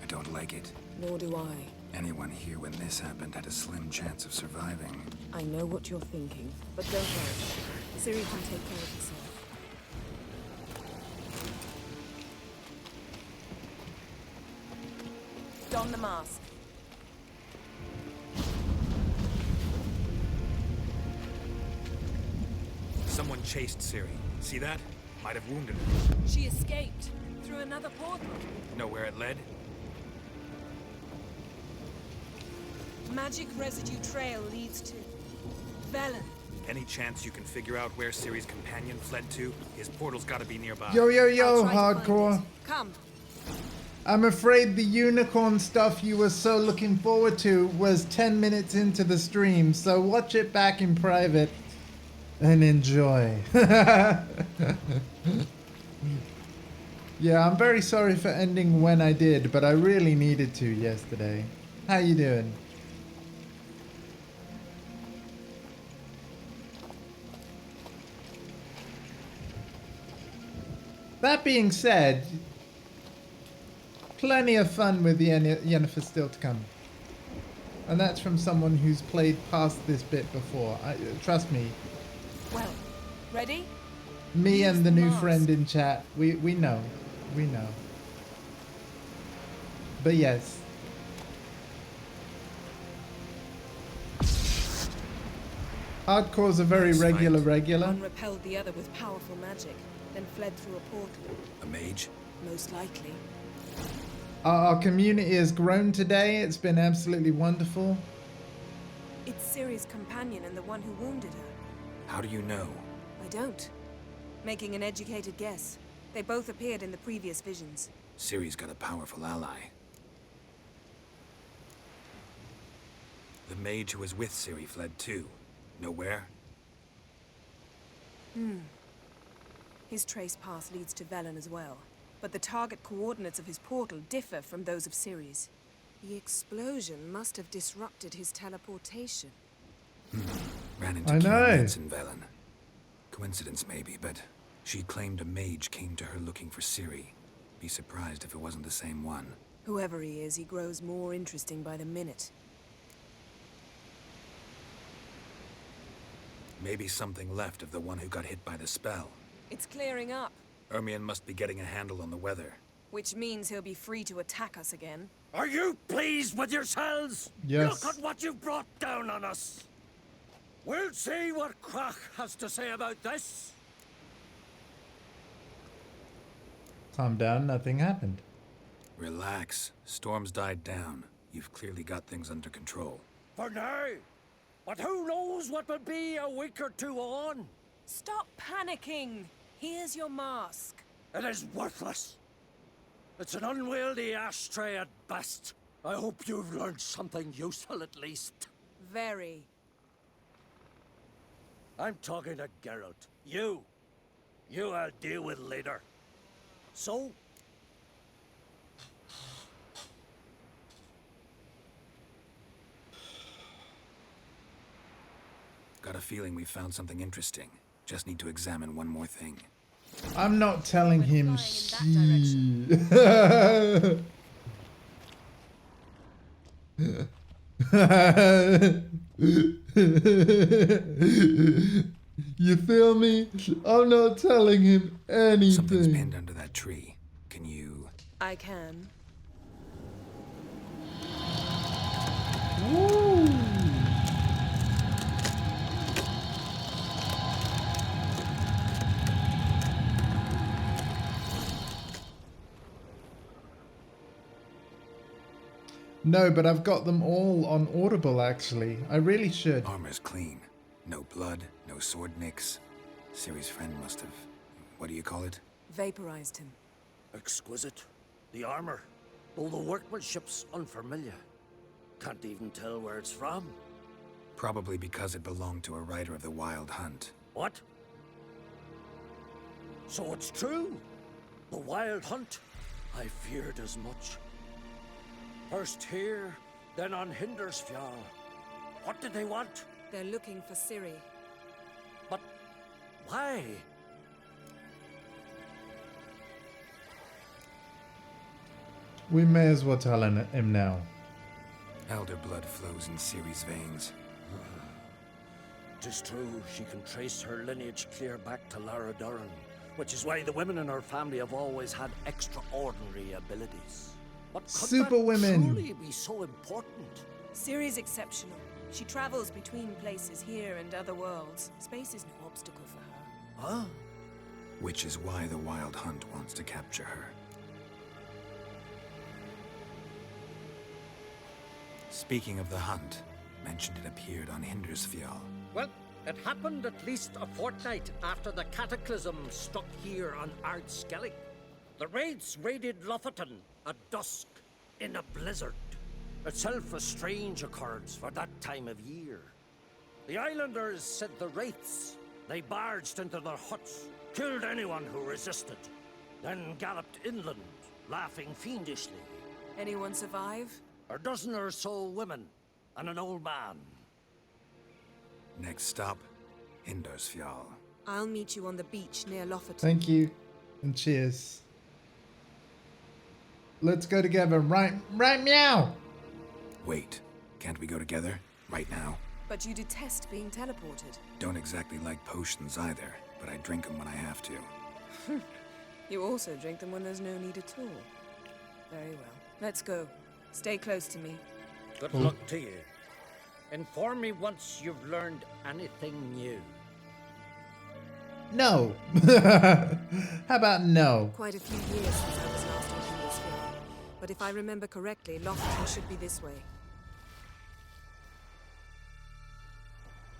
I don't like it. Nor do I. Anyone here when this happened had a slim chance of surviving. I know what you're thinking, but don't worry. Ciri can take care of herself. Don the mask. Someone chased Ciri. See that? Might have wounded her. She escaped through another portal. Know where it led? Magic residue trail leads to Velen. Any chance you can figure out where Ciri's companion fled to? His portal's gotta be nearby. Yo, yo, yo, I'll try to find hardcore. it. Come. I'm afraid the unicorn stuff you were so looking forward to was 10 minutes into the stream, so watch it back in private and enjoy. Yeah, I'm very sorry for ending when I did, but I really needed to yesterday. How you doing? That being said, plenty of fun with Yennefer still to come. And that's from someone who's played past this bit before. Trust me. Well, ready? Me and the new mask. friend in chat, we know. We know. But yes. Hardcore's a very regular. One repelled the other with powerful magic, then fled through a portal. A mage? Most likely. Our community has grown today. It's been absolutely wonderful. It's Ciri's companion and the one who wounded her. How do you know? I don't. Making an educated guess. They both appeared in the previous visions. Ciri's got a powerful ally. The mage who was with Ciri fled too. Know where? His trace path leads to Velen as well. But the target coordinates of his portal differ from those of Ciri's. The explosion must have disrupted his teleportation. Ran into Kieran in Velen. Coincidence maybe, but she claimed a mage came to her looking for Ciri. Be surprised if it wasn't the same one. Whoever he is, he grows more interesting by the minute. Maybe something left of the one who got hit by the spell. It's clearing up, Ermion must be getting a handle on the weather. which means he'll be free to attack us again. Are you pleased with yourselves? Yes. Look at what you've brought down on us. We'll see what Krach has to say about this. Calm down, nothing happened. Relax. Storm's died down. You've clearly got things under control. For now. But who knows what will be a week or two on? Stop panicking! Here's your mask. It is worthless. It's an unwieldy ashtray at best. I hope you've learned something useful at least. Very. I'm talking to Geralt. You I'll deal with later. So? Got a feeling we found something interesting. Just need to examine one more thing. I'm not telling him You feel me? I'm not telling him anything. Something's pinned under that tree. Can you... I can. Woo. No, but I've got them all on Audible, actually. I really should. Armor's clean. No blood, no sword nicks. Ciri's friend must have... What do you call it? Vaporized him. Exquisite. The armor. Though the workmanship's unfamiliar. Can't even tell where it's from. Probably because it belonged to a rider of the Wild Hunt. What? So it's true? The Wild Hunt? I feared as much. First here, then on Hindersfjall. What did they want? They're looking for Ciri. But why? We may as well tell him now. Elder blood flows in Ciri's veins. 'Tis true, she can trace her lineage clear back to Lara Duran, which is why the women in her family have always had extraordinary abilities. But could Superwomen. that truly be so important? Ciri's exceptional. She travels between places here and other worlds. Space is no obstacle for her. Huh? Which is why the Wild Hunt wants to capture her. Speaking of the hunt, mentioned it appeared on Hindersfjall. Well, it happened at least a fortnight after the cataclysm struck here on Ardskellig. The raids raided Lofoten at dusk in a blizzard. Itself a strange occurrence for that time of year. The islanders said the wraiths. They barged into their huts, killed anyone who resisted, then galloped inland, laughing fiendishly. Anyone survive? A dozen or so women and an old man. Next stop, Hindersfjall. I'll meet you on the beach near Lofoten. Thank you, and cheers. Let's go together, right meow! Wait, can't we go together? Right now? But you detest being teleported. Don't exactly like potions either, but I drink them when I have to. You also drink them when there's no need at all. Very well. Let's go. Stay close to me. Good luck to you. Inform me once you've learned anything new. No. How about no? Quite a few years since I was last on Hindersfjall. But if I remember correctly, Lofoten should be this way.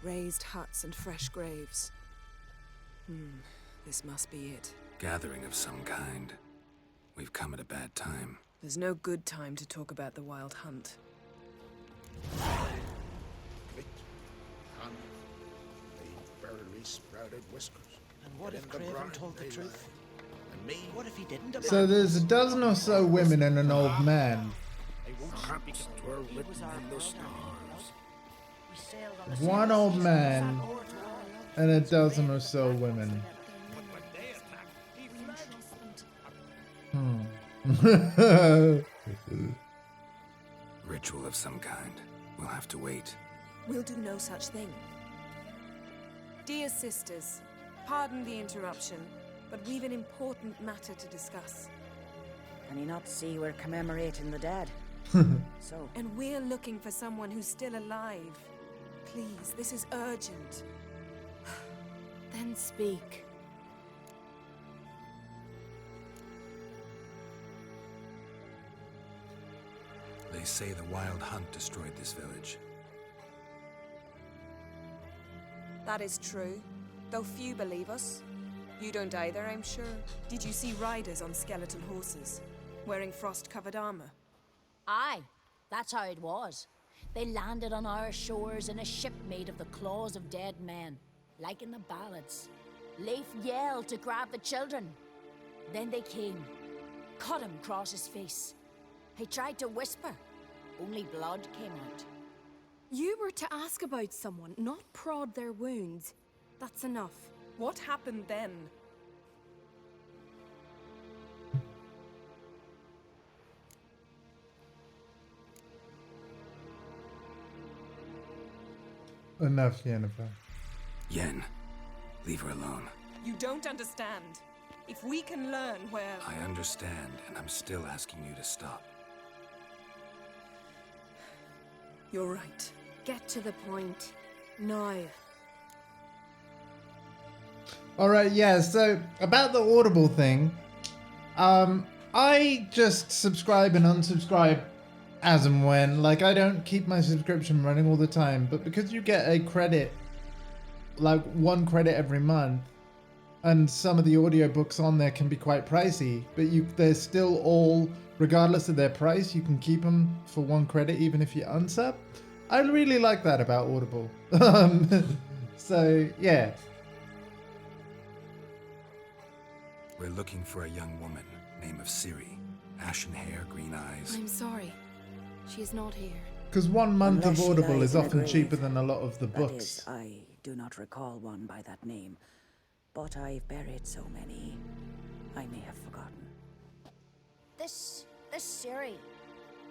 Raised huts and fresh graves. This must be it. Gathering of some kind. We've come at a bad time. There's no good time to talk about the Wild Hunt. They barely sprouted whiskers. And what if Craven told the truth? And me? What if he didn't? So there's a dozen or so women and an old man. Perhaps were written in the stars. One old man and a dozen or so women. Ritual of some kind. We'll have to wait. We'll do no such thing. Dear sisters, pardon the interruption, but we've an important matter to discuss. Can you not see we're commemorating the dead? So. And we're looking for someone who's still alive. Please, this is urgent. Then speak. They say the Wild Hunt destroyed this village. That is true, though few believe us. You don't either, I'm sure. Did you see riders on skeleton horses, wearing frost-covered armor? Aye, that's how it was. They landed on our shores in a ship made of the claws of dead men, like in the ballads. Leif yelled to grab the children. Then they came, cut him across his face. He tried to whisper, only blood came out. You were to ask about someone, not prod their wounds. That's enough. What happened then? Enough, Yennefer. Yen, leave her alone. You don't understand. If we can learn where... I understand, and I'm still asking you to stop. You're right. Get to the point. Now. Alright, yeah, so about the Audible thing, I just subscribe and unsubscribe as and when. Like, I don't keep my subscription running all the time, but because you get a credit, like 1 credit every month, and some of the audiobooks on there can be quite pricey, but they're still all, regardless of their price, you can keep them for 1 credit even if you unsub. I really like that about Audible. So, yeah. We're looking for a young woman named Ciri. Ashen hair, green eyes. I'm sorry. She is not here. Because 1 month Unless of she Audible lies is in a often grave. cheaper than a lot of the That books. is, I do not recall one by that name. But I've buried so many, I may have forgotten. This Siri,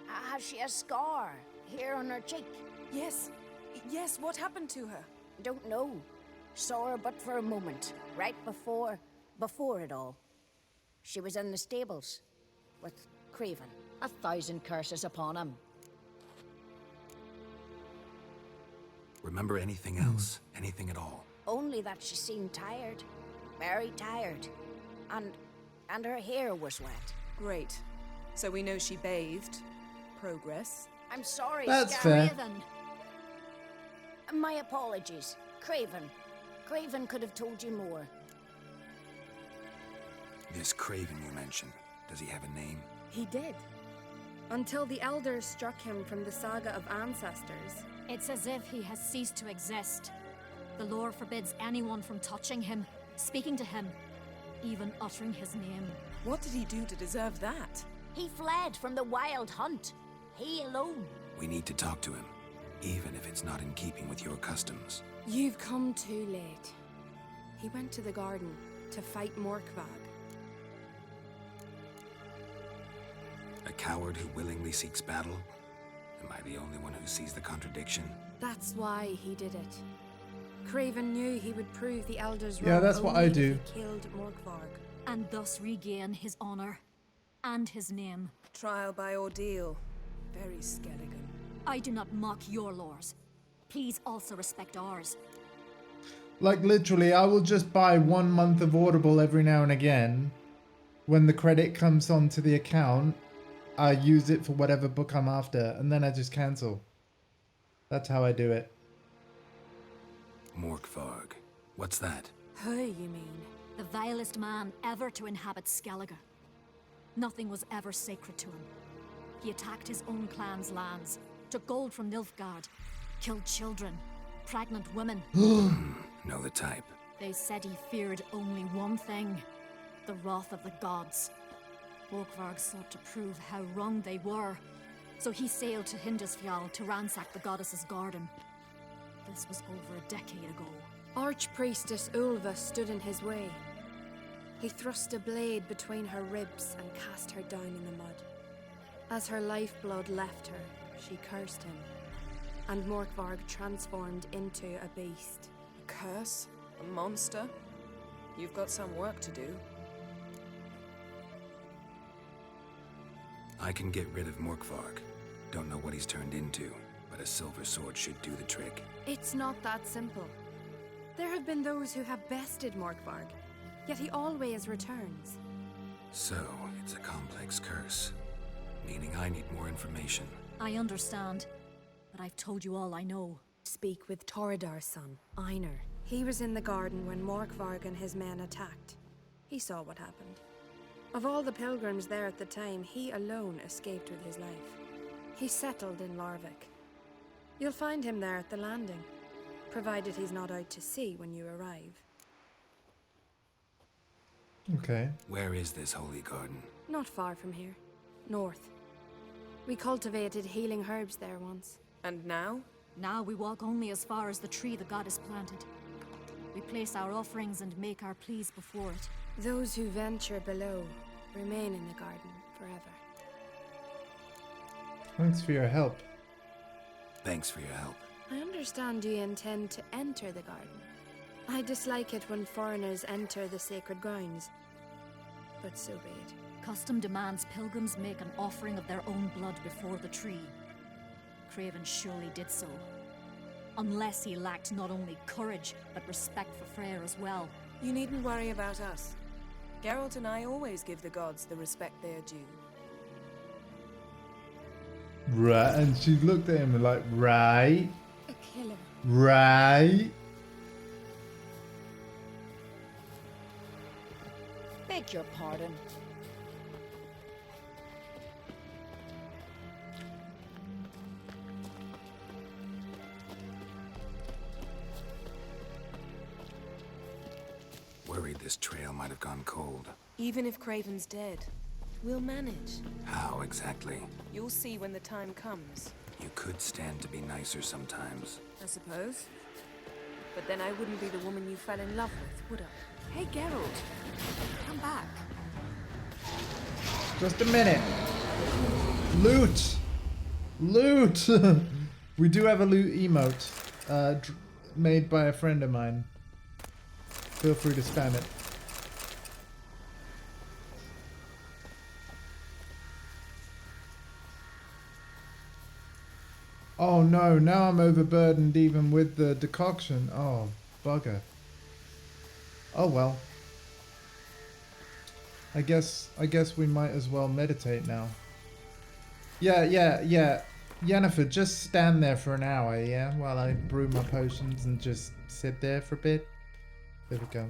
has she a scar here on her cheek? Yes. Yes, what happened to her? Don't know. Saw her but for a moment, right before it all. She was in the stables with Craven. 1,000 curses upon him. Remember anything else? Anything at all? Only that she seemed tired. Very tired. And her hair was wet. Great. So we know she bathed. Progress. I'm sorry, That's fair. Craven. My apologies. Craven. Craven could have told you more. This Craven you mentioned, does he have a name? He did. Until the elders struck him from the saga of ancestors. It's as if he has ceased to exist. The lore forbids anyone from touching him, speaking to him, even uttering his name. What did he do to deserve that? He fled from the wild hunt. He alone. We need to talk to him, even if it's not in keeping with your customs. You've come too late. He went to the garden to fight Morkvag. A coward who willingly seeks battle? Am I the only one who sees the contradiction? That's why he did it. Craven knew he would prove the elders Yeah, wrong that's what only I if do. he killed Morkvarg. And thus regain his honor and his name. Trial by ordeal. Very Skelligan. I do not mock your laws. Please also respect ours. Like, literally, I will just buy 1 month of Audible every now and again. When the credit comes onto the account, I use it for whatever book I'm after, and then I just cancel. That's how I do it. Morkvarg. What's that? Who, you mean? The vilest man ever to inhabit Skellige. Nothing was ever sacred to him. He attacked his own clan's lands, took gold from Nilfgaard, killed children, pregnant women. Know the type. They said he feared only one thing, the wrath of the gods. Morkvarg sought to prove how wrong they were, so he sailed to Hindisfjall to ransack the goddess's garden. This was over a decade ago. Archpriestess Ulva stood in his way. He thrust a blade between her ribs and cast her down in the mud. As her lifeblood left her, she cursed him, and Morkvarg transformed into a beast. A curse? A monster? You've got some work to do. I can get rid of Morkvarg. Don't know what he's turned into, but a silver sword should do the trick. It's not that simple. There have been those who have bested Morkvarg, yet he always returns. So, it's a complex curse, meaning I need more information. I understand, but I've told you all I know. Speak with Torridar's son, Einar. He was in the garden when Morkvarg and his men attacked. He saw what happened. Of all the pilgrims there at the time, he alone escaped with his life. He settled in Larvik. You'll find him there at the landing, provided he's not out to sea when you arrive. Okay. Where is this holy garden? Not far from here. North. We cultivated healing herbs there once. And now? Now we walk only as far as the tree the goddess planted. We place our offerings and make our pleas before it. Those who venture below remain in the garden forever. Thanks for your help. Thanks for your help. I understand you intend to enter the garden. I dislike it when foreigners enter the sacred grounds, but so be it. Custom demands pilgrims make an offering of their own blood before the tree. Craven surely did so. Unless he lacked not only courage, but respect for Freyr as well. You needn't worry about us. Geralt and I always give the gods the respect they are due. Right, and she looked at him like, right, A killer. right. Beg your pardon. Worried this trail might have gone cold. Even if Craven's dead, We'll manage. How exactly? You'll see when the time comes. You could stand to be nicer sometimes. I suppose. But then I wouldn't be the woman you fell in love with, would I? Hey, Geralt. Come back. Just a minute. Loot! Loot! We do have a loot emote made by a friend of mine. Feel free to spam it. Oh no, now I'm overburdened even with the decoction. Oh, bugger. Oh well. I guess we might as well meditate now. Yeah. Yennefer, just stand there for an hour, yeah? While I brew my potions and just sit there for a bit. There we go.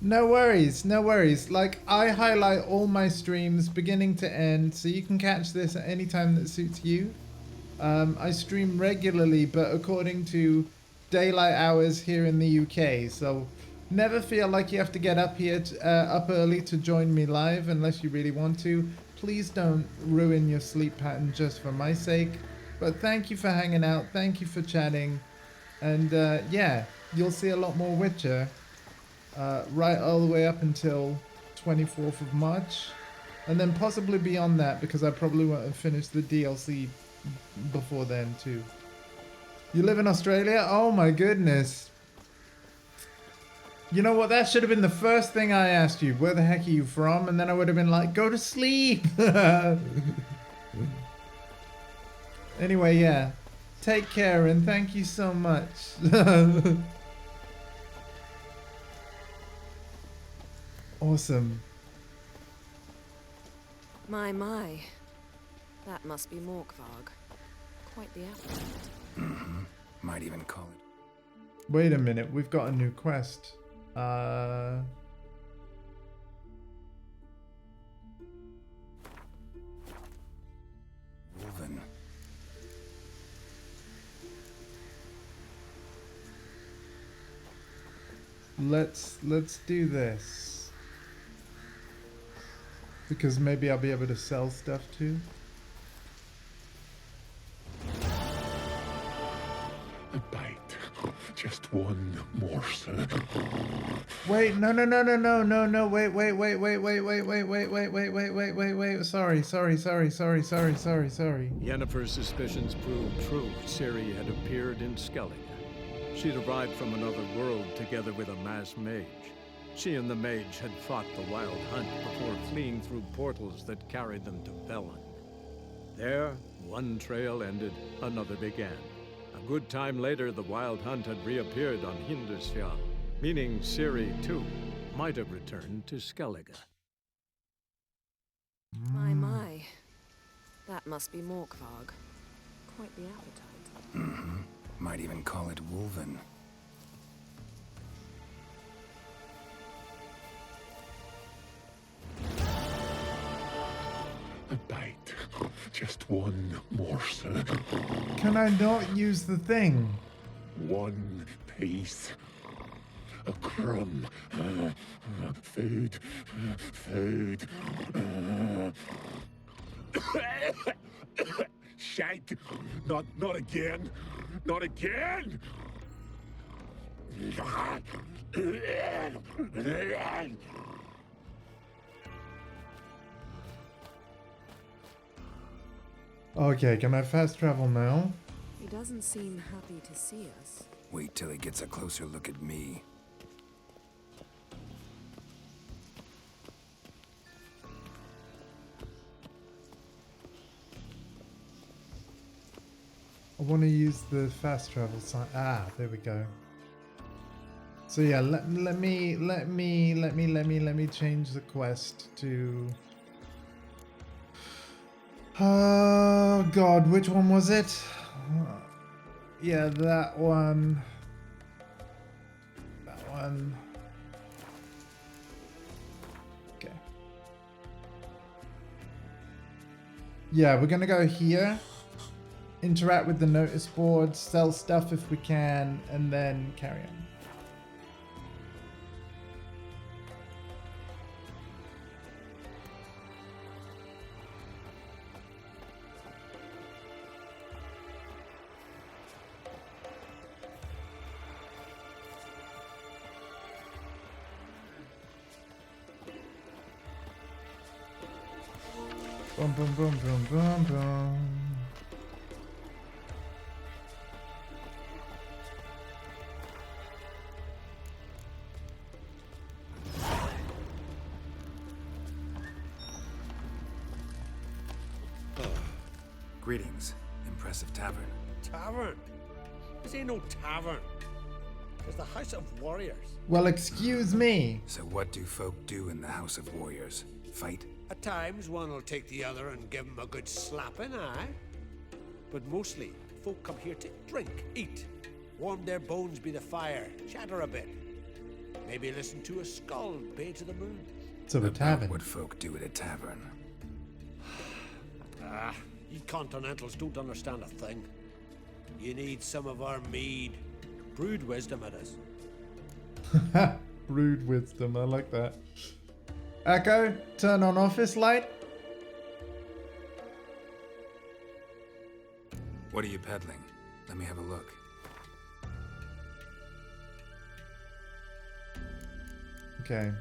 No worries, no worries. Like, I highlight all my streams beginning to end, so you can catch this at any time that suits you. I stream regularly, but according to daylight hours here in the UK, so never feel like you have to get up here up early to join me live unless you really want to. Please don't ruin your sleep pattern just for my sake. But thank you for hanging out, thank you for chatting, and yeah, you'll see a lot more Witcher right all the way up until 24th of March, and then possibly beyond that, because I probably won't have finished the DLC before then too. You live in Australia? Oh my goodness. You know what? That should have been the first thing I asked you. Where the heck are you from? And then I would have been like, go to sleep. Anyway, yeah. Take care and thank you so much. Awesome. My. That must be Morkvarg. Quite the appetite. Mm-hmm. Might even call it. Wait a minute, we've got a new quest. Wolven. Let's do this. Because maybe I'll be able to sell stuff too. A bite. Just one morsel. Wait, no, wait. Sorry. Yennefer's suspicions proved true. Ciri had appeared in Skellige. She'd arrived from another world together with a masked mage. She and the mage had fought the Wild Hunt before fleeing through portals that carried them to Velen. There, one trail ended, another began. A good time later, the Wild Hunt had reappeared on Hindusfjall, meaning Ciri, too, might have returned to Skellige. My. That must be Morkvarg. Quite the appetite. Mm-hmm. Might even call it Wolven. A bite. Just one morsel. Can I not use the thing? One piece. A crumb. Food. Shite. Not again. Not again. Okay, can I fast travel now? He doesn't seem happy to see us. Wait till he gets a closer look at me. I want to use the fast travel sign. Ah, there we go. So yeah, let me change the quest to. Oh God, which one was it? Yeah, that one. That one. Okay. Yeah, we're gonna go here. Interact with the notice board, sell stuff if we can, and then carry on. Boom, boom, boom, boom, boom, boom. Greetings. Impressive tavern. Tavern? This ain't no tavern. It's the House of Warriors. Well, excuse me. So what do folk do in the House of Warriors? Fight? At times, one will take the other and give him a good slapping, aye? But mostly, folk come here to drink, eat, warm their bones by the fire, chatter a bit. Maybe listen to a skull bay to the moon. So a tavern. What folk do at a tavern? You continentals don't understand a thing. You need some of our mead. Brewed wisdom it is. Brewed wisdom, I like that. Echo, turn on office light. What are you peddling? Let me have a look. Okay.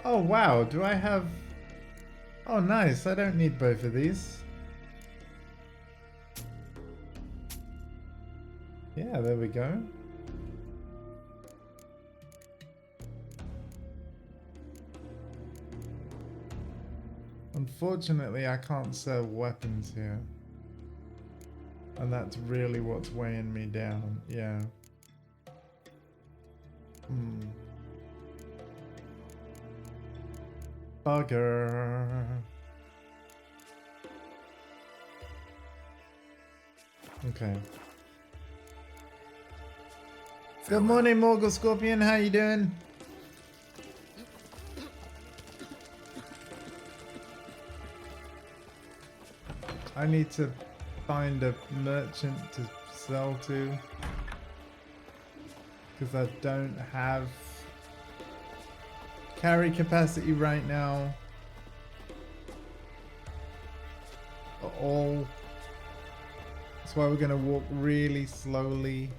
Oh wow, do I have... Oh nice, I don't need both of these. Yeah, there we go. Unfortunately, I can't sell weapons here. And that's really what's weighing me down, yeah. Bugger. Okay. Good morning, Morgul Scorpion. How you doing? I need to find a merchant to sell to because I don't have carry capacity right now at all. That's why we're gonna walk really slowly.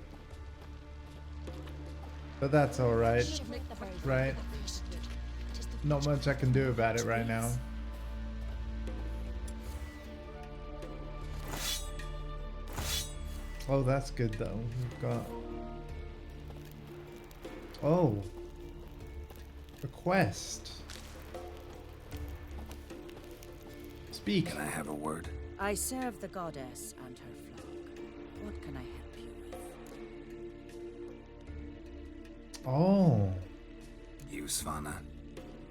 But that's alright. Right? Not much I can do about it right now. Oh, that's good though. We've got... Oh. A quest. Speak. Can I have a word? I serve the goddess and her flock. What can I help you with? Oh. You, Svanna.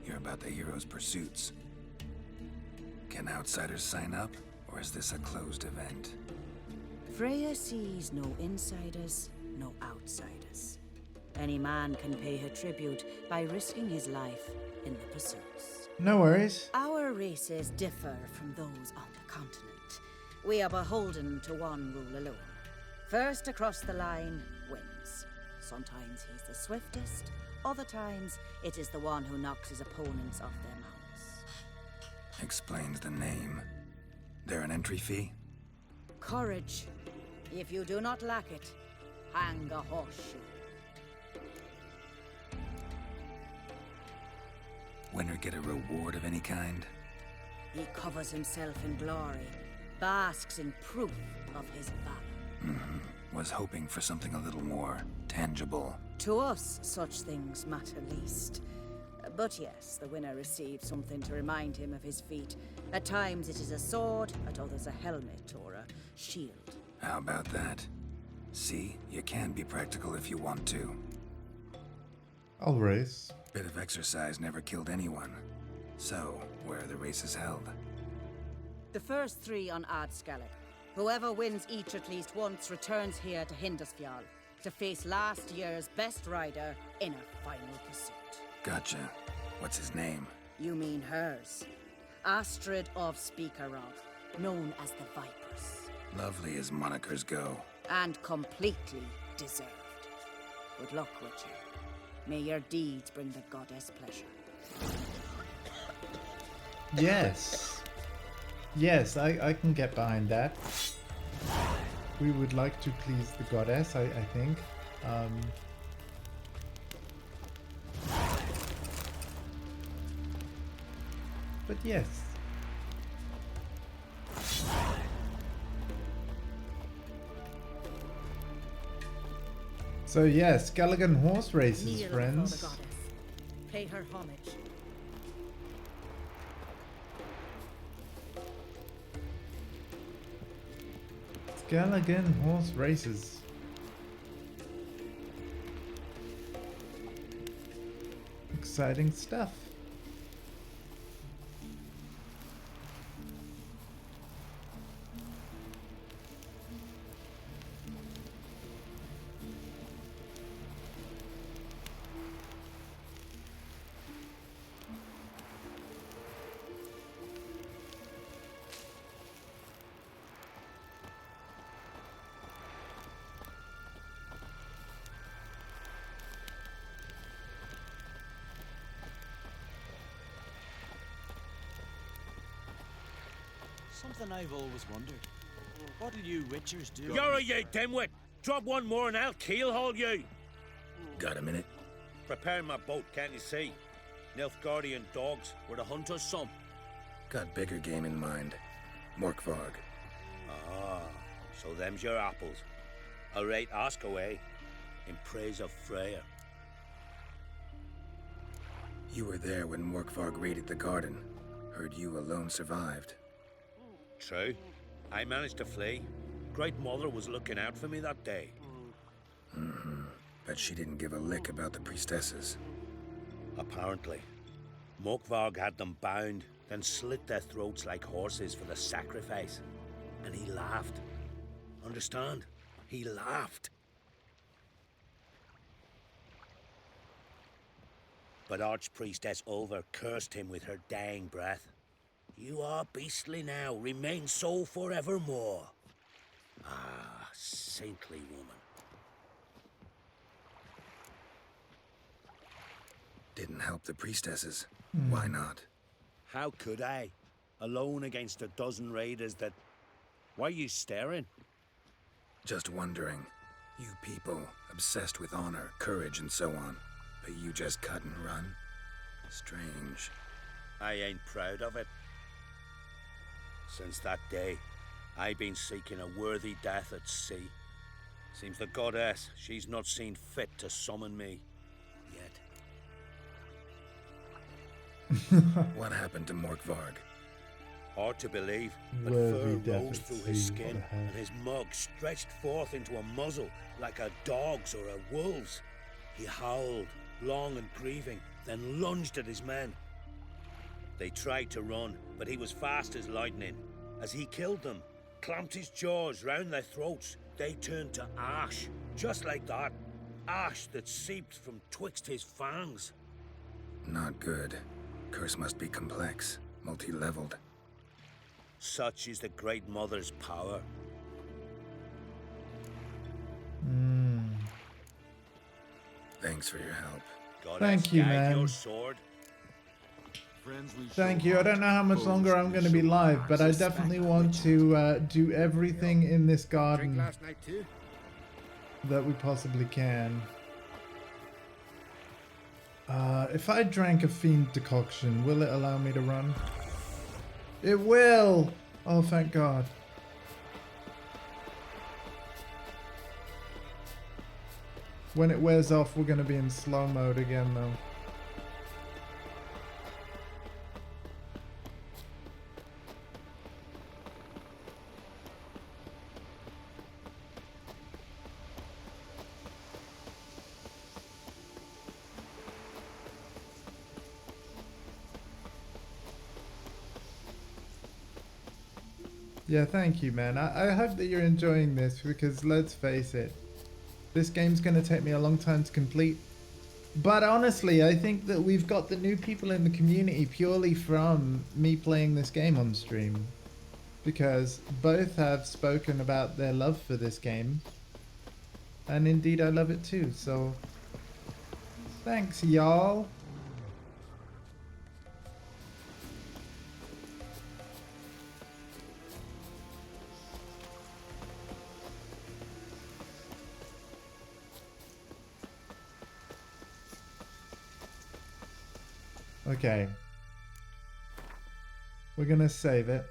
You're about the hero's pursuits. Can outsiders sign up, or is this a closed event? Freya sees no insiders, no outsiders. Any man can pay her tribute by risking his life in the pursuits. No worries. Our races differ from those on the continent. We are beholden to one rule alone. First across the line wins. Sometimes he's the swiftest, other times it is the one who knocks his opponents off their mounts. Explains the name. There an entry fee? Courage. If you do not lack it, hang a horseshoe. Winner get a reward of any kind? He covers himself in glory, basks in proof of his valor. Was hoping for something a little more tangible. To us, such things matter least. But yes, the winner receives something to remind him of his feat. At times it is a sword, at others a helmet or a shield. How about that? See, you can be practical if you want to. I'll race. Bit of exercise never killed anyone. So, where are the races held? The first 3 on Ardscalec. Whoever wins each at least once returns here to Hindusfjall to face last year's best rider in a final pursuit. Gotcha. What's his name? You mean hers. Astrid of Speakerog, known as the Vipress. Lovely as monikers go. And completely deserved. Good luck with you. May your deeds bring the goddess pleasure. Yes. Yes, I can get behind that. We would like to please the goddess, I think. But yes. So yes, Skelligan horse races, Kneel before friends. the goddess. Pay her homage. Skelligan horse races. Exciting stuff. Something I've always wondered. What'll you witchers do? You're a you dimwit! Drop one more and I'll keelhaul you! Got a minute? Prepare my boat, can't you see? Nilfgaardian dogs were the hunter's son. Got bigger game in mind. Morkvarg. Ah, so them's your apples. All right, ask away. In praise of Freya. You were there when Morkvarg raided the garden. Heard you alone survived. True. I managed to flee. Great Mother was looking out for me that day. Mm-hmm. Bet she didn't give a lick about the priestesses. Apparently. Morkvarg had them bound, then slit their throats like horses for the sacrifice. And he laughed. Understand? He laughed. But Archpriestess Ulver cursed him with her dying breath. You are beastly now, remain so forevermore. Ah, saintly woman. Didn't help the priestesses. Why not? How could I? Alone against a dozen raiders that... Why are you staring? Just wondering. You people, obsessed with honor, courage, and so on. But you just cut and run? Strange. I ain't proud of it. Since that day, I've been seeking a worthy death at sea. Seems the goddess, she's not seen fit to summon me. Yet. What happened to Morkvarg? Hard to believe, but Worthy fur death rose at through sea, his what skin, the hell? and his mug stretched forth into a muzzle like a dog's or a wolf's. He howled, long and grieving, then lunged at his men. They tried to run, but he was fast as lightning. As he killed them, clamped his jaws round their throats, they turned to ash, just like that. Ash that seeped from twixt his fangs. Not good. Curse must be complex, multi-leveled. Such is the Great Mother's power. Thanks for your help. Goddess, Thank you, guide man. your sword. Thank you. I don't know how much longer I'm going to be live, but I definitely want to do everything in this garden that we possibly can. If I drank a fiend decoction, will it allow me to run? It will! Oh, thank God. When it wears off, we're going to be in slow mode again, though. Yeah, thank you, man. I hope that you're enjoying this, because let's face it, this game's going to take me a long time to complete. But honestly, I think that we've got the new people in the community purely from me playing this game on stream. Because both have spoken about their love for this game. And indeed, I love it too, so... Thanks, y'all. Okay. We're gonna save it.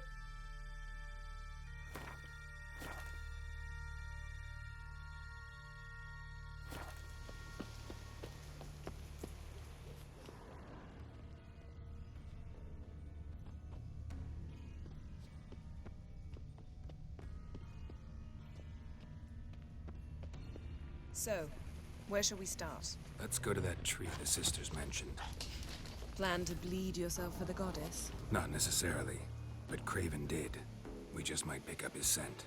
So, where shall we start? Let's go to that tree the sisters mentioned. Plan to bleed yourself for the goddess? Not necessarily, but Craven did. We just might pick up his scent.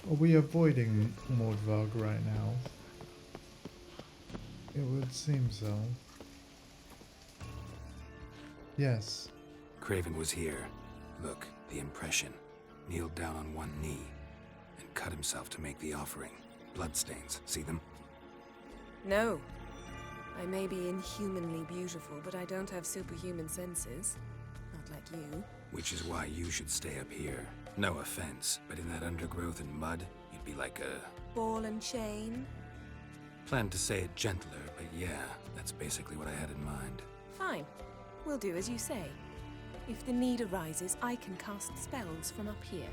Are we avoiding Mordvog right now? It would seem so. Yes. Craven was here. Look, the impression. Kneeled down on one knee and cut himself to make the offering. Bloodstains. See them? No. I may be inhumanly beautiful, but I don't have superhuman senses. Not like you. Which is why you should stay up here. No offense, but in that undergrowth and mud, you'd be like a... ball and chain? Planned to say it gentler, but yeah, that's basically what I had in mind. Fine. We'll do as you say. If the need arises, I can cast spells from up here.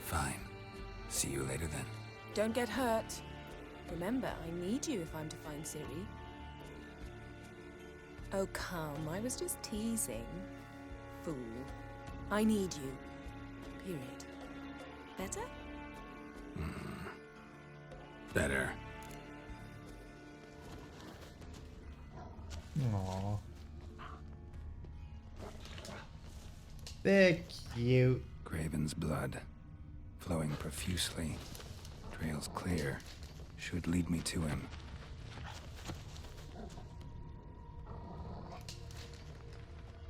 Fine. See you later then. Don't get hurt. Remember, I need you if I'm to find Ciri. Oh, come. I was just teasing. Fool. I need you. Period. Better? Better. Aww. They're cute. Craven's blood. Flowing profusely. Trails clear. Should lead me to him.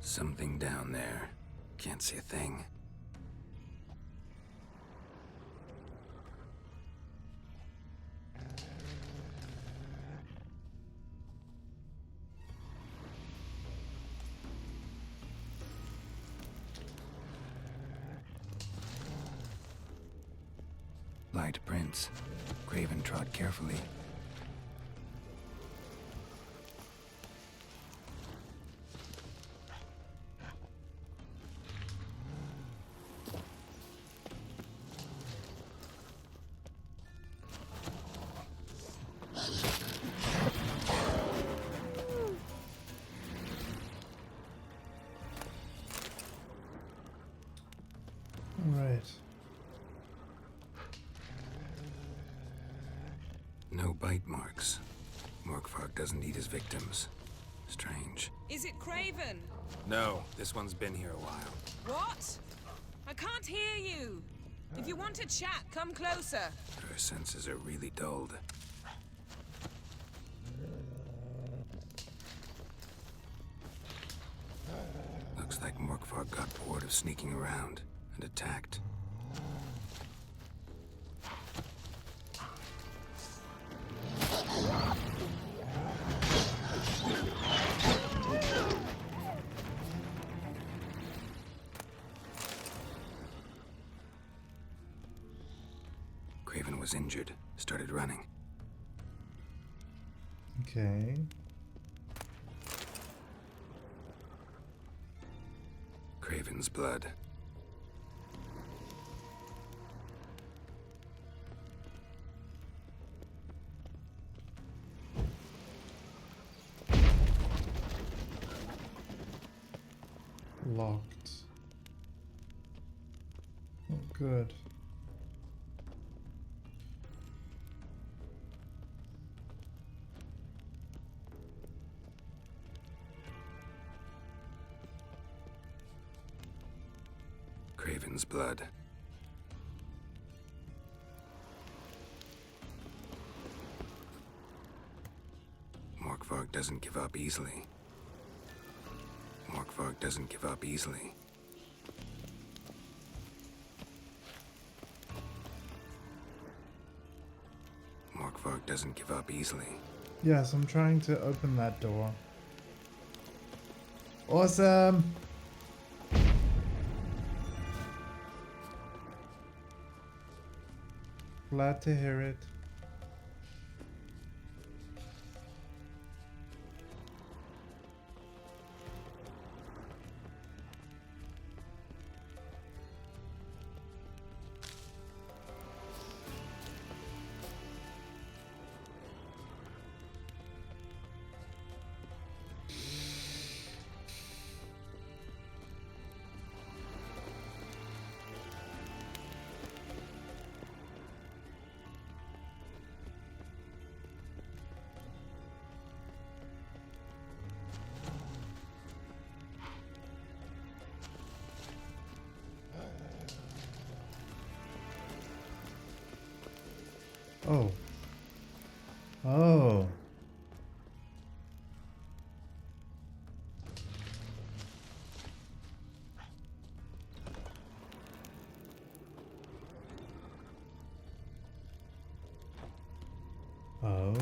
Something down there. Can't see a thing. Light prints. Craven trod carefully. Right. No bite marks. Morkvark doesn't eat his victims. Strange. Is it Craven? No, this one's been here a while. What? I can't hear you. If you want to chat, come closer. Her senses are really dulled. Looks like Morkvark got bored of sneaking around and attacked. Craven was injured, started running. Okay. Craven's blood. Locked. Oh, good. Craven's blood. Morkvarg doesn't give up easily. Morkvarg doesn't give up easily. Morkvarg doesn't give up easily. Yes, I'm trying to open that door. Awesome! Glad to hear it. Oh. Oh. Oh.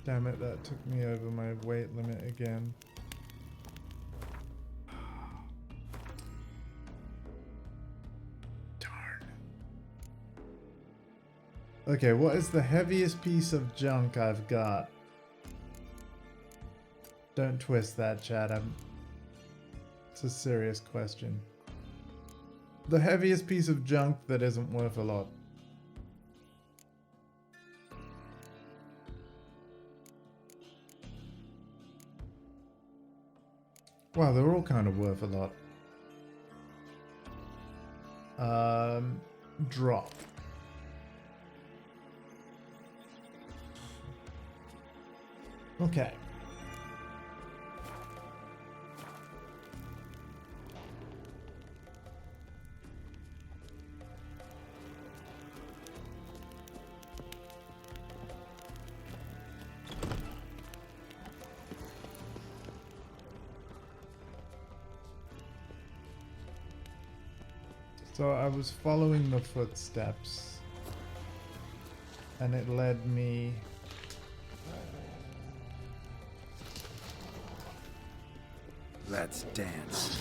Damn it, that took me over my weight limit again. Darn. Okay, what is the heaviest piece of junk I've got? Don't twist that, chat. It's a serious question. The heaviest piece of junk that isn't worth a lot. Wow, they're all kind of worth a lot. Drop. Okay. So I was following the footsteps, and it led me... Let's dance.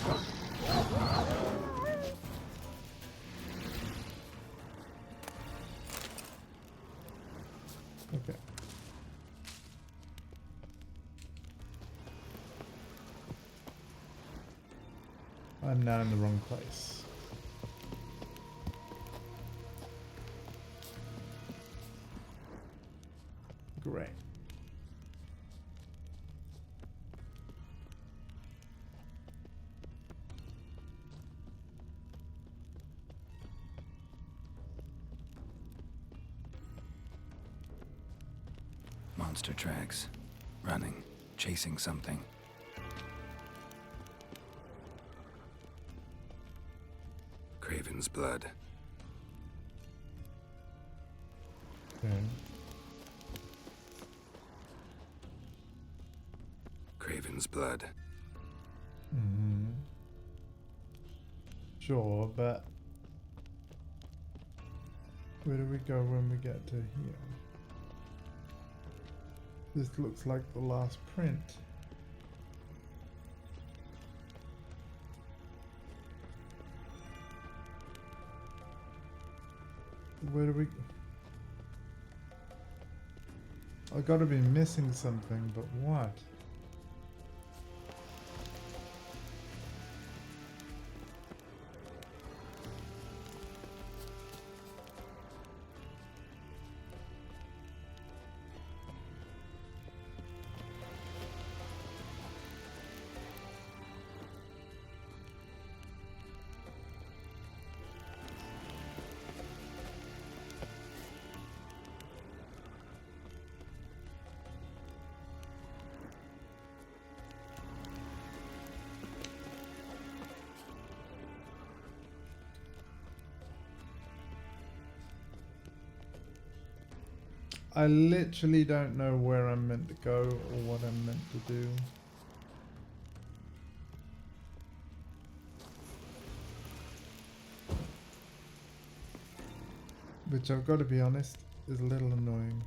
Okay. I'm now in the wrong place. Great. Monster tracks. Running. Chasing something. Craven's blood. Okay. Craven's blood. Mm-hmm. Sure, but where do we go when we get to here? This looks like the last print. Where do we... I gotta be missing something, but what? I literally don't know where I'm meant to go or what I'm meant to do. Which I've got to be honest, is a little annoying.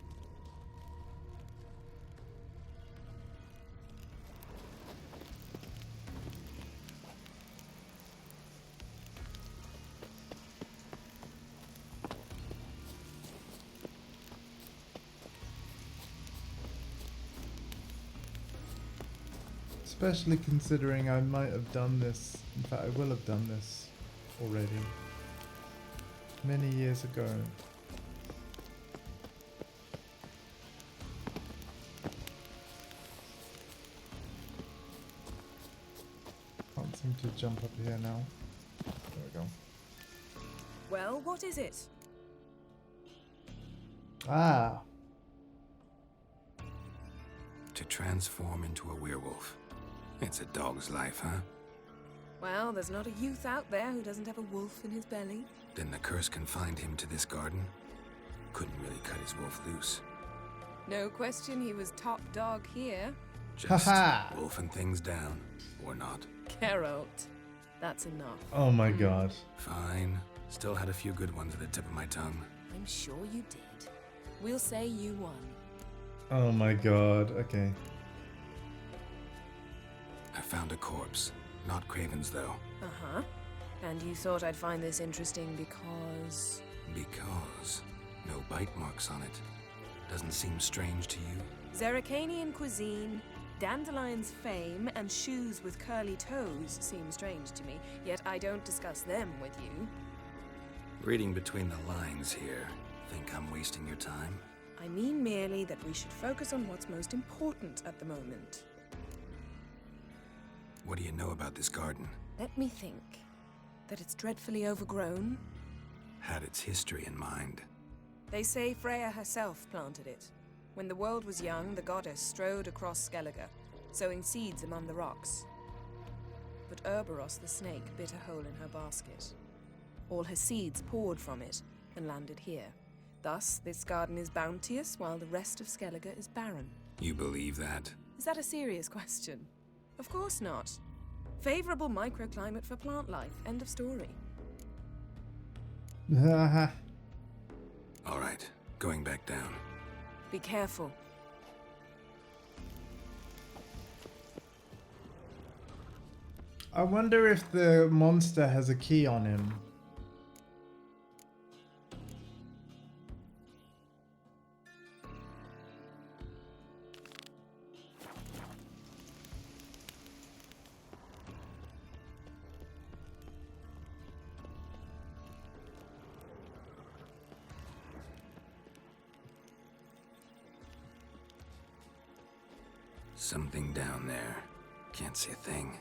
Especially considering I might have done this, in fact I will have done this already, many years ago. Can't seem to jump up here now. There we go. Well, what is it? Ah! To transform into a werewolf. It's a dog's life, huh? Well, there's not a youth out there who doesn't have a wolf in his belly. Then the curse confined him to this garden? Couldn't really cut his wolf loose. No question he was top dog here. Just wolfing things down, or not. Geralt, that's enough. Oh my god. Fine. Still had a few good ones at the tip of my tongue. I'm sure you did. We'll say you won. Oh my god, okay. I found a corpse. Not Craven's, though. Uh-huh. And you thought I'd find this interesting because... Because no bite marks on it. Doesn't seem strange to you? Zerrikanian cuisine, Dandelion's fame, and shoes with curly toes seem strange to me, yet I don't discuss them with you. Reading between the lines here, think I'm wasting your time? I mean merely that we should focus on what's most important at the moment. What do you know about this garden? Let me think. That it's dreadfully overgrown. Had its history in mind. They say Freya herself planted it. When the world was young, the goddess strode across Skellige, sowing seeds among the rocks. But Ouroboros the snake bit a hole in her basket. All her seeds poured from it and landed here. Thus, this garden is bounteous while the rest of Skellige is barren. You believe that? Is that a serious question? Of course not. Favorable microclimate for plant life. End of story. All right, going back down. Be careful. I wonder if the monster has a key on him. Something down there. Can't see a thing.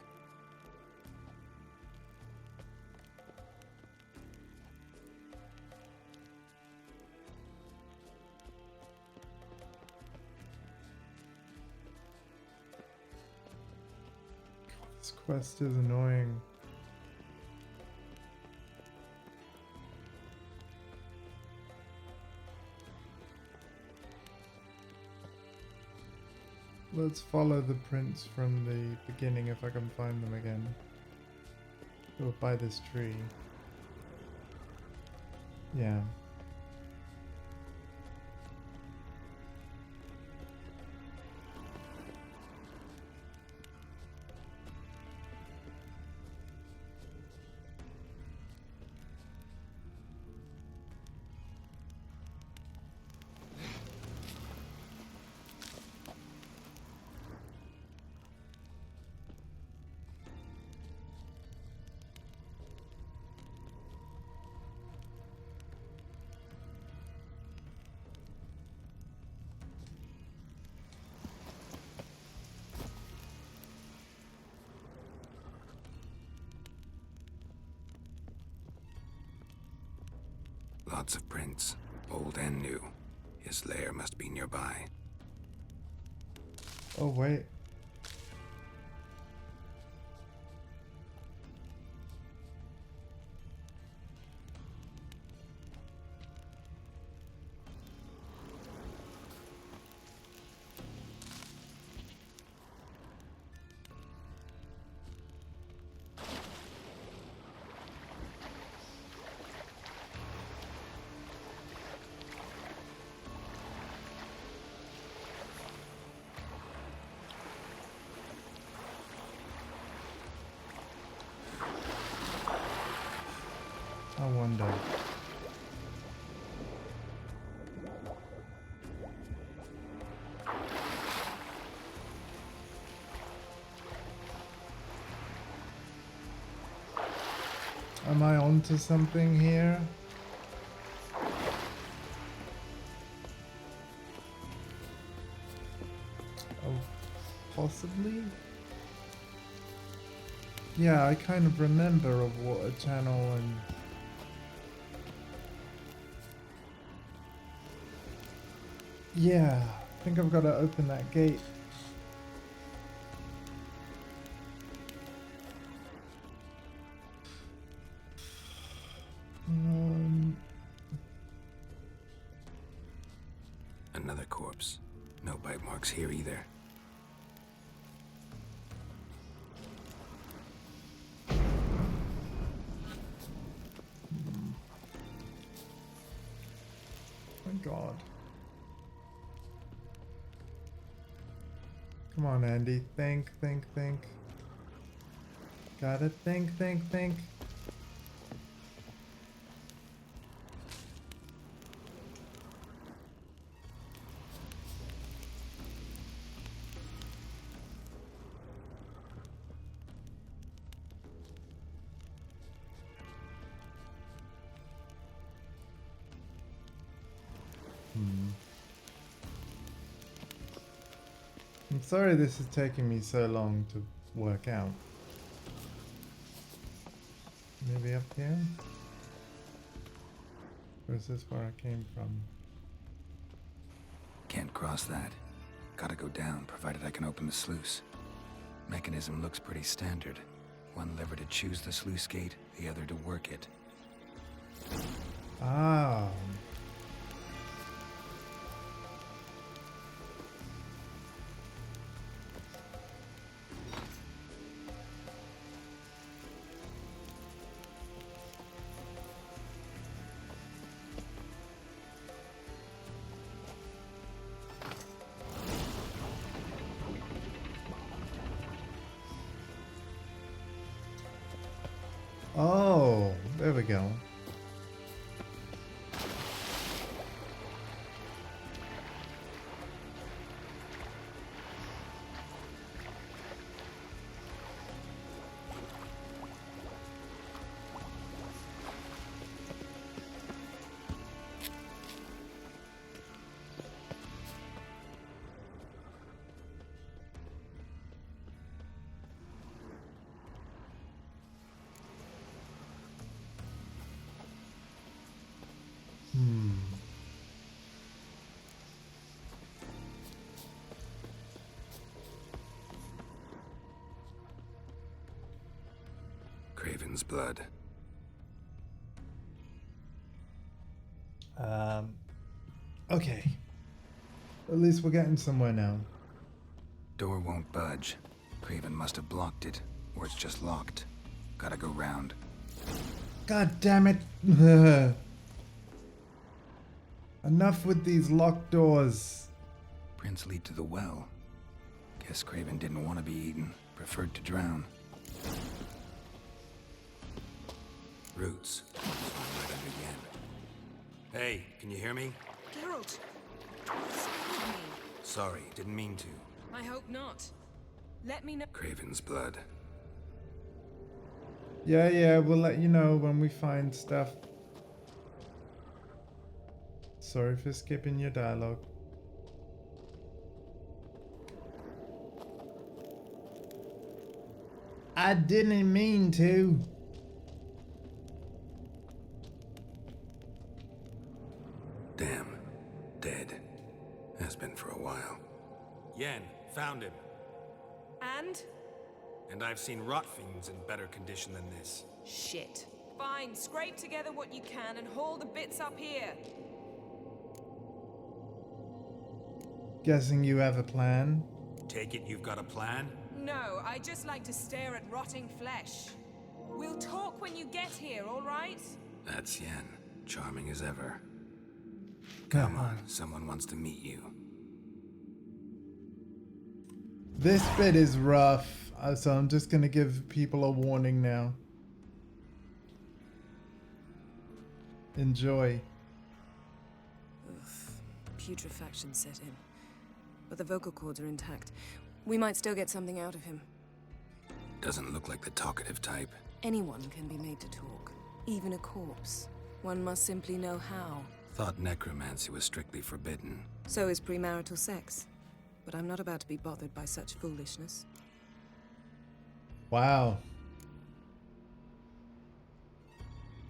This quest is annoying. Let's follow the prints from the beginning if I can find them again. Or by this tree. Yeah. Lots of prints, old and new. His lair must be nearby. Oh, wait. I wonder. Am I onto something here? Oh, possibly? Yeah, I kind of remember of Water Channel and... Yeah, I think I've got to open that gate. Another corpse. No bite marks here either. Thank God. Come on, Andy. Think. Gotta think. I'm sorry this is taking me so long to work out. Maybe up here? Or is this where I came from? Can't cross that. Gotta go down, provided I can open the sluice. Mechanism looks pretty standard. One lever to choose the sluice gate, the other to work it. Ah. Oh, there we go. Craven's blood. Okay. At least we're getting somewhere now. Door won't budge. Craven must have blocked it, or it's just locked. Gotta go round. God damn it. Enough with these locked doors. Prints lead to the well. Guess Craven didn't want to be eaten. Preferred to drown. Roots. Right under the end. Hey, can you hear me? Geralt, save me. Sorry, didn't mean to. I hope not. Let me know. Craven's blood. Yeah, we'll let you know when we find stuff. Sorry for skipping your dialogue. I didn't mean to. Damn. Dead. Has been for a while. Yen, found him. And? And I've seen rot fiends in better condition than this. Shit. Fine, scrape together what you can and haul the bits up here. Guessing you have a plan? Take it you've got a plan? No, I just like to stare at rotting flesh. We'll talk when you get here, all right? That's Yen. Charming as ever. Come on, someone wants to meet you. This bit is rough, so I'm just gonna give people a warning now. Enjoy. Oof. Putrefaction set in. But the vocal cords are intact. We might still get something out of him. Doesn't look like the talkative type. Anyone can be made to talk. Even a corpse. One must simply know how. Thought necromancy was strictly forbidden. So is premarital sex. But I'm not about to be bothered by such foolishness. Wow.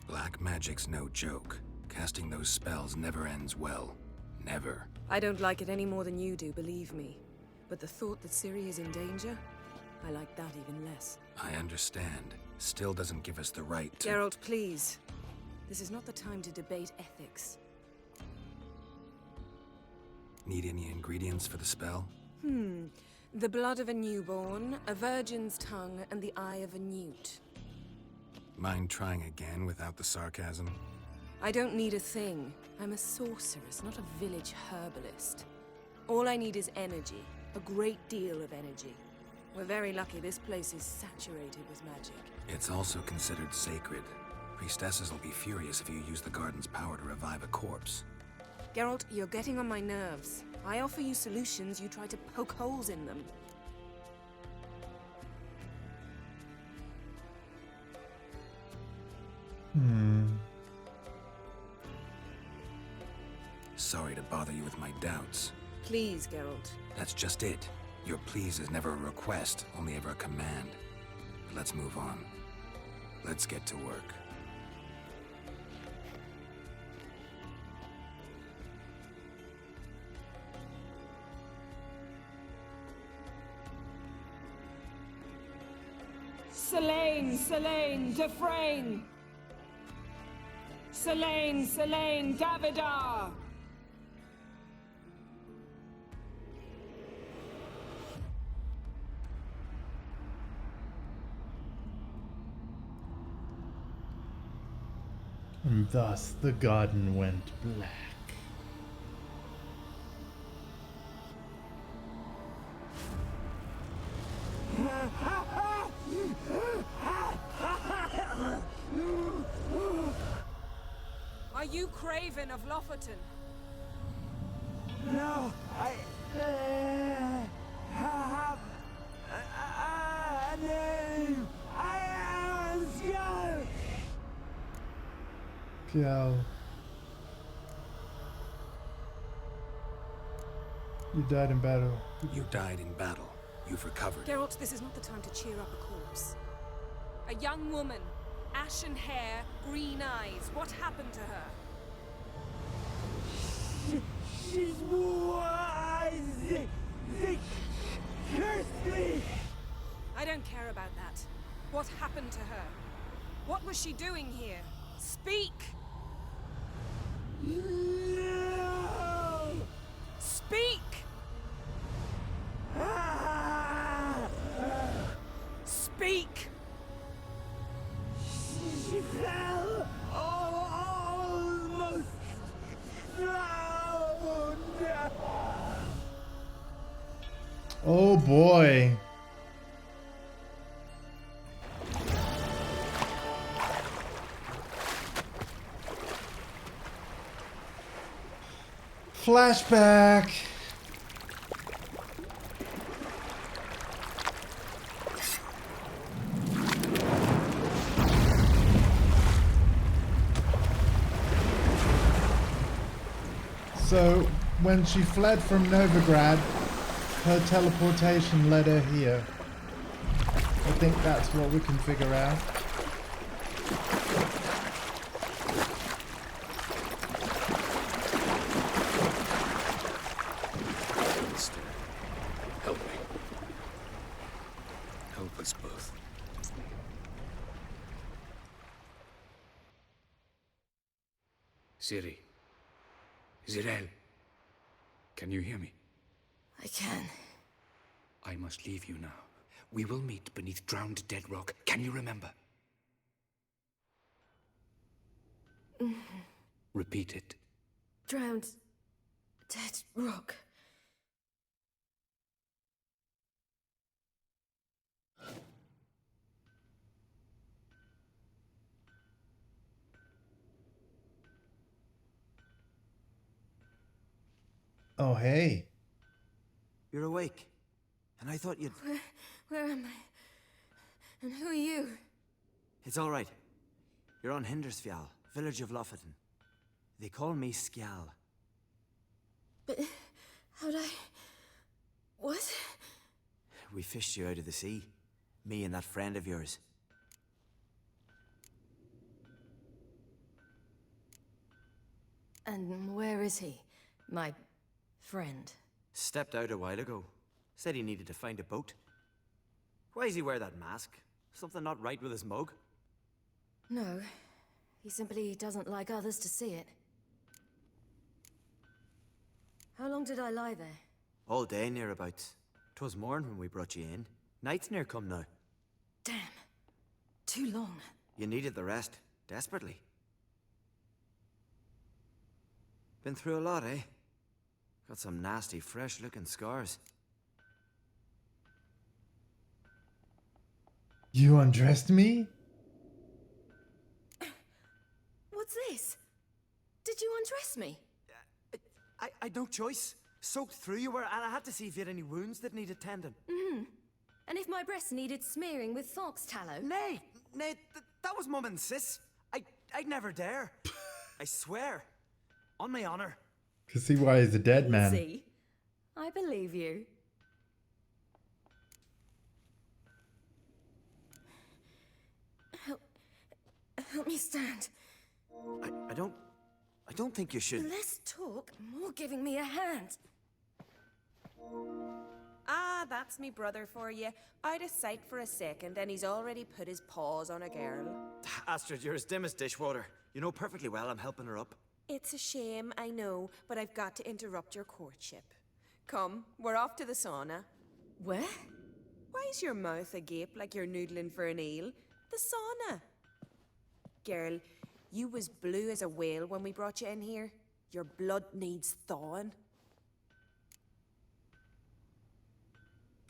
Black magic's no joke. Casting those spells never ends well. Never. I don't like it any more than you do, believe me. But the thought that Ciri is in danger, I like that even less. I understand. Still doesn't give us the right to— Geralt, please. This is not the time to debate ethics. Need any ingredients for the spell? The blood of a newborn, a virgin's tongue, and the eye of a newt. Mind trying again without the sarcasm? I don't need a thing. I'm a sorceress, not a village herbalist. All I need is energy. A great deal of energy. We're very lucky this place is saturated with magic. It's also considered sacred. Priestesses will be furious if you use the garden's power to revive a corpse. Geralt, you're getting on my nerves. I offer you solutions, you try to poke holes in them. Sorry to bother you with my doubts. Please, Geralt. That's just it. Your please is never a request, only ever a command. But let's move on. Let's get to work. Selene, Dufresne! Selene, Davidar! And thus the garden went black. Are you Craven of Lofoten? No, I have a name. I am Skull. Go. You died in battle. You died in battle. You've recovered. Geralt, this is not the time to cheer up a corpse. A young woman, ashen hair, green eyes. What happened to her? She's wise. They cursed me. I don't care about that. What happened to her? What was she doing here? Speak! No. Speak! Speak! She fell almost drowned. Oh boy. Flashback. So, when she fled from Novigrad, her teleportation led her here. I think that's what we can figure out. Mister, help me. Help us both. Ciri. Zirel. Can you hear me? I can. I must leave you now. We will meet beneath drowned dead rock. Can you remember? Repeat it. Drowned. Dead rock. Oh, hey. You're awake. And I thought you'd... Where am I? And who are you? It's all right. You're on Hindersfjall, village of Lofoten. They call me Skjal. But how'd I... What? We fished you out of the sea. Me and that friend of yours. And where is he? My friend. Stepped out a while ago. Said he needed to find a boat. Why does he wear that mask? Something not right with his mug? No. He simply doesn't like others to see it. How long did I lie there? All day nearabouts. 'Twas morn when we brought you in. Night's near come now. Damn. Too long. You needed the rest. Desperately. Been through a lot, eh? Got some nasty, fresh-looking scars. You undressed me? What's this? Did you undress me? I'd no choice. Soaked through you were, and I had to see if you had any wounds that needed tending. Mm-hmm. And if my breasts needed smearing with fox tallow? Nay, that was Mum and Sis. I'd never dare. I swear. On my honor. Can see why he's a dead man. See? I believe you. Help me stand. I don't think you should. Less talk, more giving me a hand. Ah, that's me brother for you. Out of sight for a second, and he's already put his paws on a girl. Astrid, you're as dim as dishwater. You know perfectly well I'm helping her up. It's a shame, I know, but I've got to interrupt your courtship. Come, we're off to the sauna. Where? Why's your mouth agape like you're noodling for an eel? The sauna. Girl, you was blue as a whale when we brought you in here. Your blood needs thawing.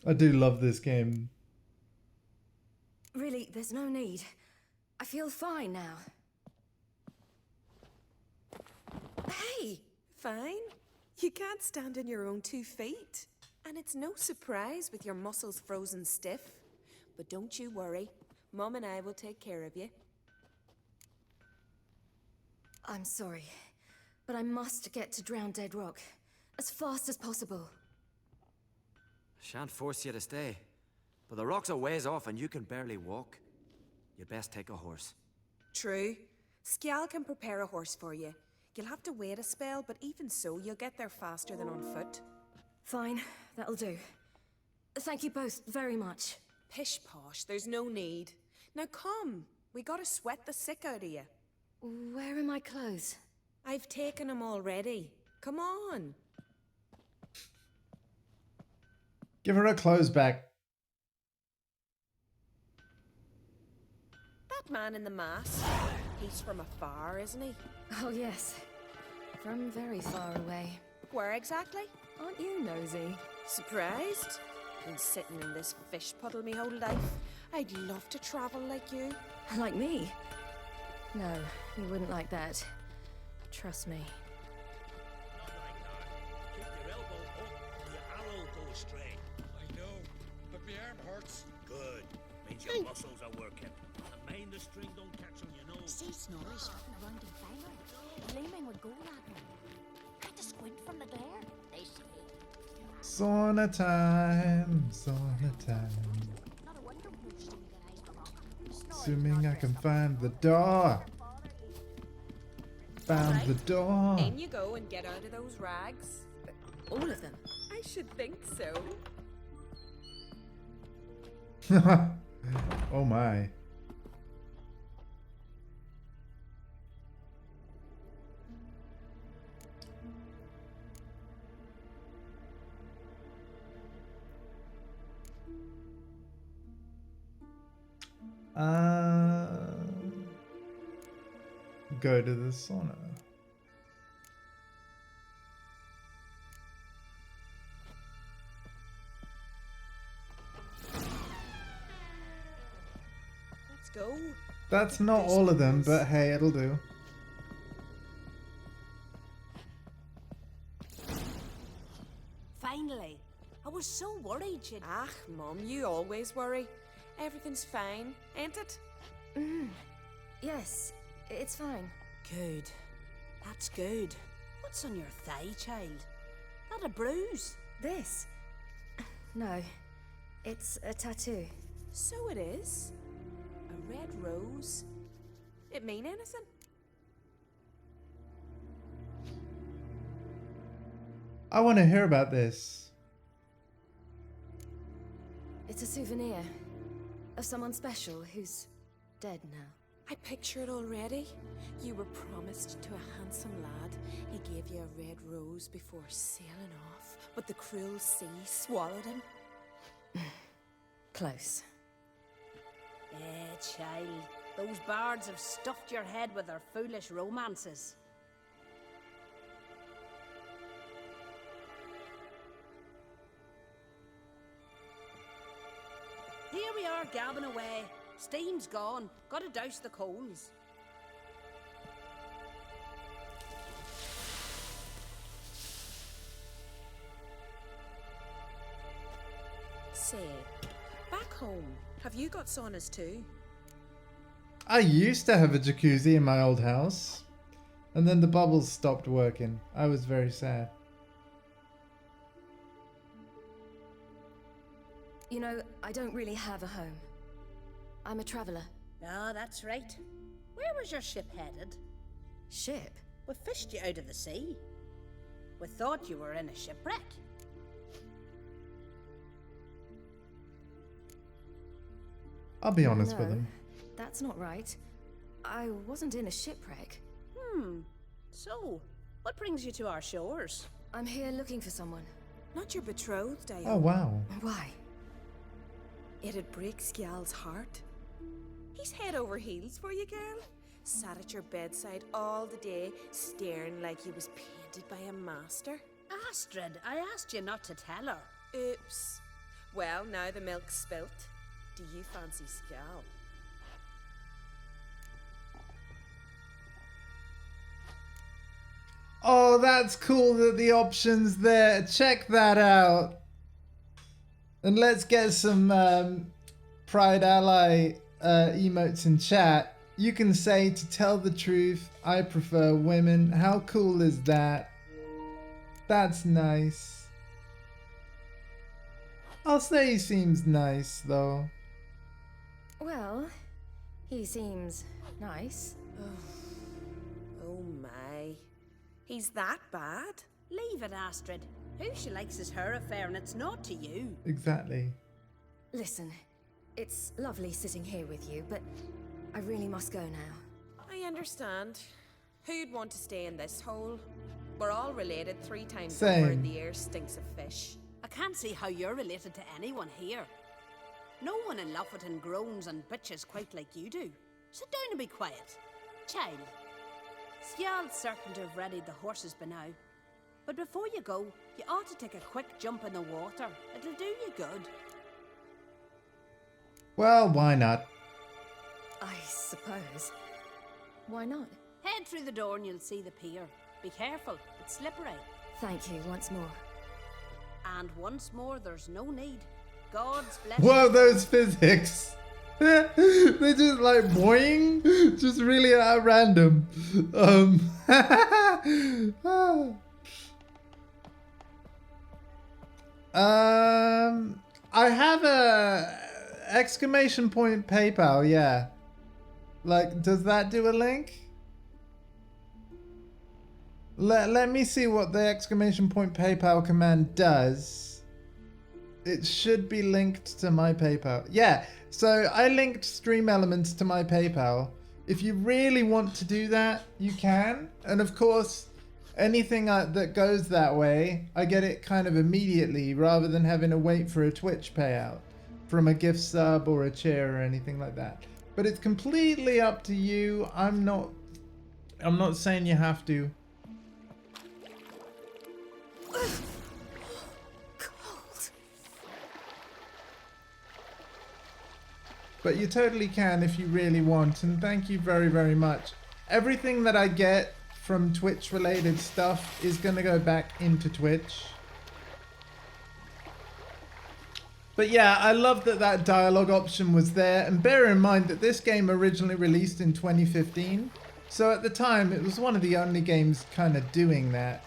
I do love this game. Really, there's no need. I feel fine now. Hey, fine? You can't stand on your own 2 feet. And it's no surprise with your muscles frozen stiff. But don't you worry. Mum and I will take care of you. I'm sorry, but I must get to Drowned Dead Rock as fast as possible. Shan't force you to stay. But the rock's a ways off and you can barely walk. You'd best take a horse. True. Skjal can prepare a horse for you. You'll have to wait a spell, but even so, you'll get there faster than on foot. Fine, that'll do. Thank you both very much. Pish posh, there's no need. Now come, we gotta sweat the sick out of you. Where are my clothes? I've taken them already. Come on. Give her her clothes back. That man in the mask, he's from afar, isn't he? Oh yes, from very far away. Where exactly? Aren't you nosy? Surprised? Been sitting in this fish puddle me whole life. I'd love to travel like you. Like me? No, you wouldn't like that. Trust me. Not like that. Keep your elbow up, or your arrow goes straight. I know, but my arm hurts. Good. Means your muscles are working. And mind the string don't catch on your nose. See Snorri strutting around in fire. Gleaming with gold lantern. Had to squint from the glare, they say. Sauna time, sauna time. Not a wonder Bruce didn't get eyes for rock. Assuming I can find the door. Found the door. In you go and get out of those rags. All of them? I should think so. Oh my. Go to the sauna. Let's go. That's not all of them, but hey, it'll do. finally. I was so worried she'd... Ah, Mum, you always worry. Everything's fine, ain't it? Yes, it's fine. Good. That's good. What's on your thigh, child? That a bruise? This? No, it's a tattoo. So it is. A red rose. It mean anything? I want to hear about this. It's a souvenir of someone special who's dead now. I picture it already. You were promised to a handsome lad. He gave you a red rose before sailing off, but the cruel sea swallowed him. Close. Child. Those bards have stuffed your head with their foolish romances. Here we are, gabbing away. Steam's gone. Gotta douse the coals. Say, back home, have you got saunas too? I used to have a jacuzzi in my old house, and then the bubbles stopped working. I was very sad. You know, I don't really have a home. I'm a traveler. Ah, that's right. Where was your ship headed? Ship? We fished you out of the sea. We thought you were in a shipwreck. I'll be honest with him. That's not right. I wasn't in a shipwreck. So, what brings you to our shores? I'm here looking for someone. Not your betrothed, I Oh, wow. Why? It'd break Skjal's heart. He's head over heels for you, girl. Sat at your bedside all the day, staring like he was painted by a master. Astrid, I asked you not to tell her. Oops. Well, now the milk's spilt. Do you fancy Skjal? Oh, that's cool that the option's there. Check that out. And let's get some Pride Ally emotes in chat. You can say, to tell the truth, I prefer women. How cool is that? That's nice. I'll say he seems nice, though. Well, he seems nice. Oh my. He's that bad? Leave it, Astrid. Who she likes is her affair, and it's not to you. Exactly. Listen, it's lovely sitting here with you, but I really must go now. I understand. Who'd want to stay in this hole? We're all related 3 times Same. over, and the air stinks of fish. I can't see how you're related to anyone here. No one in Lufferton groans and bitches quite like you do. Sit down and be quiet. Child, Skjal's certain to have readied the horses by now. But before you go, you ought to take a quick jump in the water. It'll do you good. Well, why not? I suppose. Why not? Head through the door and you'll see the pier. Be careful, it's slippery. Thank you once more. And once more, there's no need. God's bless Whoa, you. those physics. They're just like boing, just really at random. I have a exclamation point PayPal, yeah. Like, does that do a link? Let me see what the exclamation point PayPal command does. It should be linked to my PayPal. Yeah, so I linked Stream Elements to my PayPal. If you really want to do that, you can. And of course, anything that goes that way, I get it kind of immediately rather than having to wait for a Twitch payout from a gift sub or a chair or anything like that. But it's completely up to you. I'm not saying you have to. But you totally can if you really want, and thank you very, very much. Everything that I get from Twitch related stuff is going to go back into Twitch. But yeah, I love that that dialogue option was there. And bear in mind that this game originally released in 2015. So at the time, it was one of the only games kind of doing that.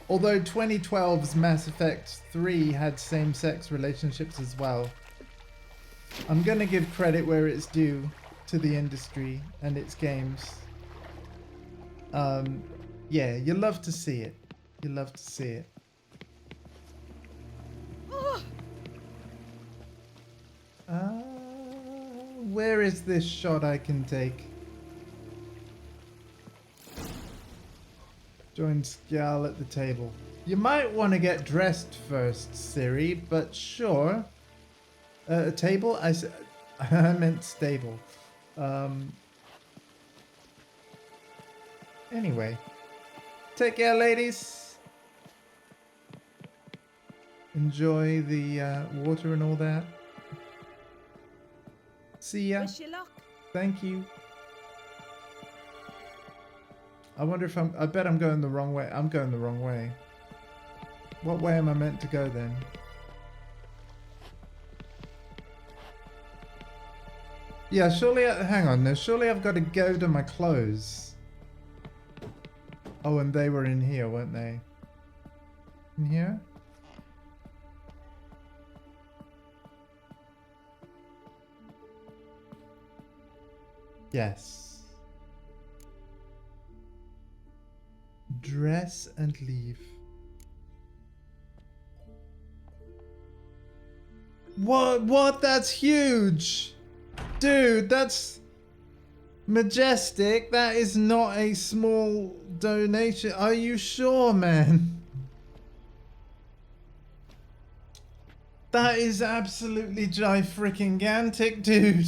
Although 2012's Mass Effect 3 had same-sex relationships as well. I'm going to give credit where it's due to the industry and its games. Yeah, you love to see it. You love to see it. Where is this shot I can take? Join Scal at the table. You might want to get dressed first, Ciri, but sure. A table? I meant stable. Anyway. Take care, ladies. Enjoy the water and all that. See ya. Wish you luck. Thank you. I wonder if I bet I'm going the wrong way. I'm going the wrong way. What way am I meant to go then? Yeah, surely, hang on, no, surely I've got to go to my clothes. Oh, and they were in here, weren't they? In here? Yes. Dress and leave. What? That's huge! Dude, that's majestic. That is not a small donation. Are you sure, man? That is absolutely freaking-gantic, dude.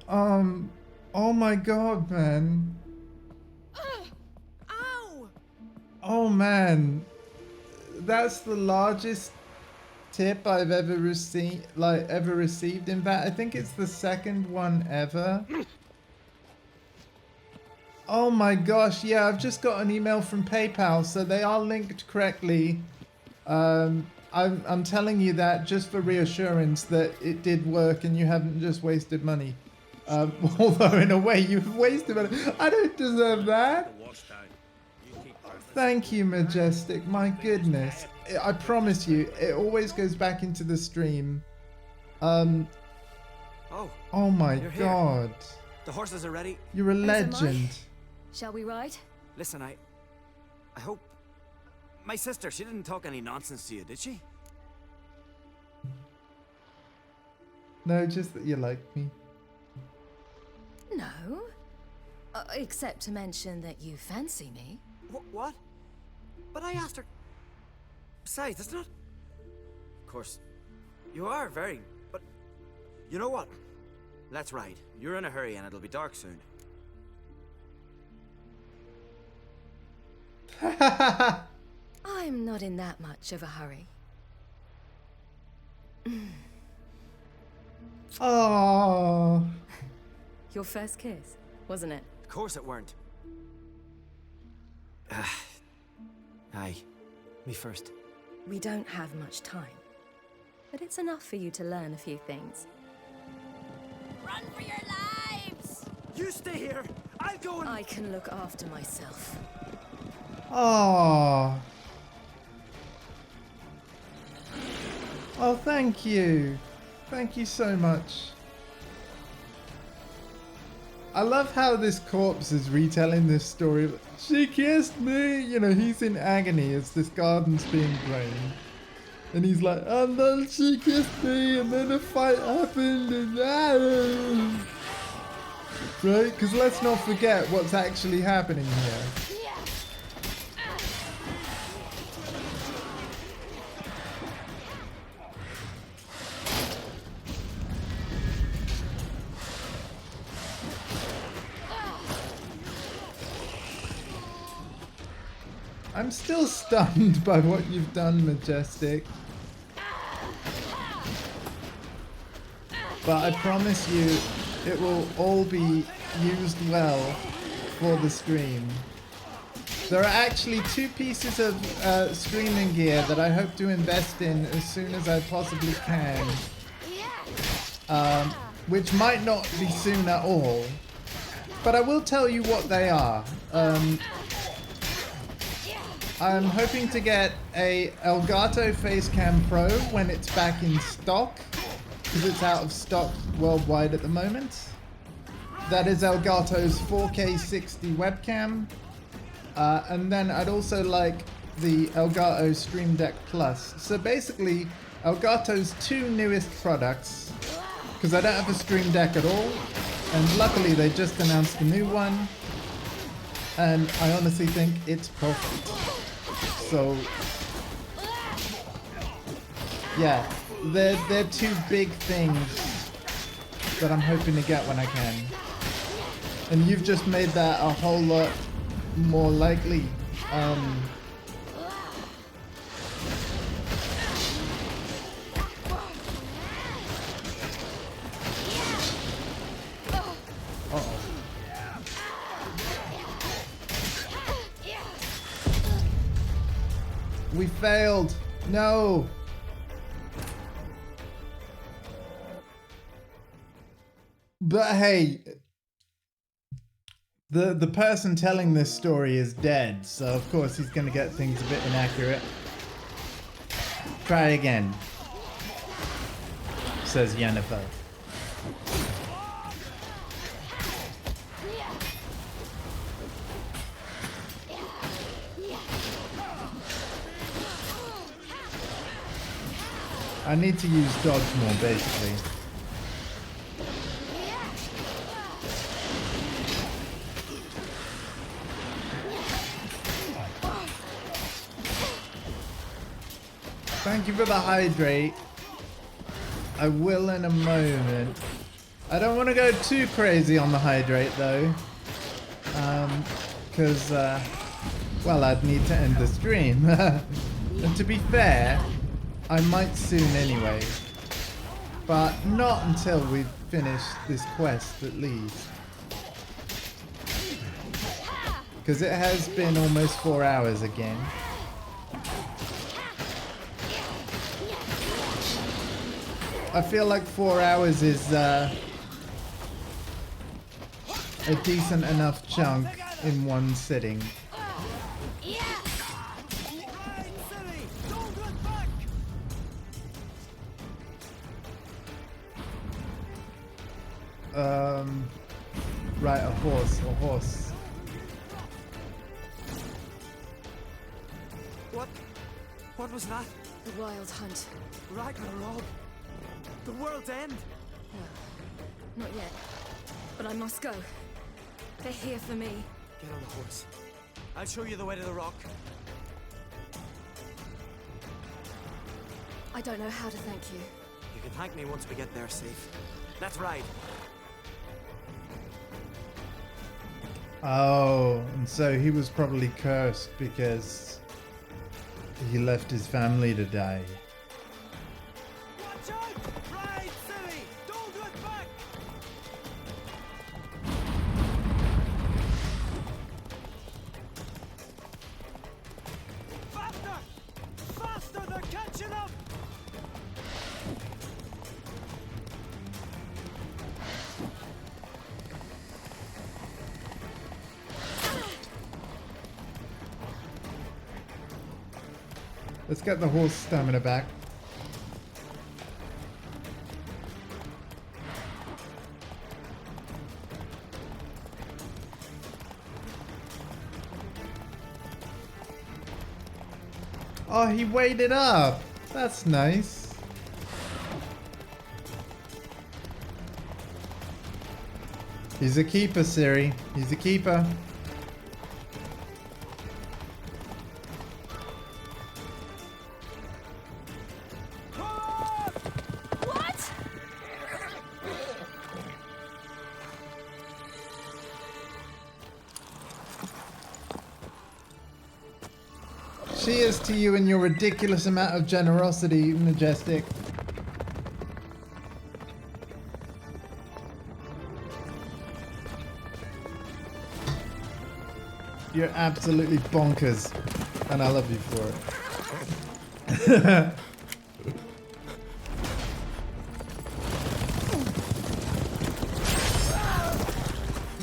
Oh my god, man. Ow! Oh man. That's the largest tip I've ever received, in fact. I think it's the second one ever. Oh my gosh, yeah, I've just got an email from PayPal, so they are linked correctly. I'm telling you that just for reassurance that it did work and you haven't just wasted money. Although in a way you've wasted money. I don't deserve that. Thank you, Majestic. My goodness. I promise you, it always goes back into the stream. Oh my god. The horses are ready. You're a legend. Shall we ride? Listen, I hope... My sister, she didn't talk any nonsense to you, did she? No, just that you like me. No. Except to mention that you fancy me. What? But I asked her... Besides, it's not... Of course, you are very... But... You know what? Let's ride. You're in a hurry and it'll be dark soon. I'm not in that much of a hurry. Oh. Your first kiss, wasn't it? Of course it weren't. Aye. Me first. We don't have much time. But it's enough for you to learn a few things. Run for your lives! You stay here! I'll go and... I can look after myself. Oh. Oh, thank you. Thank you so much. I love how this corpse is retelling this story. She kissed me! You know, he's in agony as this garden's being drained. And he's like, and then she kissed me, and then a fight happened, and right? Because let's not forget what's actually happening here. I'm still stunned by what you've done, Majestic. But I promise you, it will all be used well for the stream. There are actually 2 pieces of streaming gear that I hope to invest in as soon as I possibly can. Which might not be soon at all. But I will tell you what they are. I'm hoping to get a Elgato Facecam Pro when it's back in stock. Because it's out of stock worldwide at the moment. That is Elgato's 4K 60 webcam. And then I'd also like the Elgato Stream Deck Plus. So basically, Elgato's 2 newest products, because I don't have a Stream Deck at all, and luckily they just announced a new one, and I honestly think it's perfect. So, yeah, they're 2 big things that I'm hoping to get when I can. And you've just made that a whole lot more likely. Uh-oh. We failed. No. But hey, the person telling this story is dead, so of course he's gonna get things a bit inaccurate. Try again, says Yennefer. I need to use dodge more, basically. Thank you for the hydrate. I will in a moment. I don't want to go too crazy on the hydrate though. Because, well, I'd need to end the stream. And to be fair, I might soon anyway. But not until we've finished this quest at least. Because it has been almost 4 hours again. I feel like 4 hours is a decent enough chunk in one sitting. Right, a horse. What was that? The Wild Hunt. Ragnarok? The world's end? No, not yet. But I must go. They're here for me. Get on the horse. I'll show you the way to the rock. I don't know how to thank you. You can thank me once we get there safe. Let's ride. Oh, and so he was probably cursed because he left his family to die. Watch out! Ride, silly! Don't look back! Faster! Faster! They're catching up! Let's get the horse stamina back. Oh, he weighed it up. That's nice. He's a keeper, Siri. He's a keeper. Cheers to you and your ridiculous amount of generosity, Majestic. You're absolutely bonkers. And I love you for it.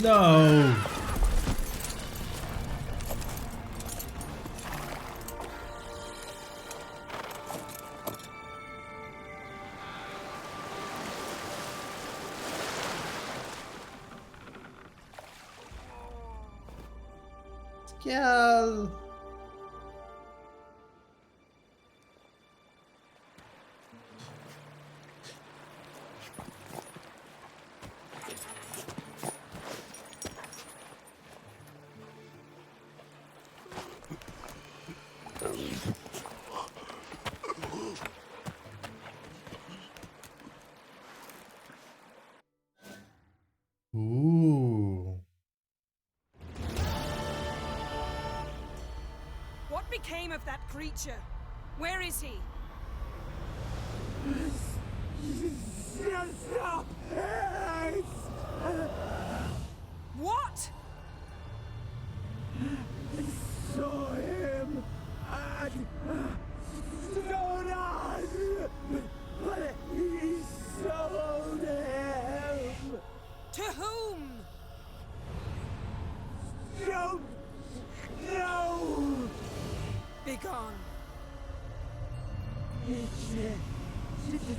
No! Girl. Ooh. What became of that creature? Where is he? Stop! What? I saw him at Stonan, but he sold him. To whom? Don't know. Begone.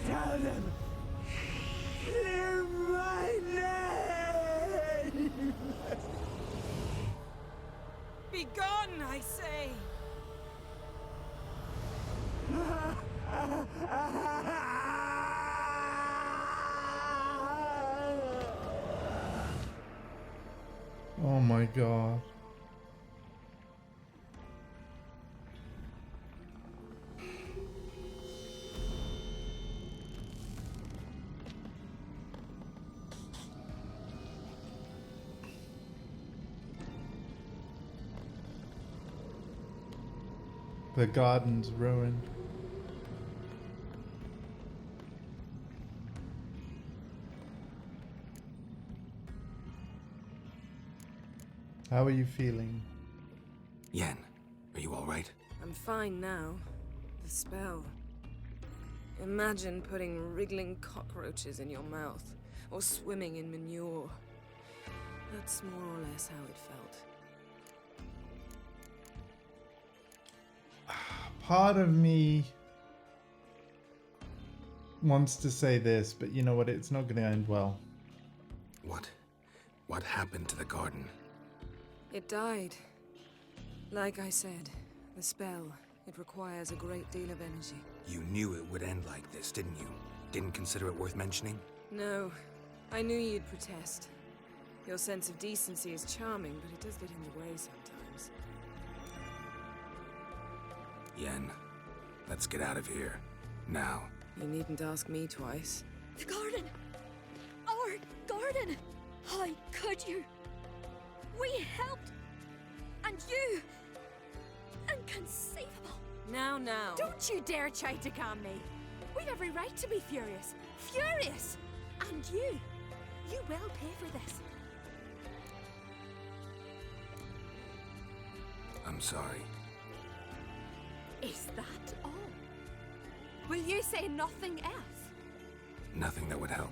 Tell them. Clear my name. Begone, I say. Oh my god. The garden's ruined. How are you feeling? Yen, are you all right? I'm fine now. The spell. Imagine putting wriggling cockroaches in your mouth, or swimming in manure. That's more or less how it felt. Part of me wants to say this, but you know what? It's not going to end well. What happened to the garden? It died. Like I said, the spell, it requires a great deal of energy. You knew it would end like this, didn't you? Didn't consider it worth mentioning? No, I knew you'd protest. Your sense of decency is charming, but it does get in the way sometimes. Yen, let's get out of here. Now. You needn't ask me twice. The garden! Our garden! How could you? We helped! And you! Inconceivable! Now. Don't you dare try to calm me! We've every right to be furious! Furious! And you will pay for this. I'm sorry. Is that all? Will you say nothing else? Nothing that would help.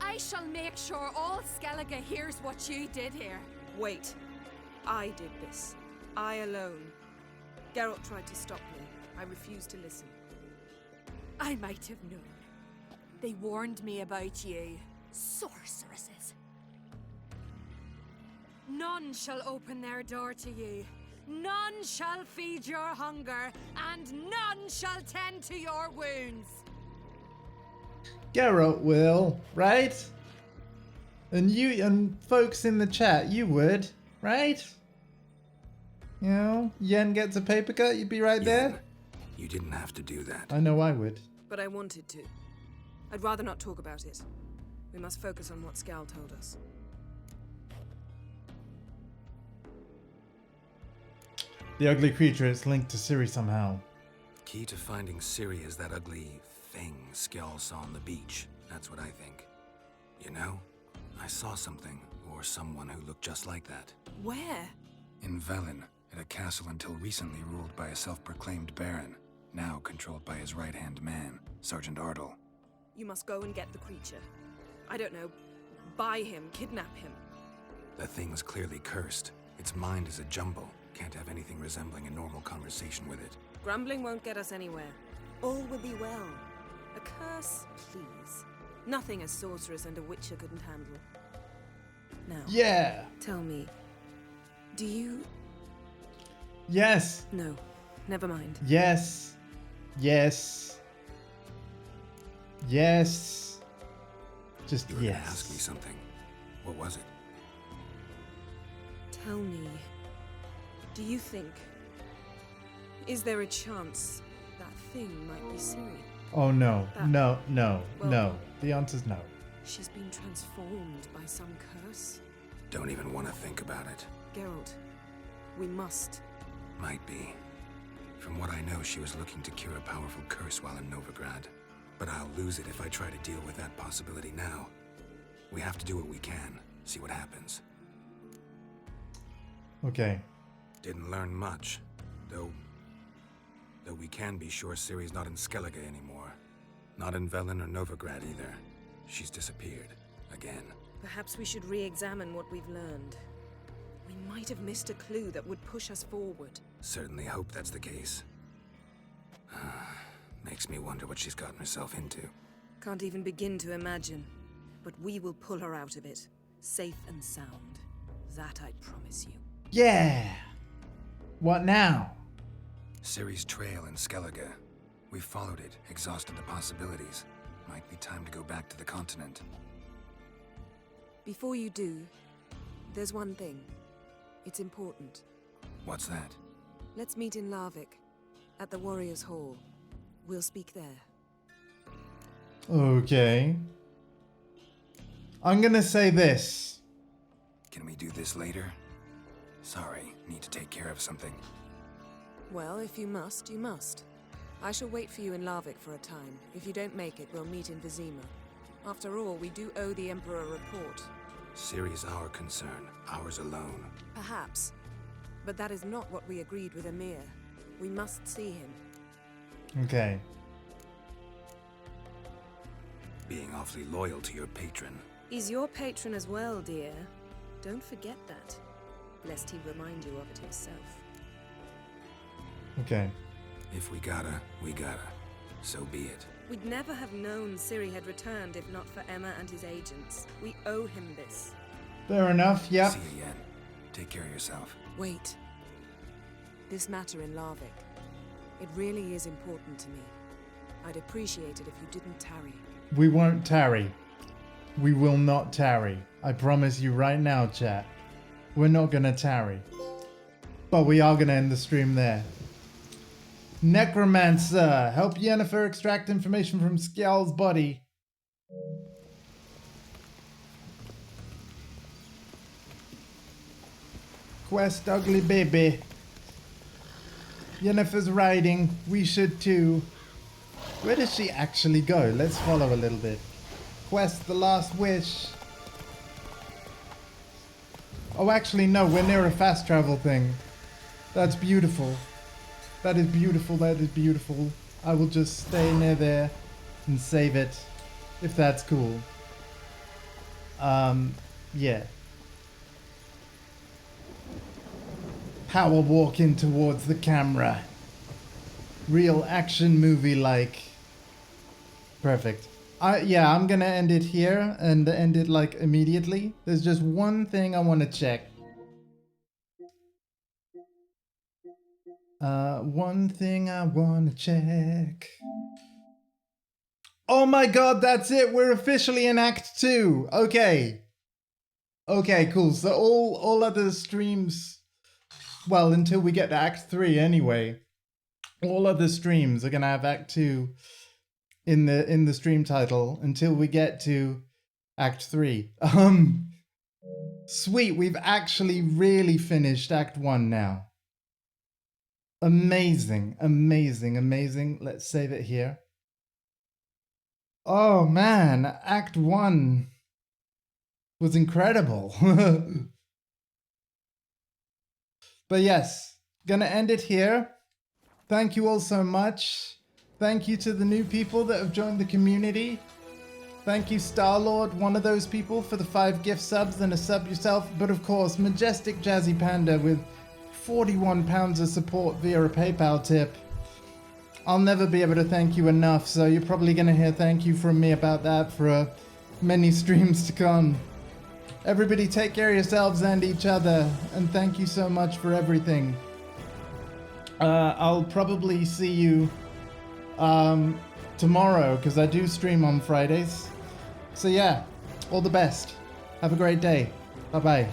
I shall make sure all Skellige hears what you did here. Wait. I did this. I alone. Geralt tried to stop me. I refused to listen. I might have known. They warned me about you. Sorceresses. None shall open their door to you. None shall feed your hunger, and none shall tend to your wounds. Geralt will, right? And you and folks in the chat, you would, right? You know, Yen gets a paper cut, you'd be right there. You didn't have to do that. I know I would. But I wanted to. I'd rather not talk about it. We must focus on what Scal told us. The ugly creature is linked to Ciri somehow. Key to finding Ciri is that ugly thing Skjall saw on the beach. That's what I think. You know, I saw something, or someone who looked just like that. Where? In Velen, at a castle until recently ruled by a self-proclaimed baron, now controlled by his right-hand man, Sergeant Ardle. You must go and get the creature. I don't know, buy him, kidnap him. The thing's clearly cursed. Its mind is a jumble. Can't have anything resembling a normal conversation with it. Grumbling won't get us anywhere. All will be well. A curse, please. Nothing a sorceress and a witcher couldn't handle. Now, yeah. Tell me, do you... Yes. No, never mind. Yes. Yes. Yes. Just you were yes. Gonna ask me something. What was it? Tell me, do you think... Is there a chance that thing might be Ciri? Oh no. Well, No. The answer's no. She's been transformed by some curse? Don't even want to think about it. Geralt, we must. Might be. From what I know, she was looking to cure a powerful curse while in Novigrad. But I'll lose it if I try to deal with that possibility now. We have to do what we can, see what happens. Okay. Didn't learn much, though we can be sure Ciri's not in Skellige anymore. Not in Velen or Novigrad either. She's disappeared. Again. Perhaps we should re-examine what we've learned. We might have missed a clue that would push us forward. Certainly hope that's the case. Makes me wonder what she's gotten herself into. Can't even begin to imagine. But we will pull her out of it. Safe and sound. That I promise you. Yeah! What now? Ciri's trail in Skellige. We followed it, exhausted the possibilities. Might be time to go back to the continent. Before you do, there's one thing. It's important. What's that? Let's meet in Larvik, at the Warriors' Hall. We'll speak there. Okay. I'm gonna say this. Can we do this later? Sorry, need to take care of something. Well, if you must, you must. I shall wait for you in Larvik for a time. If you don't make it, we'll meet in Vizima. After all, we do owe the Emperor a report. Ciri's our concern, ours alone. Perhaps. But that is not what we agreed with Emir. We must see him. Okay. Being awfully loyal to your patron. He's your patron as well, dear. Don't forget that. Lest he remind you of it himself. Okay. If we gotta, we gotta. So be it. We'd never have known Ciri had returned if not for Emma and his agents. We owe him this. Fair enough, yep. See you again. Take care of yourself. Wait. This matter in Larvik. It really is important to me. I'd appreciate it if you didn't tarry. We won't tarry. We will not tarry. I promise you right now, chat. We're not gonna tarry. But we are gonna end the stream there. Necromancer. Help Yennefer extract information from Skjald's body. Quest ugly baby. Yennefer's riding. We should too. Where does she actually go? Let's follow a little bit. Quest the last wish. Oh, actually, no. We're near a fast travel thing. That's beautiful. That is beautiful. That is beautiful. I will just stay near there and save it, if that's cool. Yeah. Power walking towards the camera. Real action movie like. Perfect. Yeah, I'm gonna end it here and end it like immediately. There's just one thing I want to check. One thing I want to check. Oh my god, that's it. We're officially in Act 2. Okay. Okay, cool. So all other streams, well, until we get to Act 3 anyway, all other streams are gonna have Act 2 in the stream title until we get to Act 3. Sweet, we've actually really finished Act 1 now. Amazing, amazing, amazing. Let's save it here. Oh man, Act 1 was incredible. But yes, gonna end it here. Thank you all so much. Thank you to the new people that have joined the community. Thank you, Star-Lord, one of those people, for the 5 gift subs and a sub yourself. But of course, Majestic Jazzy Panda with 41 pounds of support via a PayPal tip. I'll never be able to thank you enough, so you're probably going to hear thank you from me about that for many streams to come. Everybody take care of yourselves and each other, and thank you so much for everything. I'll probably see you tomorrow, because I do stream on Fridays. So yeah, all the best. Have a great day. Bye-bye.